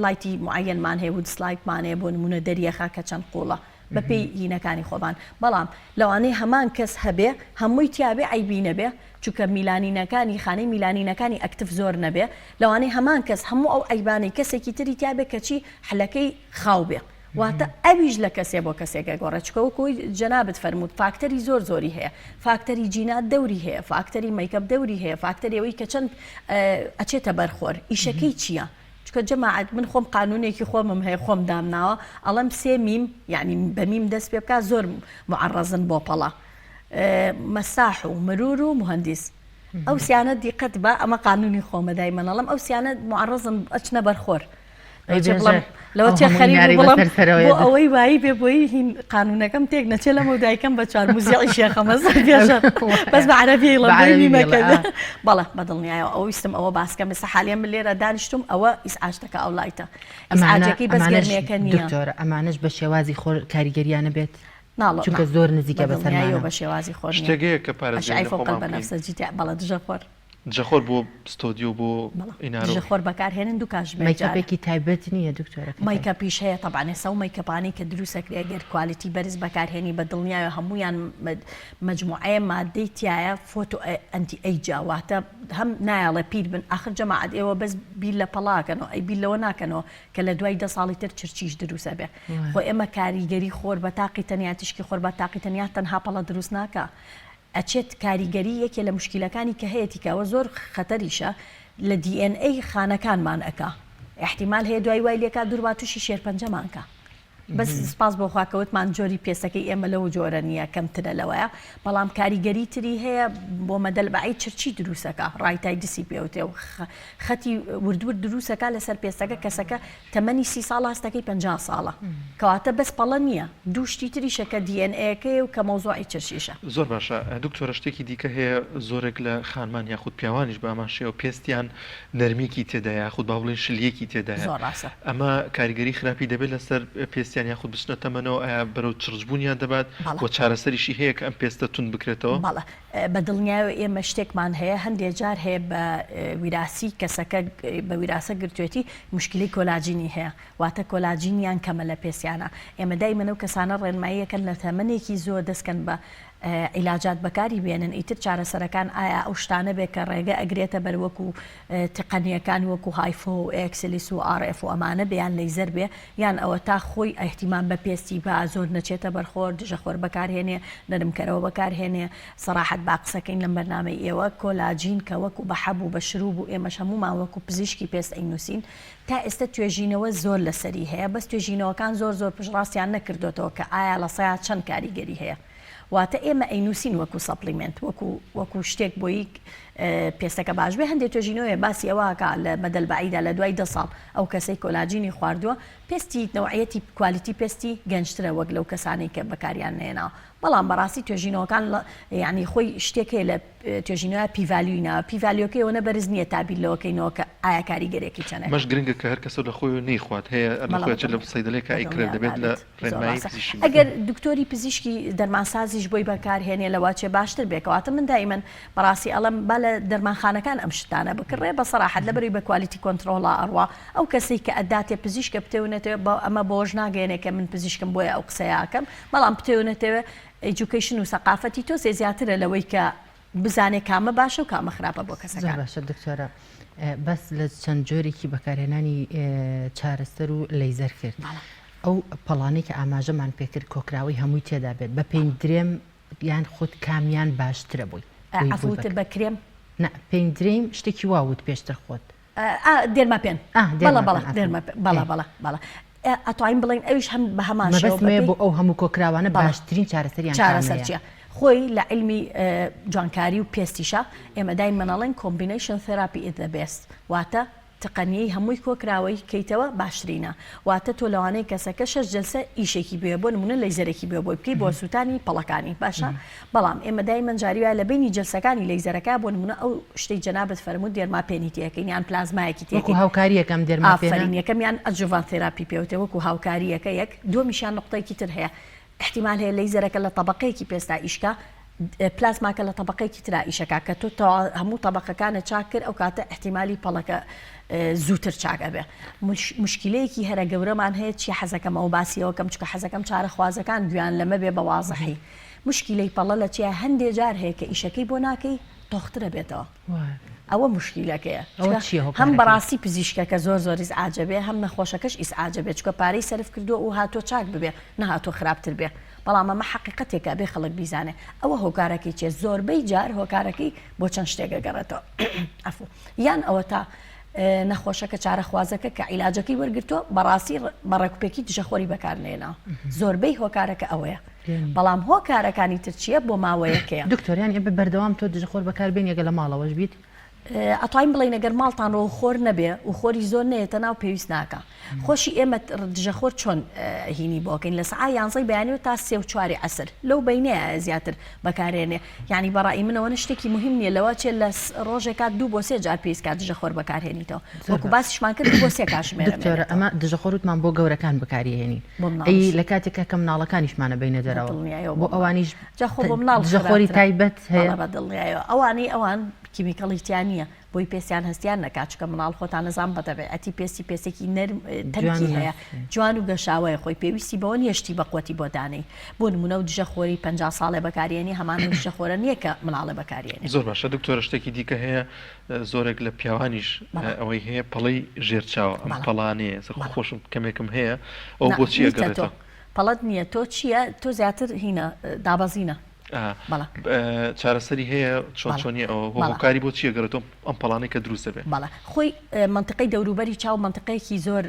لایتی معەنمان هەیە و دسلایکمانەیە بۆ نمونە دەریەخا کە چەند قوڵە بەپێی هینەکانی خۆبان بەڵام لەوانەیە هەمان کەس هەبێ هەمووی تیاابێ ئایبینە بێ چونکە میلانینەکانی خانەی میلانینەکانی ئەکتف زۆر نەبێ لەوانەیە هەمان کەس هەموو ئەو ئەیبانەی کەسێکی تری تیاابێ کەچی حلەکەی خاو بێ واتە ئەویش لە کەسێ بۆ کەسێکە گۆڕەچکەوەکۆی جەنابەت فەرمووت فاکتەری زۆری هەیە فاکتەری جینات دەوری هەیە فاکتەری مەیکەپ دەوری هەیە فاکتەری ئەوەی کە چەند ئەچێتە بەرخۆر ئیشەکەی چییە؟ چکە جەماعەت من خۆم قانونێکی خۆمم هەیە خۆم دامناوە ئەڵەم سێ میم یعنی بە میم دەست پێ بکات زۆر معڕەزن بۆ پەڵە مەساح و مرور و مهندس ئەو سیانە دیقەت بە ئەمە قانونی خۆمە دایمەنەڵم ئەو سیانە معڕەزم ئەچنە بەرخۆر لەوە چێ خەریب بڵم بۆ ئەوەی وایی بێ بۆی هین قانونەکەم تێک نەچێ لە مودایکەم بە چوار موزیڵی شێخەمە زۆر پێشە بەس بە عەرەبی میمەکەدا بەڵێ بەدڵنیایە ئەو ویستم ئەوە باسکەم ئێستا حالیان من لێرە دانیشتم ئەوە ئیسعاجەکە ئەو لایتە ئیسعاجەکەی بەس گەرمێکە نییە دکتۆرە ئەمانەش بە شێوازی خۆر کاریگەریانە بێت چونکە زۆر نزیکە بەسەرمانەوە بە شێوازی خۆر شتێکەیە کە پارێزگاری خۆمان بەڵە دژەخۆر جەخۆر بۆ ستۆدیۆ بۆ ژەخۆر بەکارهێنن دوو کاژ مەیکەپێکی تایبەت نییە دکتۆرە مەیکەپیش هەیە تەبانێ سەو مەیکەپانی کە دروستەکرێ گەر کوالیتی بەرز بەکارهێنی بە دڵنیایە هەمویان مەجموعەیە مادەی تایە فۆتۆ ئەنتی ئەیجاواتە هەم نایڵە پیر بن ئاخر جەماعەت ئێوە بەس بیر لە پەڵاکەنەوە ئەی بیر لەوە ناکەنەوە کە لە دوای 10 ساڵی تر چرچیش دروستە بێ خۆ ئێمە کاریگەری خۆر بە تاقی تەنیا تشکی خۆر بە تاقی تەنیا تەنها پەڵە دروست ناکە ئەچێت کاریگەری یەکێ لە مشکلەکانی کە هەیەتیکەوە زۆر خەتەریشە لە DNA خانەکانمان ئەکا احتیمال هەیە دوای وای لێکا دووربا تووشی شێرپەنجەمانکە بەس سپاس بۆ خواکەوتمان جۆری پێسەکەی ئێمە لەو جۆرە نییە کەمترە لەوەیە بەڵام کاریگەری تری هەیە بۆ مەدەلبعی چرچی دروستەکە ڕایتای دسی پێوتێ و خەتی وردور دروستەکە لەسەر پێسەکە کەسەکە تەمەنی 30 ساڵ هەستەکەی 50 ساڵە کەواتە بەس پەڵە نییە دووشتی تریشەکە DNA-ئەکەی و کە مەوزوعی چرشیشە زۆر باشە دکتۆرە شتێکی دیکە هەیە زۆرێک لە خانمان یاخود پیاوانیش بە ئەماشێ و پێستیان نەرمیکی تێدا یاخود با بڵێن شلیەکی تێدایە ئەمە کاریگەری خراپی دەبێت لەسەر پێست یاخود بچنەتەمەنەوە ئایا بەرەو چرچبوونیان دەبات بۆ چارەسەریشی هەیە کە ئەم پێستە تون بکرێتەوە بەڵێ بە دڵنیاوە ئێمە شتێکمان هەیە هەندێک جار هەیە بە ویراسی کەسەکە بە ویراسە گرتوێتی مشکلی کۆلاجینی هەیە واتە کۆلاجینیان کەمە لە پێسیانە ئێمە دایمەنە و کەسانە ڕێنماییەکەن لە تەمەنێکی زۆر دەستکەن بە عیلاجات بەکاری بێنن ئیتر چارەسەرەکان ئایا ئەو شتانە بێت کە ڕێگە ئەگرێتە بەر وەکو تقنیەکان وەکو هایفۆ و ئەکسلیس و RF و ئەمانە بێیان لەیزەر بێ یان ئەوە تا خۆی ئەحتیمان بە پێستی بە زۆر نەچێتە بەرخۆر دژەخۆر بەکارهێنێ نەرمکەرەوە بەکارهێنێ سەراحەت با قسەکەین لەم بەرنامەی ئێوە کۆلاجین کە وەکو بە حەبوو بە شروب و ئێمەش هەمومان وەکو پزیشکی پێست ئەینووسین تا ئێستا توێژینەوە زۆر لەسەری هەیە بەس توێژینەوەکان زۆر پشڕاستیان نەکردوێتەوە کە ئایا لە سەیات چەند کاریگەری هەیە واتە ئێمە ئەینووسین وەکو سەپلیمنت وەکو شتێک بۆی پێستەکە باش بێ هەندێک توێژینەوەی باسی ئەوەکە لە بەدەلبعیدا لە دوای 10 ساڵ ئەو کەسەی کۆلاجینی خواردووە پێستی نەوعەتی کوالیتی پێستی گەنجترە وەک لەو کەسانەی کە بەکاریان نێناوە بەڵام بەڕاستی توێژینەوەکان ینی خۆی شتێکی لە توێژینەوە پیڤالیوینەوە پیڤالیۆکەیەوە نەبەرز نییە تابیلەوەکەینەوە کە ئایا کاریگەرێکی چەنە مەش گرنگە کە هەر کەسە لە خۆی نەیخوات هەیە لە سەیدەلێک ئایکرێت دەبێت لە ڕێنمایی پزیشکی ئەگەر دکتۆری پزیشکی دەرمانسازیش بۆی بەکارهێنێ لەوە چێ باشتر بێکەواتە من دائیمەن بەڕاستی ئەڵەم با لە دەرمانخانەکان ئەم شتانە بکڕێ بە سەراحەت لەبەری بە کوالیتی کۆنتترۆڵە ئەڕوا ئەو کەسێک کە ئەداتێ پزیشکە بتێونێتەوە ئەمە بۆژ ناگەێنێ کە من پزیشکم بۆیە ئەو قسەیاکەم بەڵام بتێونێتەوە ئەجوکیشن و سەقافەتی تۆ زیاترە لەوەی کە بزانێ کامە باشە و کامە خراپە بۆ کەسەکان باشە دکتۆرە بەس لە چەند جۆرێکی بەکارهێنانی چارەسەر و لەیزەر کرد ئەو پەڵانەی کە ئاماژەمان پێکرد کۆکراوی هەمووی تێدا بێت بە پێی درێم یان خودت کامیان باشترە بووی ئەفوتر بە کرێم پێی درێم شتێکی واوت پێشتر خۆت دێرما پێن بەڵە ئەتوانین بڵین ئەوش هەم بە هەمان بۆ ئەو هەموو کۆکراوانە باشترین چارەسەریان چارەسەرچیە خۆی لە علمی جوانکاری و پێستیشە ئێمە دای منەڵێن کۆمبینیشن تەراپی ئیز دە بێست واتە تقنیەی هەمووی کۆکراوەی کەیتەوە باشترینە واتە تۆ لەوانەیە کەسەکە 6 جلسە ئیشێکی بێ بۆ نمونە لەیزەرێکی بێ بۆی بکەی بۆ سووتانی پەڵەکانی باشە بەڵام ئێمە دای منجاری وایە لە بینی جلسەکانی لەیزەرەکە بۆ نمونە ئەو شتەی جەنابەت فەرموود دێرماپێنی تێەکەین یان پلازمایەکی تێک هاوکاریەکەم دێرمافێنیەکەم یان ئەجوڤان تێراپی پێوتێ وەکو هاوکاریەکە یەک دومیشان نقطەیەکی تر هەیە احتیمال هەیە لەیزەرەکە لە طبقەیەکی پێستا ئیشکا پلازماکە لە طبقەیەکی ترا ئیشەکە کە تۆ هەموو طبقەکانە چاک کرد ئەو کاتە احتیمالی پەڵەکە زووتر چاکە بێ مشکلەیەکی هەرە گەورەمان هەیە چی حەزەکەم ئەو باسیەوە کەم چکە حەزەکەم چارە خوازەکان گویان لەمە بێ بە وازەحی مشکلەی پەڵە لە چیە هەندێک جار هەیە کە ئیشەکەی بۆ ناکەی تۆخترە بێتەوە ئەوە مشکلەکەیە هەم بەڕاستی پزیشکەکە زۆر زۆریز ئاجەبێ هەم نەخۆشەکەش ئیس ئاجەبێت چکە پارەی سەرف کردو و هاتۆ چاک ببێ نەهاتۆ خراپتر بێ بەڵام ئەمە حقیقەتێکە بێ خەڵک بیزانێ ئەوە هۆکارەکەی چێ زۆربەی جار هۆکارەکەی بۆ چەند شتێکە گەڕێتەوە یان ئەوە تا نەخۆشەکە چارەخوازەکە کە عیلاجەکەی وەرگرتووە بەڕاستی بەڕێکوپێکی دژەخۆری بەکارنێنا زۆربەی هۆکارەکە ئەوەیە بەڵام هۆکارەکانی تر چییە بۆ ماوەیەکەیە دکتۆریان ێ بەردەوام تۆ دژەخۆر بەکاربێن یەگە لە ماڵەوەش بیت ئەتوانین بڵێ نەگەر ماڵتانەوە خۆر نەبێ و خۆری زۆر نێتە ناو پێویست ناکە خۆشی ئێمە دژەخۆر چۆن هینی بۆکەین لە سعای 11 بەیانەوە تا 3 و 4 عەسر لەو بینەیە زیاتر بەکارێنێ یعنی بەڕای منەوە شتێکی مهم نییە لەوە چێ لە ڕۆژێکات 2 بۆ 3 جار پێویست کات دژەخۆر بەکارهێنیتەوە وەکو باسیشمان کرد 2 بۆ 3 کاتژمێرە دکتۆرە ئەمە دژەخۆرتمان بۆ گەورەکان بەکارهێنین ئەی لە کاتێکە کە مناڵەکانیشمانە بینە دەرەوە بۆ ئەوانیش دژەخۆری تایبەت هەیە بەدڵنیایەوە ئەوانەی ئەوان کیمیکەڵیتیان نییە بۆی پێستیان هەستیان نەکات چکە مناڵ خۆتان نەزان بەتەبێتی پێستێکی نەرم تەنکی هەیە جوان و گەشاوەیە خۆی پێویستی بەوە نیەشتی بەقوەتی بۆ دانەی بۆ نمونە و دژەخۆری 50 ساڵێ بەکارێنی هەمانە دژەخۆرە نییە کە مناڵێ بەکارێنێ زۆر باشە دکتۆرە شتێکی دیکە هەیە زۆرێک لە پیاوانیش ئەوەی هەیە پەڵەی ژێرچاوە ئەم پەڵانەیە خۆشم کەمێکم هەیە ئەو بۆ چیە گەڕێتەوە پەڵەت نییە تۆ چییە تۆ زیاتر هینە دابەزینە چارەسەری هەیە چۆنیە ئەوە هۆکاری بۆ چیە گەڕێتەوە ئەم پەڵانەی کە دروستە بێت بەڵێ خۆی منطقەی دەوروبەری چاو منطقەیەکی زۆر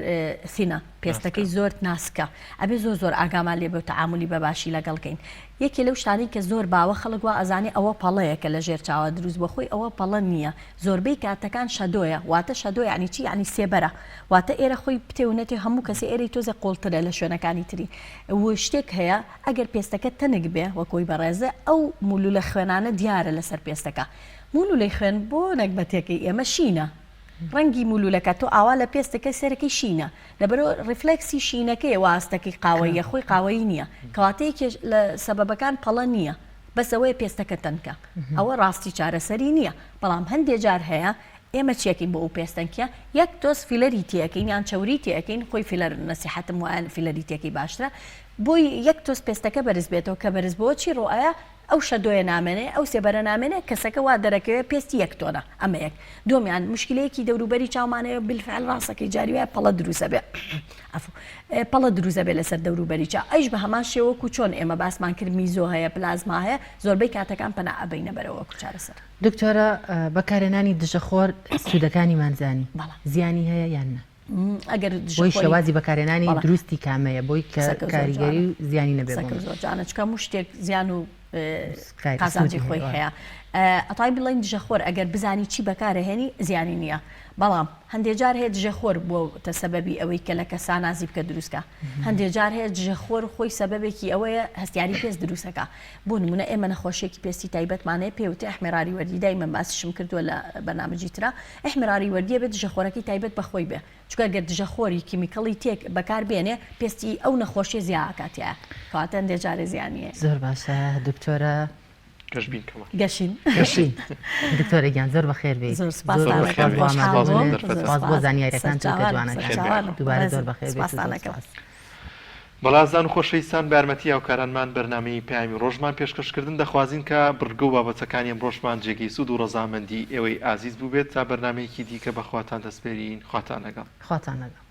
سینە پێستەکەی زۆر ناسکە ئەبێ زۆر ئاگامان لێ بێ و تەعاملی بەباشی لەگەڵکەین یەکێ لەو شتانی کە زۆر باوە خەڵک وا ئەزانێ ئەوە پەڵەیە کە لە ژێر چاوە دروست بە خۆی ئەوە پەڵە نییە زۆربەی کاتەکان شەدۆیە واتە شەدۆ یعنی چی یعنی سێبەرە واتە ئێرە خۆی پتێونەتی هەموو کەسی ئێرەی تۆزە قوڵترە لە شوێنەکانی تری و شتێک هەیە ئەگەر پێستەکە تەنک بێ وەکۆی بەڕێزە ئەو مولولە خوێنانە دیارە لەسەر پێستەکە مولولەی خوێن بۆ نەکبەتێکی ئێمە شینە ڕەنگی مولولەکە تۆ ئاوا لە پێستەکە سەرەکەی شینە لەبەرەوە ڕفلکسی شینەکەی واستەکەی قاوەیە خۆی قاوەیی نییە کەواتەیەکی لە سەبەبەکان پەڵە نییە بەسەوەی پێستەکە تەنکە ئەوە ڕاستی چارەسەری نییە بەڵام هەندێک جار هەیە ئێمە چیەکەین بۆ ئەو پێستەنکیە یەک تۆز فیلەری تیەکەین یان چاوری تیەکەین خۆی فیلەر نەسیحەتم وایە فیلەری تیەکەی باشترە بۆی یەک تۆز پێستەکە بەرز بێتەوە کە بەرز بۆ چی ڕۆایە ئەو شەدۆیە نامێنێ ئەو سێبەرە نامێنێ کەسەکە وا دەرەکەوێت پێستی یەک تۆنە ئەمە یەک دومیان مشکلەیەکی دەوروبەری چاومانەیە بالفعل ڕاستەکەی جاریوایە پەڵە دروستە بێ پەڵە دروستە بێ لەسەر دەوروبەری چا ئەیش بە هەمان شێوەکو چۆن ئێمە باسمان کرد میزۆ هەیە پلازما هەیە زۆربەی کاتەکان پەنا ئەبینە بەرەوە چارەسەر دکتۆرە بەکارهێنانی دژەخۆر سوودەکانی مانزانی زیانی هەیە یان نە ئەگەر بۆی شێوازی بەکارهێنانی دروستی کامەیە بۆی کاریگەری و زیانی نەبێت جانەچکە شتێک زیان و قازانجی خۆی هەیە ئەتای بڵین دژەخۆر ئەگەر بزانی چی بەکارهێنی زیانی نییە بەڵام هەندێک جار هەیە دژەخۆر بۆ تەسەبەبی ئەوەی کە لە کەسان نازی بکە دروستکە هەندێک جار هەیە دژەخۆر خۆی سەبەبێکی ئەوەیە هەستیاری پێست دروستەکە بۆ نمونە ئێمە نەخۆشیێکی پێستی تایبەتمانەیە پێوتە ئەحمێراری وەردی دایمە باسیشم کردووە لە بەنامەجی ترا ئەحمێراری وەردیە بێت دژەخۆرەکەی تایبەت بەخۆی بێ چکە گەر دژەخۆری کیمیکەڵی تێک بەکار بێنێ پێستی ئەو نەخۆشیە زیاکاتیە کەواتە هەندێک جارێ زیانیە زۆر باشە دکتۆرە گەشین دکتۆرە گیان زۆر بەخێر بێت بۆ زانیاریەکان دووبارە زۆر بەخێر بەڵازان و خۆشەویستان بارمەتی هاوکارانمان بەرنامەی پەیامی ڕۆژمان پێشکەشکردن دەخوازین کە بڕگە و بابەتەکانی ئەم ڕۆژمان جێگەی سوود و ڕەزامەندی ئێوەی ئازیز بوو بێت تا بەرنامەیەکی دیکە بەخواتان دەسپێرین خواتان لەگەڵ